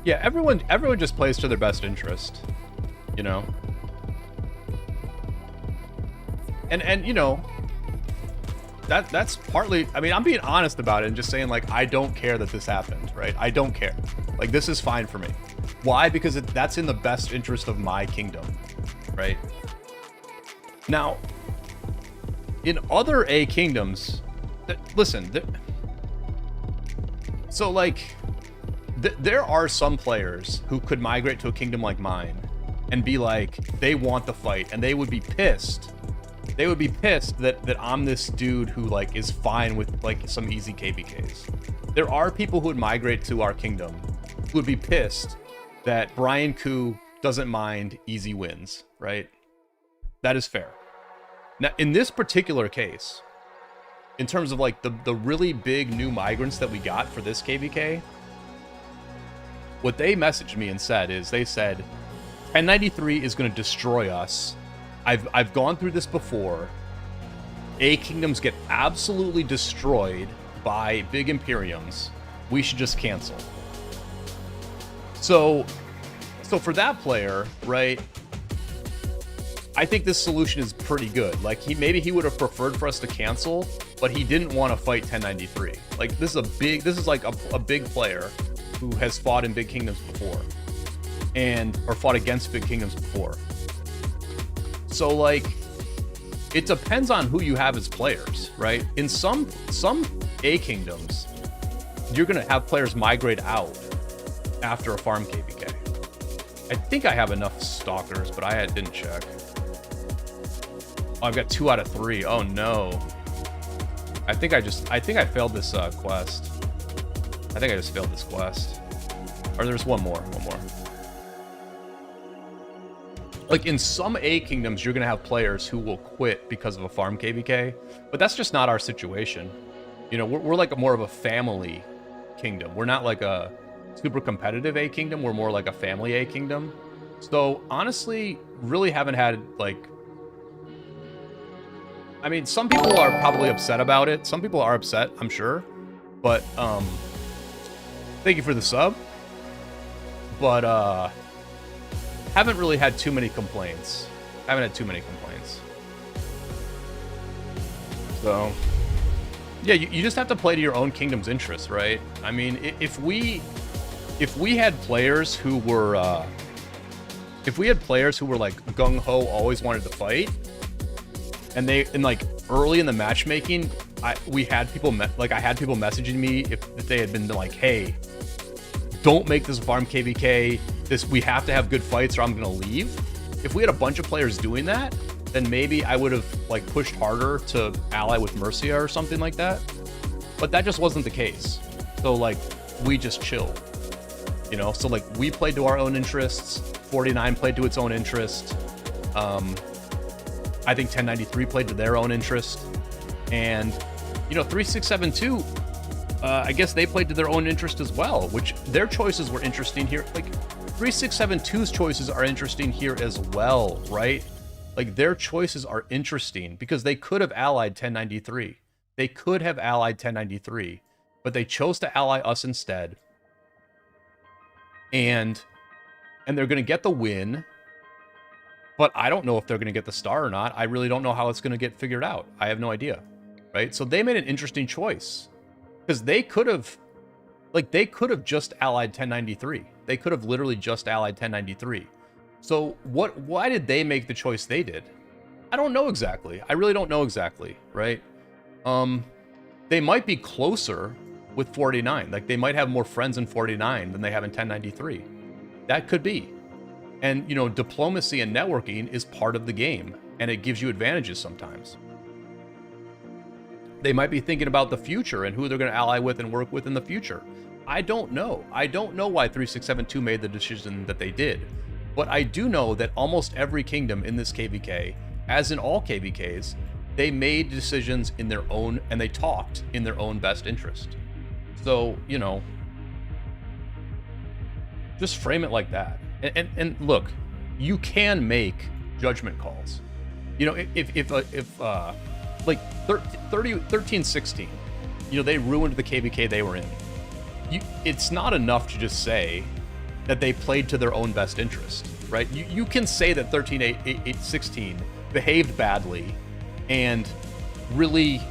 Yeah, everyone just plays to their best interest, you know. And you know, that's partly, I mean, I'm being honest about it and just saying, like, I don't care that this happened, right? I don't care. Like, this is fine for me. Why? Because that's in the best interest of my kingdom, right? Now, in other A kingdoms, listen, so like, there are some players who could migrate to a kingdom like mine and be like, they want the fight, and they would be pissed. They would be pissed that I'm this dude who like is fine with like some easy KvKs. There are people who would migrate to our kingdom who would be pissed that Brian Kuh doesn't mind easy wins, right? That is fair. Now, in this particular case, in terms of like the really big new migrants that we got for this KvK, what they messaged me and said is, they said 1093 is going to destroy us. I've gone through this before. A kingdoms get absolutely destroyed by big Imperiums. We should just cancel. So for that player, right, I think this solution is pretty good. Like, maybe he would have preferred for us to cancel, but he didn't want to fight 1093. Like, this is like a big player who has fought in big kingdoms before, or fought against big kingdoms before. So like, it depends on who you have as players, right? In some A kingdoms, you're gonna have players migrate out after a farm KvK. I think I have enough stalkers, but I didn't check. Oh, I've got 2 out of 3. Oh no. I think I failed this quest. I think I just failed this quest. Or there's one more. Like, in some A kingdoms, you're going to have players who will quit because of a farm KvK, but that's just not our situation. You know, we're like more of a family kingdom. We're not like a super competitive A kingdom. We're more like a family A kingdom. So, honestly, really haven't had, like... I mean, some people are probably upset about it. Some people are upset, I'm sure. But, thank you for the sub. But, haven't really had too many complaints. So, yeah, you just have to play to your own kingdom's interests, right? I mean, if we had players who were, like gung-ho, always wanted to fight, and like early in the matchmaking, I had people messaging me if they had been like, hey, don't make this a farm KvK. We have to have good fights or I'm gonna leave. If we had a bunch of players doing that, then maybe I would have like pushed harder to ally with Mercia or something like that. But that just wasn't the case. So like, we just chilled, you know? So like, we played to our own interests. 49 played to its own interest. I think 1093 played to their own interest. And, you know, 3672, I guess they played to their own interest as well, which their choices were interesting here. Like, 3672's choices are interesting here as well, right? Like, their choices are interesting because they could have allied 1093. They could have allied 1093, but they chose to ally us instead. And they're going to get the win, but I don't know if they're going to get the star or not. I really don't know how it's going to get figured out. I have no idea, right? So they made an interesting choice because they could have just allied 1093. They could have literally just allied 1093. So why did they make the choice they did? I don't know exactly. I really don't know exactly, right? They might be closer with 49. Like, they might have more friends in 49 than they have in 1093. That could be. And, you know, diplomacy and networking is part of the game, and it gives you advantages sometimes. They might be thinking about the future and who they're going to ally with and work with in the future. I don't know. I don't know why 3672 made the decision that they did. But I do know that almost every kingdom in this KvK, as in all KvKs, they made decisions in their own, and they talked in their own best interest. So, you know, just frame it like that. And look, you can make judgment calls. You know, if like 1316, you know, they ruined the KvK they were in. It's not enough to just say, that they played to their own best interest, right? You can say that 13-8-16 behaved badly and really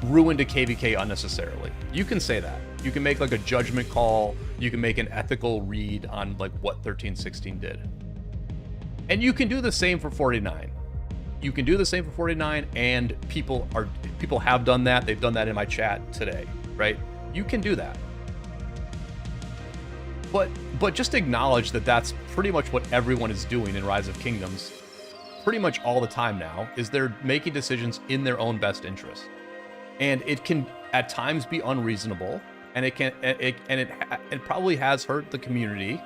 ruined a KvK unnecessarily. You can say that. You can make like a judgment call. You can make an ethical read on like what 13-16 did. And you can do the same for 49. You can do the same for 49, and people have done that. They've done that in my chat today, right? You can do that. But just acknowledge that that's pretty much what everyone is doing in Rise of Kingdoms pretty much all the time now, is they're making decisions in their own best interest. And it can at times be unreasonable, and it probably has hurt the community,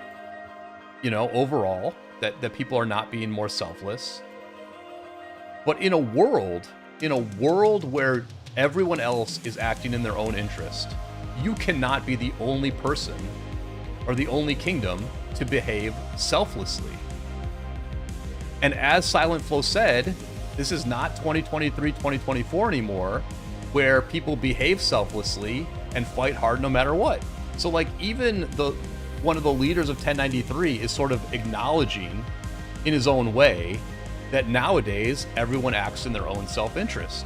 you know, overall, that people are not being more selfless. But in a world where everyone else is acting in their own interest, you cannot be the only person or the only kingdom to behave selflessly. And as Silent Flow said, this is not 2023, 2024 anymore, where people behave selflessly and fight hard no matter what. So like even one of the leaders of 1093 is sort of acknowledging in his own way that nowadays everyone acts in their own self-interest.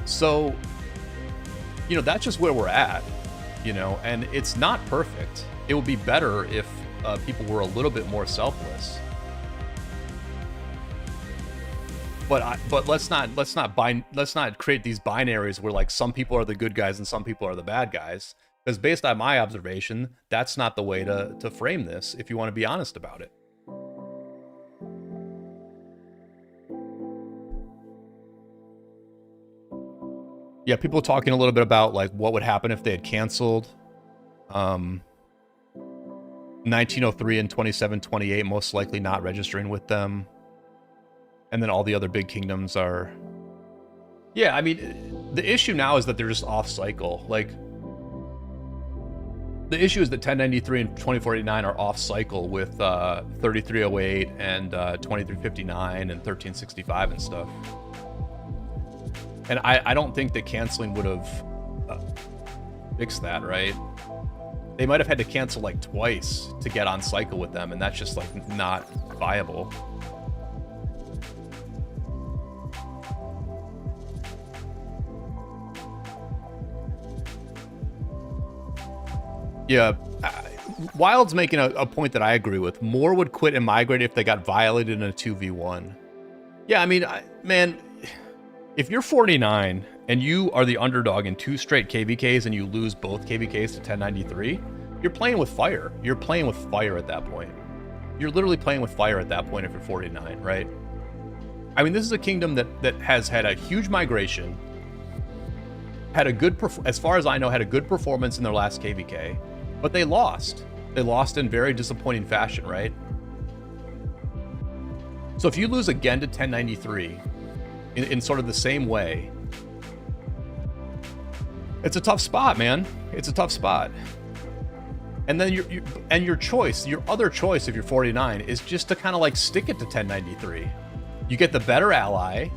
So, you know, that's just where we're at, you know, and it's not perfect. It would be better if people were a little bit more selfless. But let's not create these binaries where like some people are the good guys and some people are the bad guys. Because based on my observation, that's not the way to frame this if you want to be honest about it. Yeah, people talking a little bit about like what would happen if they had canceled 1903 and 2728 most likely not registering with them. And then all the other big kingdoms are... Yeah, I mean, the issue now is that they're just off cycle. Like, the issue is that 1093 and 2489 are off cycle with 3308 and 2359 and 1365 and stuff. And I don't think that canceling would have fixed that, right? They might have had to cancel like twice to get on cycle with them, and that's just like not viable. Yeah, Wild's making a point that I agree with. More would quit and migrate if they got violated in a 2v1. Yeah, I mean, man, if you're 49 and you are the underdog in 2 straight KvKs and you lose both KvKs to 1093, you're playing with fire. You're playing with fire at that point. You're literally playing with fire at that point if you're 49, right? I mean, this is a kingdom that has had a huge migration, had a good, as far as I know, had a good performance in their last KvK, but they lost. They lost in very disappointing fashion, right? So if you lose again to 1093 in sort of the same way, it's a tough spot, man. It's a tough spot. And then your choice, your other choice if you're 49 is just to kind of like stick it to 1093. You get the better ally,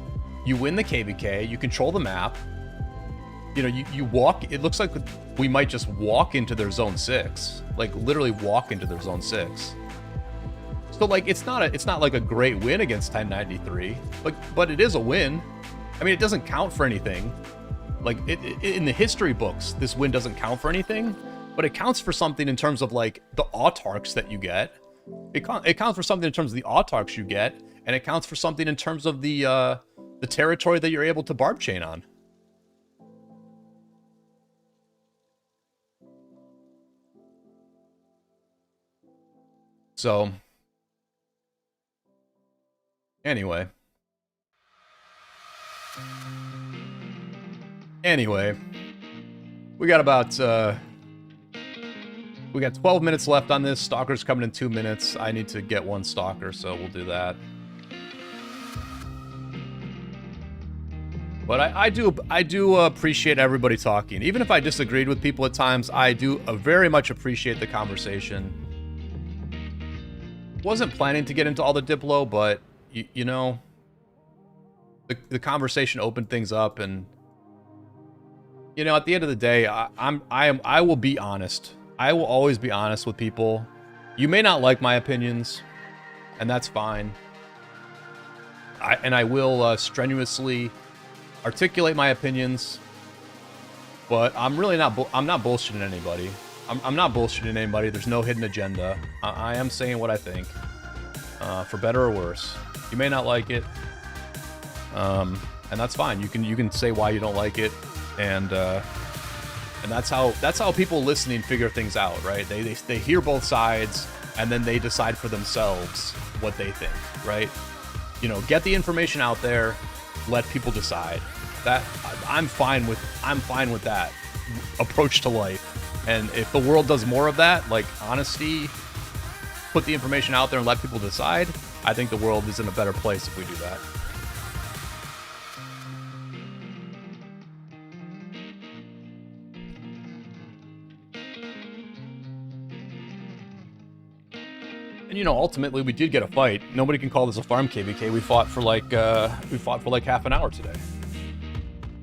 you win the KvK, you control the map. You know, you walk, it looks like we might just walk into their zone 6. Like literally walk into their zone 6. So like it's not like a great win against 1093, but it is a win. I mean, it doesn't count for anything. Like in the history books, this win doesn't count for anything, but it counts for something in terms of like the autarchs that you get. It counts for something in terms of the autarchs you get, and it counts for something in terms of the territory that you're able to barb chain on. So, anyway, we got about, we got 12 minutes left on this. Stalker's coming in 2 minutes. I need to get one stalker, so we'll do that. But I do appreciate everybody talking. Even if I disagreed with people at times, I do very much appreciate the conversation. Wasn't planning to get into all the Diplo, but you know, the conversation opened things up, and you know, at the end of the day, I will be honest. I will always be honest with people, You may not like my opinions, and that's fine. I will strenuously articulate my opinions, but I'm really not. I'm not bullshitting anybody. I'm not bullshitting anybody. There's no hidden agenda. I am saying what I think, for better or worse. You may not like it, and that's fine. You can say why you don't like it, and that's how people listening figure things out, right? They hear both sides, and then they decide for themselves what they think, right? You know, get the information out there, let people decide. That I'm fine with that approach to life. And if the world does more of that, like honesty, put the information out there and let people decide, I think the world is in a better place if we do that. And you know, ultimately, we did get a fight. Nobody can call this a farm KvK. We fought for like half an hour today.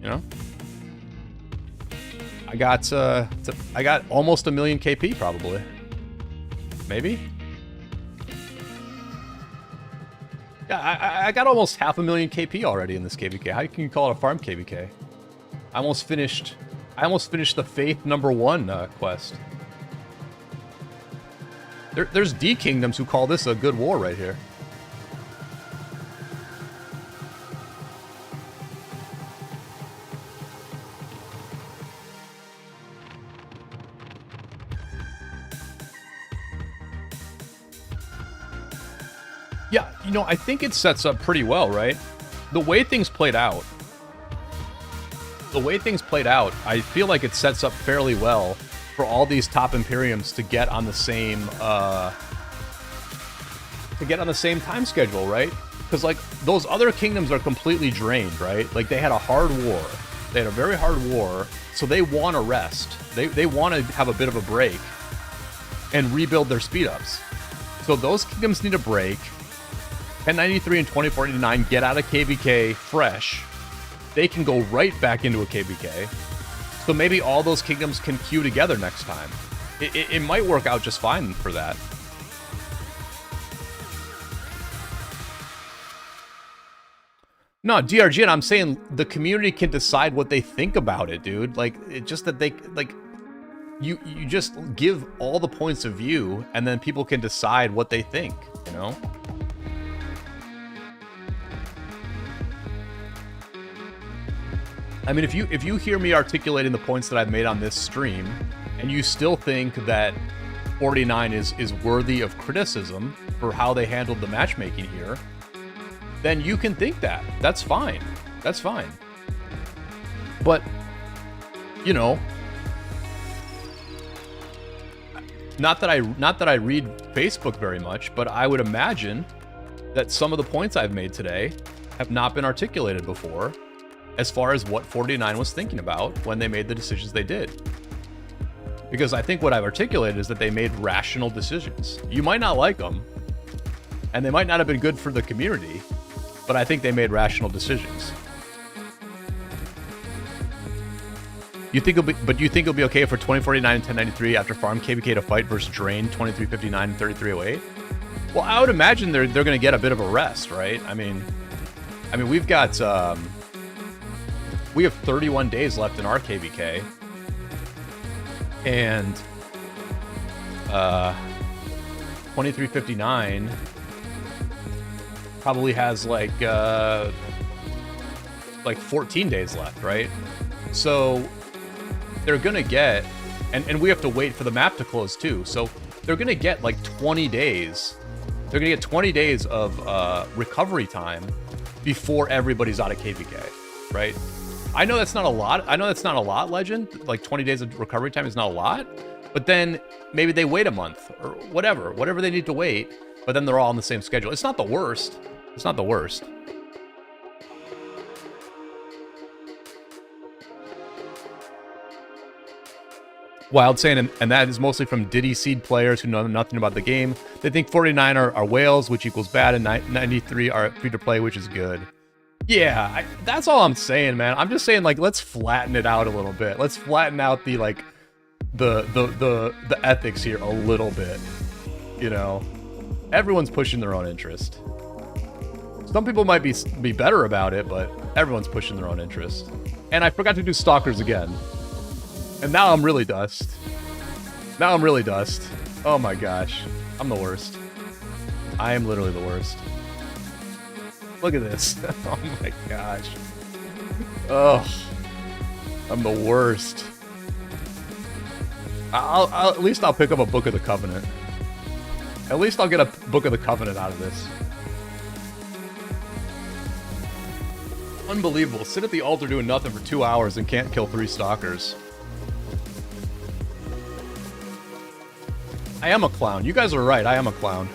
You know, I got almost 1 million KP probably, maybe. Yeah, I got almost 500,000 KP already in this KvK. How can you call it a farm KvK? I almost finished the Faith #1 quest. There's D kingdoms who call this a good war right here. Yeah, you know, I think it sets up pretty well, right? The way things played out, I feel like it sets up fairly well for all these top Imperiums to get on the same time schedule, right? Because like those other kingdoms are completely drained, right? Like they had a hard war, they had a very hard war, so they want to rest. They want to have a bit of a break and rebuild their speed ups. So those kingdoms need a break. 1093 and 2049 get out of KvK fresh. They can go right back into a KvK. So maybe all those kingdoms can queue together next time. It might work out just fine for that. No, DRG, and I'm saying the community can decide what they think about it, dude. Like, it's just that they, like, you just give all the points of view, and then people can decide what they think, you know? I mean, if you hear me articulating the points that I've made on this stream, and you still think that 49 is worthy of criticism for how they handled the matchmaking here, then you can think that. That's fine. That's fine. But, you know, not that I read Facebook very much, but I would imagine that some of the points I've made today have not been articulated before, as far as what 49 was thinking about when they made the decisions they did. Because I think what I've articulated is that they made rational decisions. You might not like them, and they might not have been good for the community, but I think they made rational decisions. You think it'll be okay for 2049 and 1093 after farm KvK to fight versus Drain 2359 and 3308? Well, I would imagine they're going to get a bit of a rest, right? I mean we've got we have 31 days left in our KvK, and 2359 probably has like 14 days left, right? So they're gonna get, and we have to wait for the map to close too. So they're gonna get like 20 days. They're gonna get 20 days of recovery time before everybody's out of KvK, right? I know that's not a lot, Legend. Like 20 days of recovery time is not a lot, but then maybe they wait a month or whatever they need to wait, but then they're all on the same schedule. It's not the worst. It's not the worst. Wild saying, and that is mostly from Diddy Seed players who know nothing about the game. They think 49 are whales, which equals bad, and 93 are free to play, which is good. Yeah, that's all I'm saying, man. I'm just saying, like, let's flatten it out a little bit. Let's flatten out the, like, the ethics here a little bit. You know, everyone's pushing their own interest. Some people might be better about it, but everyone's pushing their own interest. And I forgot to do stalkers again. And now I'm really dust. Now I'm really dust. Oh my gosh. I'm the worst. I am literally the worst. Look at this. Oh my gosh. Ugh. I'm the worst. At least I'll pick up a Book of the Covenant. At least I'll get a Book of the Covenant out of this. Unbelievable. Sit at the altar doing nothing for 2 hours and can't kill 3 stalkers. I am a clown. You guys are right. I am a clown.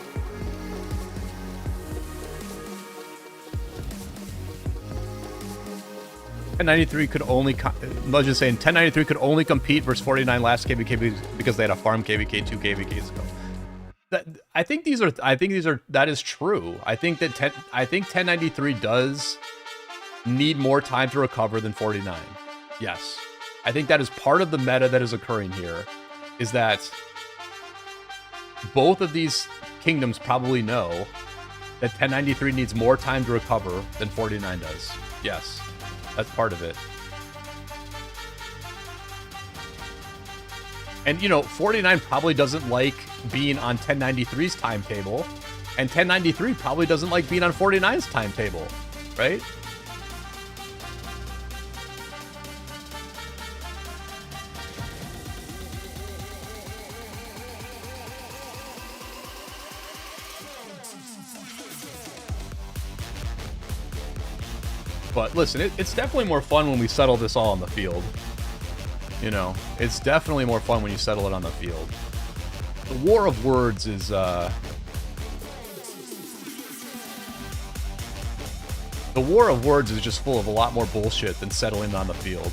.1093 could only... Let's just saying 1093 could only compete versus 49 last KvK because they had a farm KvK 2 KvKs ago. I think these are... That is true. I think that 1093 does need more time to recover than 49. Yes. I think that is part of the meta that is occurring here, is that both of these kingdoms probably know that 1093 needs more time to recover than 49 does. Yes. That's part of it. And, you know, 49 probably doesn't like being on 1093's timetable, and 1093 probably doesn't like being on 49's timetable, right? But listen, it's definitely more fun when we settle this all on the field. You know, it's definitely more fun when you settle it on the field. The war of words is, the war of words is just full of a lot more bullshit than settling on the field.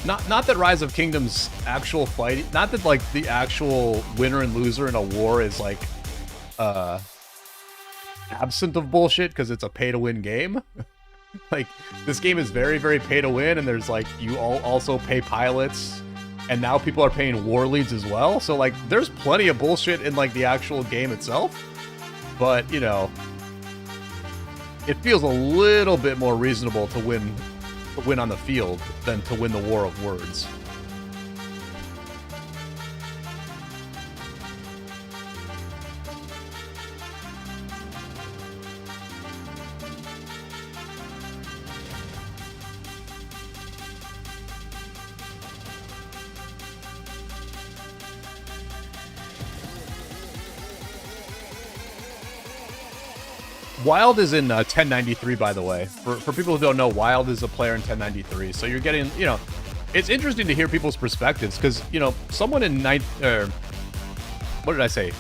Not that Rise of Kingdoms actual fight, not that like the actual winner and loser in a war is like, absent of bullshit because it's a pay-to-win game. Like, this game is very, very pay-to-win, and there's like, you also pay pilots, and now people are paying war leads as well, so like, there's plenty of bullshit in like the actual game itself, but, you know, it feels a little bit more reasonable to win on the field than to win the war of words. Wild is in 1093, by the way. For people who don't know, Wild is a player in 1093. So you're getting, you know, it's interesting to hear people's perspectives because, you know, someone in what did I say?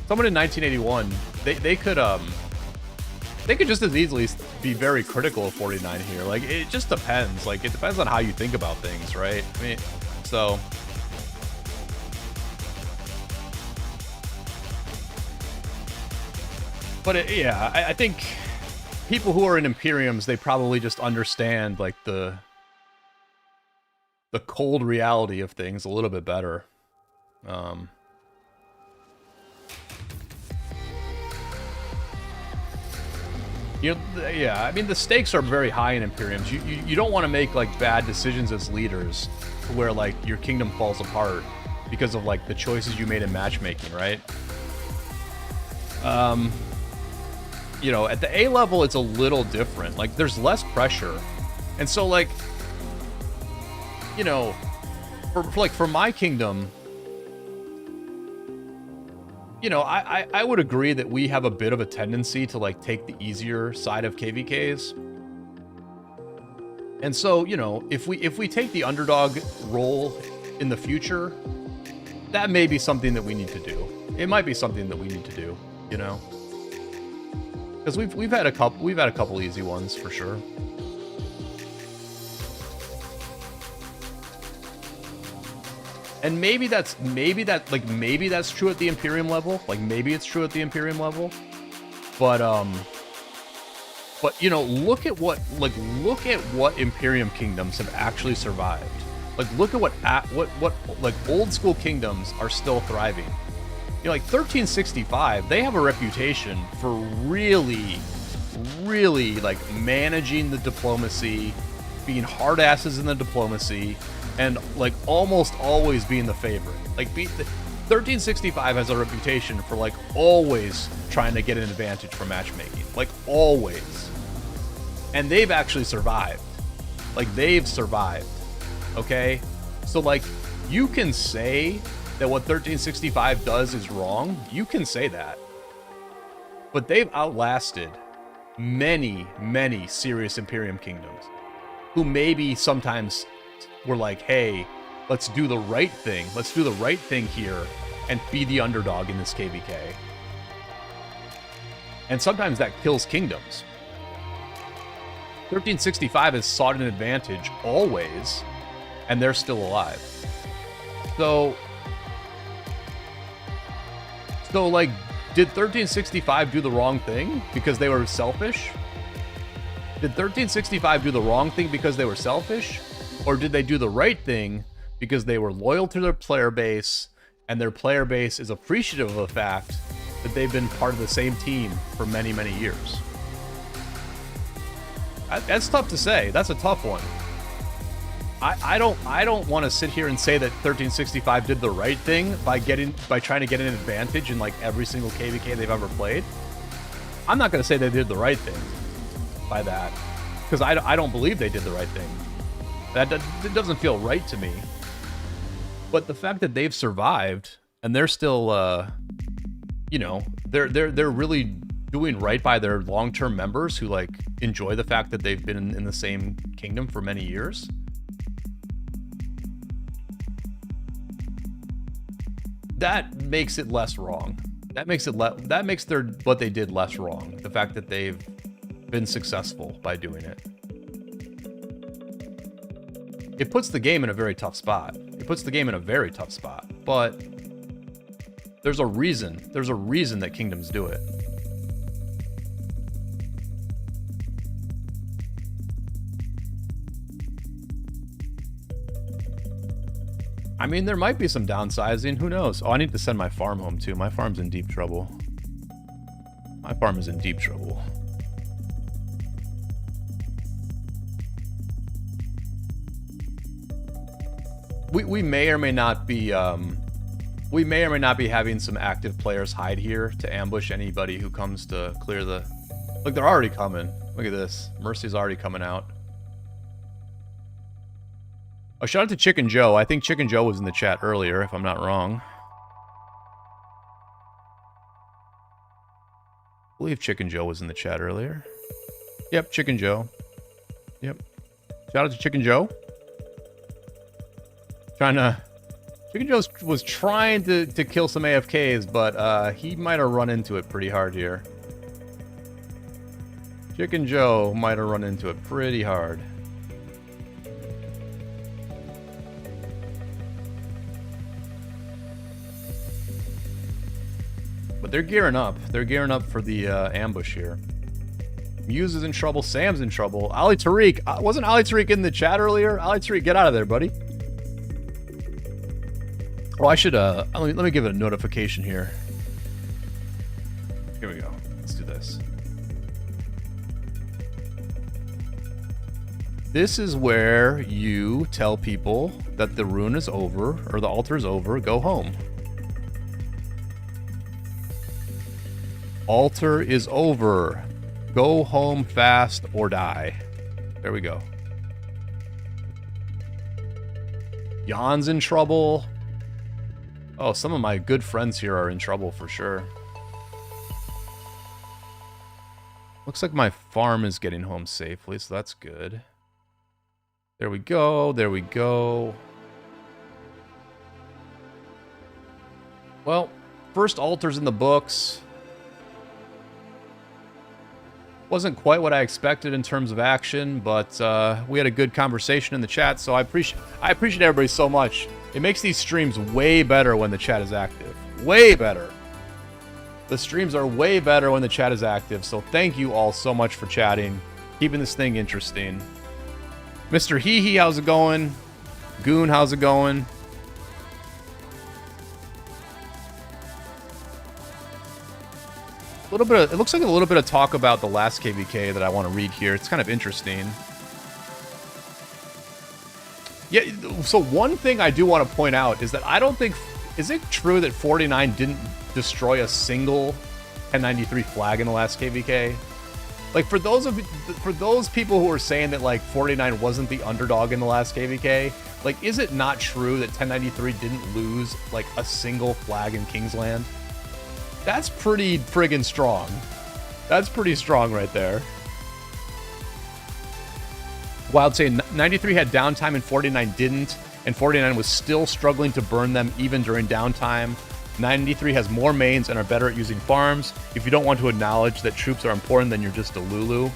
Someone in 1981, they could just as easily be very critical of 49 here. Like, it just depends. Like, it depends on how you think about things, right? I mean, so. But yeah, I think people who are in Imperiums, they probably just understand like the cold reality of things a little bit better. You know, yeah, I mean the stakes are very high in Imperiums. You don't want to make like bad decisions as leaders to where like your kingdom falls apart because of like the choices you made in matchmaking, right? You know, at the A level, it's a little different. Like, there's less pressure. And so, like, you know, for my kingdom, you know, I would agree that we have a bit of a tendency to, like, take the easier side of KvKs. And so, you know, if we take the underdog role in the future, that may be something that we need to do. It might be something that we need to do, you know? Because we've had a couple easy ones for sure. And maybe that's true at the Imperium level. Like maybe it's true at the Imperium level. But you know, look at what Imperium kingdoms have actually survived. Like look at what like old school kingdoms are still thriving. You know, like 1365, they have a reputation for really, really like managing the diplomacy, being hard asses in the diplomacy, and like almost always being the favorite. Like 1365 has a reputation for like always trying to get an advantage from matchmaking, like always. And they've actually survived. Like they've survived. Okay? So like you can say that what 1365 does is wrong. You can say that. But they've outlasted many, many serious Imperium kingdoms who maybe sometimes were like, hey, let's do the right thing. Let's do the right thing here and be the underdog in this KvK. And sometimes that kills kingdoms. 1365 has sought an advantage always, and they're still alive. So like, did 1365 do the wrong thing because they were selfish? Did 1365 do the wrong thing because they were selfish? Or did they do the right thing because they were loyal to their player base, and their player base is appreciative of the fact that they've been part of the same team for many, many years? That's tough to say. That's a tough one. I don't want to sit here and say that 1365 did the right thing by trying to get an advantage in like every single KvK they've ever played. I'm not going to say they did the right thing by that, because I don't believe they did the right thing. It doesn't feel right to me. But the fact that they've survived and they're still, you know, they're really doing right by their long-term members who like enjoy the fact that they've been in the same kingdom for many years. That makes it less wrong. That makes what they did less wrong. The fact that they've been successful by doing it. It puts the game in a very tough spot. But there's a reason. There's a reason that kingdoms do it. I mean, there might be some downsizing. Who knows? Oh, I need to send my farm home too. My farm's in deep trouble. My farm is in deep trouble. We may or may not be having some active players hide here to ambush anybody who comes to clear the. Look, they're already coming. Look at this. Mercy's already coming out. Oh, shout out to Chicken Joe. I think Chicken Joe was in the chat earlier, if I'm not wrong. I believe Chicken Joe was in the chat earlier. Yep, Chicken Joe. Yep. Shout out to Chicken Joe. Chicken Joe was trying to kill some AFKs, but he might have run into it pretty hard here. Chicken Joe might have run into it pretty hard. But they're gearing up. They're gearing up for the ambush here. Muse is in trouble. Sam's in trouble. Ali Tariq. Wasn't Ali Tariq in the chat earlier? Ali Tariq, get out of there, buddy. Oh, I should, let me give it a notification here. Here we go. Let's do this. This is where you tell people that the rune is over, or the altar is over, go home. Altar is over. Go home fast or die. There we go. Jan's in trouble. Oh, some of my good friends here are in trouble for sure. Looks like my farm is getting home safely, so that's good. There we go. There we go. Well, first altar's in the books. Wasn't quite what I expected in terms of action, but we had a good conversation in the chat, so I appreciate everybody so much. It makes these streams way better when the chat is active. Way better. The streams are way better when the chat is active, so thank you all so much for chatting, keeping this thing interesting. Mr. Hee Hee, how's it going? Goon, how's it going? little bit. It looks like a little bit of talk about the last KvK that I want to read here. It's kind of interesting. Yeah. So one thing I do want to point out is that I don't think. Is it true that 49 didn't destroy a single 1093 flag in the last KvK? Like for those people who are saying that like 49 wasn't the underdog in the last KvK, like is it not true that 1093 didn't lose like a single flag in Kingsland? That's pretty friggin' strong. That's pretty strong right there. Wild saying 93 had downtime and 49 didn't, and 49 was still struggling to burn them even during downtime. 93 has more mains and are better at using farms. If you don't want to acknowledge that troops are important, then you're just a Lulu.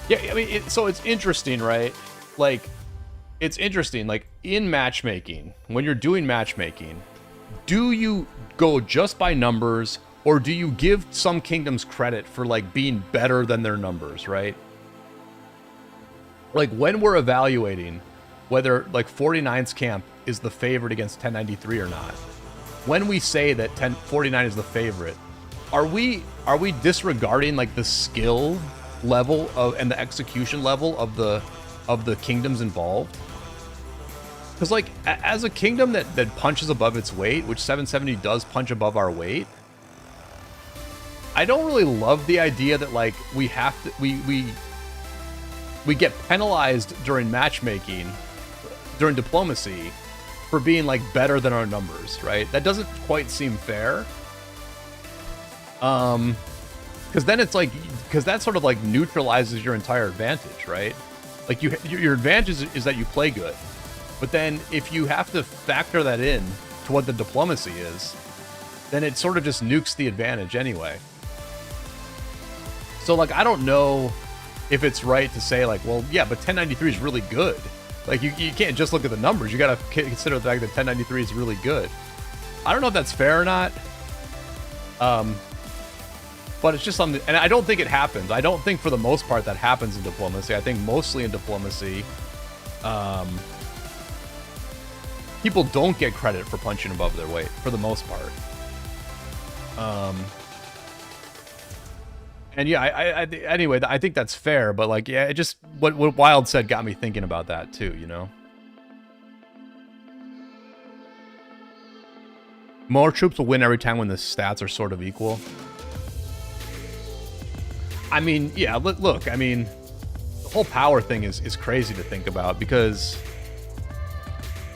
Yeah, I mean, so it's interesting, right? Like, it's interesting. Like, in matchmaking, when you're doing matchmaking, do you go just by numbers, or do you give some kingdoms credit for, like, being better than their numbers, right? Like, when we're evaluating whether, like, 49's camp is the favorite against 1093 or not, when we say that 49 is the favorite, are we disregarding, like, the skill level of and the execution level of the kingdoms involved? Because, like, as a kingdom that punches above its weight, which 770 does punch above our weight, I don't really love the idea that, like, we have to we get penalized during matchmaking, during diplomacy, for being, like, better than our numbers, right? That doesn't quite seem fair. Because then it's like, because that sort of, like, neutralizes your entire advantage, right? Like, your advantage is that you play good. But then if you have to factor that in to what the diplomacy is, then it sort of just nukes the advantage anyway. So, like, I don't know if it's right to say, like, well, yeah, but 1093 is really good. Like, you can't just look at the numbers. You got to consider the fact that 1093 is really good. I don't know if that's fair or not. But it's just something, and I don't think it happens. I don't think for the most part that happens in diplomacy. I think mostly in diplomacy, people don't get credit for punching above their weight for the most part. And yeah, anyway, I think that's fair, but, like, yeah, it just, what Wild said got me thinking about that too, you know? More troops will win every time when the stats are sort of equal. I mean, yeah, look, I mean, the whole power thing is crazy to think about because,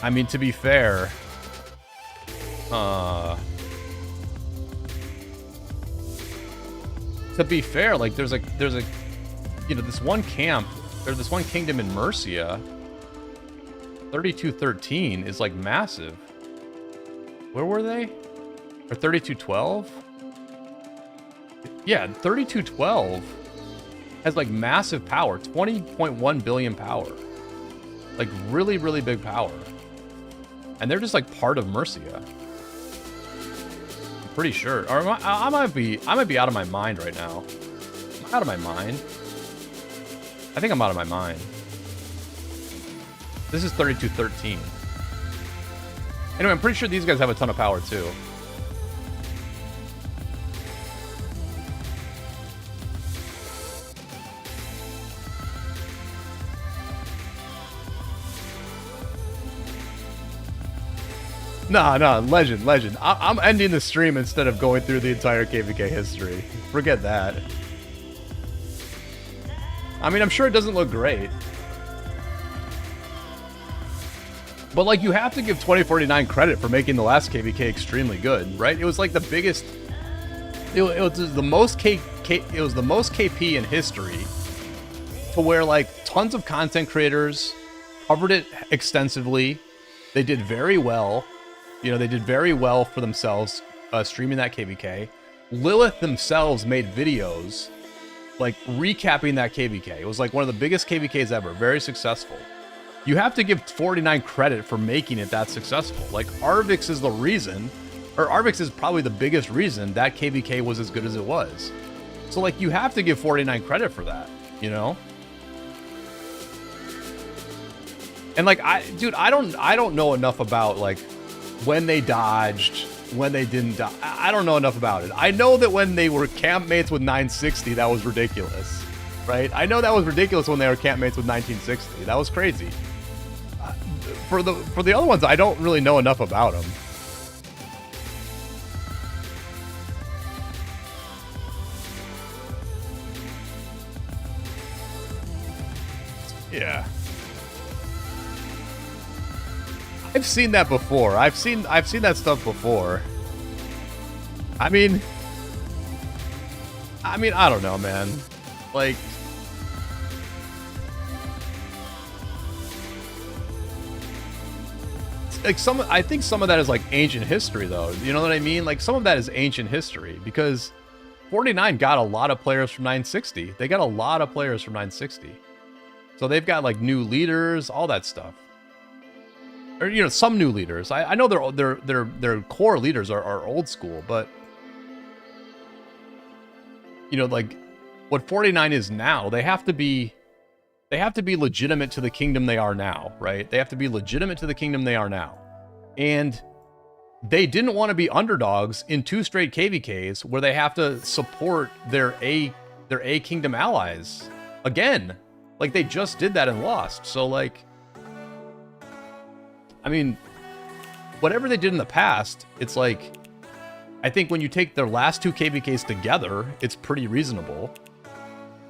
I mean, to be fair, like, there's a, you know, this one camp, or this one kingdom in Mercia, 3213 is, like, massive. Where were they? Or 3212? Yeah, 3212 has, like, massive power, 20.1 billion power. Like, really, really big power. And they're just, like, part of Mercia. I'm pretty sure. Or I might be out of my mind right now. Am I out of my mind? I think I'm out of my mind. This is 3213. Anyway, I'm pretty sure these guys have a ton of power too. No, legend. I'm ending the stream instead of going through the entire KvK history. Forget that. I mean, I'm sure it doesn't look great. But, like, you have to give 2049 credit for making the last KvK extremely good, right? It was, like, the biggest... It was the most KP in history, to where, like, tons of content creators covered it extensively. They did very well. You know, they did very well for themselves streaming that KvK. Lilith themselves made videos, like, recapping that KvK. It was, like, one of the biggest KvKs ever. Very successful. You have to give 49 credit for making it that successful. Like, Arvix is the reason, or Arvix is probably the biggest reason that KvK was as good as it was. So, like, you have to give 49 credit for that, you know? And, like, I don't know enough about, like, when they dodged, when they didn't die. I don't know enough about it. I know that when they were campmates with 960, that was ridiculous, right? I know that was ridiculous when they were campmates with 1960. That was crazy. For the other ones, I don't really know enough about them. Yeah. I've seen that before. I've seen that stuff before. I mean, I don't know, man. Like, I think some of that is like ancient history, though. You know what I mean? Like, some of that is ancient history because 49 got a lot of players from 960. They got a lot of players from 960. So they've got like new leaders, all that stuff. Or, you know, some new leaders. I know their core leaders are old school, but you know, like what 49 is now, they have to be legitimate to the kingdom they are now, right? They have to be legitimate to the kingdom they are now. And they didn't want to be underdogs in 2 straight KvKs where they have to support their A kingdom allies again. Like, they just did that and lost. So, like, I mean, whatever they did in the past, it's like, I think when you take their last 2 KvKs together, it's pretty reasonable.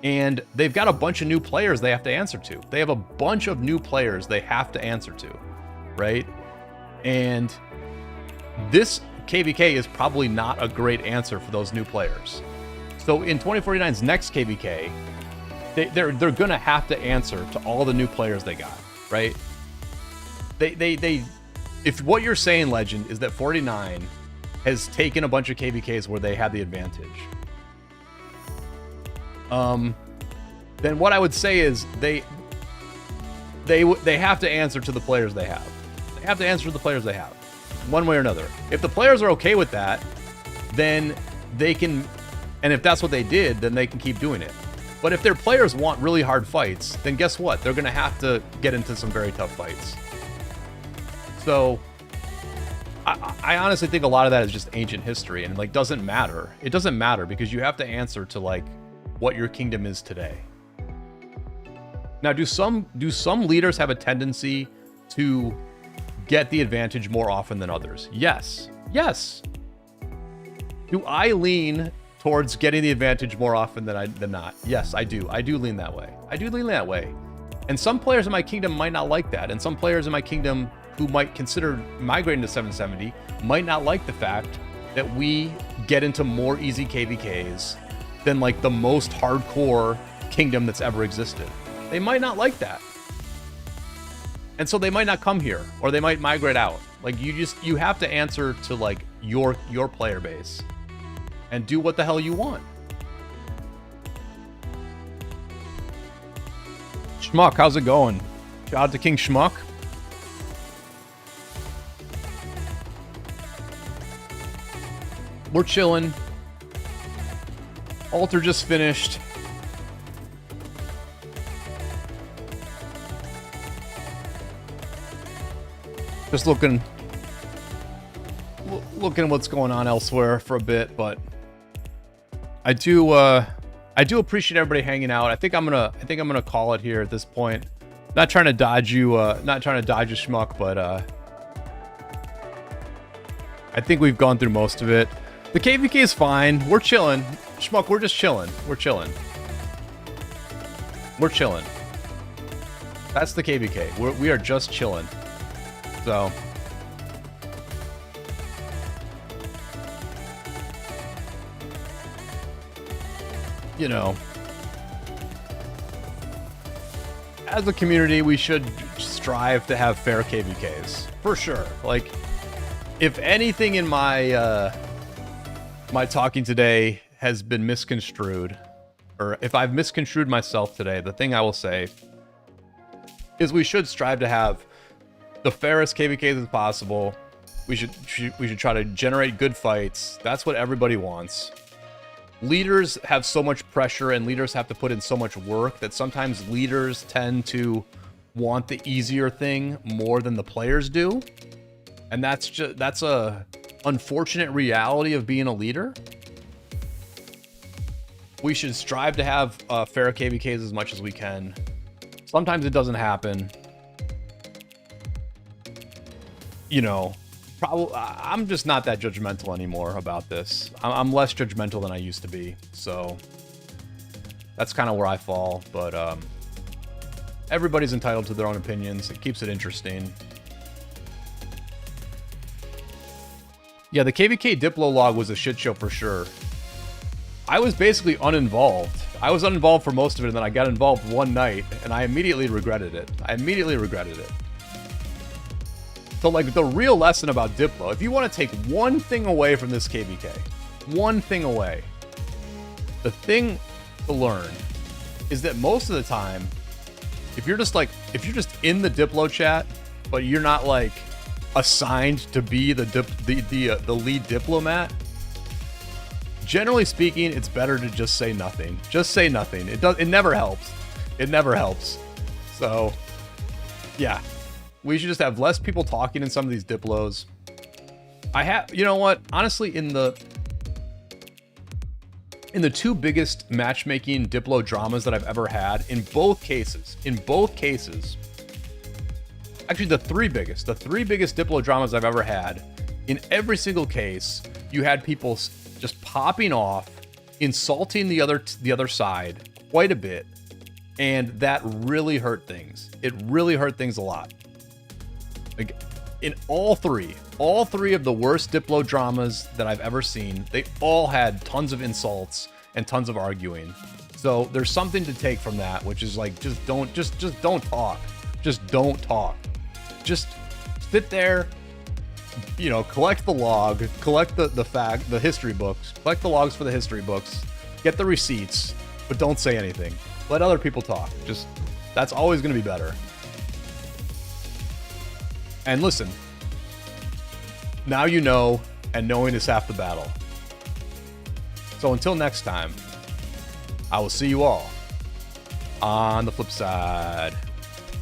And they've got a bunch of new players they have to answer to. They have a bunch of new players they have to answer to, right? And this KvK is probably not a great answer for those new players. So in 2049's next KvK, they're gonna have to answer to all the new players they got, right? If what you're saying, Legend, is that 49 has taken a bunch of KvKs where they had the advantage, then what I would say is they have to answer to the players they have. They have to answer to the players they have, one way or another. If the players are okay with that, then they can, and if that's what they did, then they can keep doing it. But if their players want really hard fights, then guess what? They're going to have to get into some very tough fights. So I honestly think a lot of that is just ancient history and like doesn't matter. It doesn't matter because you have to answer to like what your kingdom is today. Now, do some leaders have a tendency to get the advantage more often than others? Yes. Yes. Do I lean towards getting the advantage more often than not? Yes, I do. I do lean that way. I do lean that way. And some players in my kingdom might not like that. And some players in my kingdom who might consider migrating to 770 might not like the fact that we get into more easy KvKs than like the most hardcore kingdom that's ever existed. They might not like that. And so they might not come here, or they might migrate out. Like, you have to answer to like your player base and do what the hell you want. Schmuck, how's it going? Shout out to King Schmuck. We're chilling. Altar just finished. Just looking what's going on elsewhere for a bit, but I do appreciate everybody hanging out. I think I'm gonna call it here at this point. Not trying to dodge you, Schmuck, but I think we've gone through most of it. The KvK is fine. We're chilling. Schmuck, we're just chilling. We're chilling. We're chilling. That's the KvK. We are just chilling. So, you know, as a community, we should strive to have fair KvKs for sure. Like, if anything in my my talking today has been misconstrued, or if I've misconstrued myself today, the thing I will say is we should strive to have the fairest KvKs as possible. We should try to generate good fights. That's what everybody wants. Leaders have so much pressure and leaders have to put in so much work that sometimes leaders tend to want the easier thing more than the players do. And that's unfortunate reality of being a leader. We should strive to have fair KvKs as much as we can. Sometimes it doesn't happen. You know, probably I'm just not that judgmental anymore about this. I'm less judgmental than I used to be. So that's kind of where I fall. But everybody's entitled to their own opinions. It keeps it interesting. Yeah, the KvK Diplo log was a shit show for sure. I was basically uninvolved. I was uninvolved for most of it, and then I got involved one night, and I immediately regretted it. So, like, the real lesson about Diplo, if you want to take one thing away from this KvK, one thing away, the thing to learn is that most of the time, if you're just in the Diplo chat, but you're not, like, assigned to be the lead diplomat, generally speaking, it's better to just say nothing. Just say nothing. It never helps. It never helps. So, yeah. We should just have less people talking in some of these diplos. You know what? Honestly, in the two biggest matchmaking diplo dramas that I've ever had, in both cases, actually the three biggest diplo dramas I've ever had, in every single case, you had people just popping off, insulting the other side quite a bit, and that really hurt things. It really hurt things a lot. Like, in all three of the worst diplo dramas that I've ever seen, they all had tons of insults and tons of arguing. So there's something to take from that, which is like, just don't talk. Just don't talk. Just sit there, you know, collect the log, collect the history books, collect the logs for the history books, get the receipts, but don't say anything. Let other people talk. Just, that's always going to be better. And listen, now you know, and knowing is half the battle. So until next time, I will see you all on the flip side.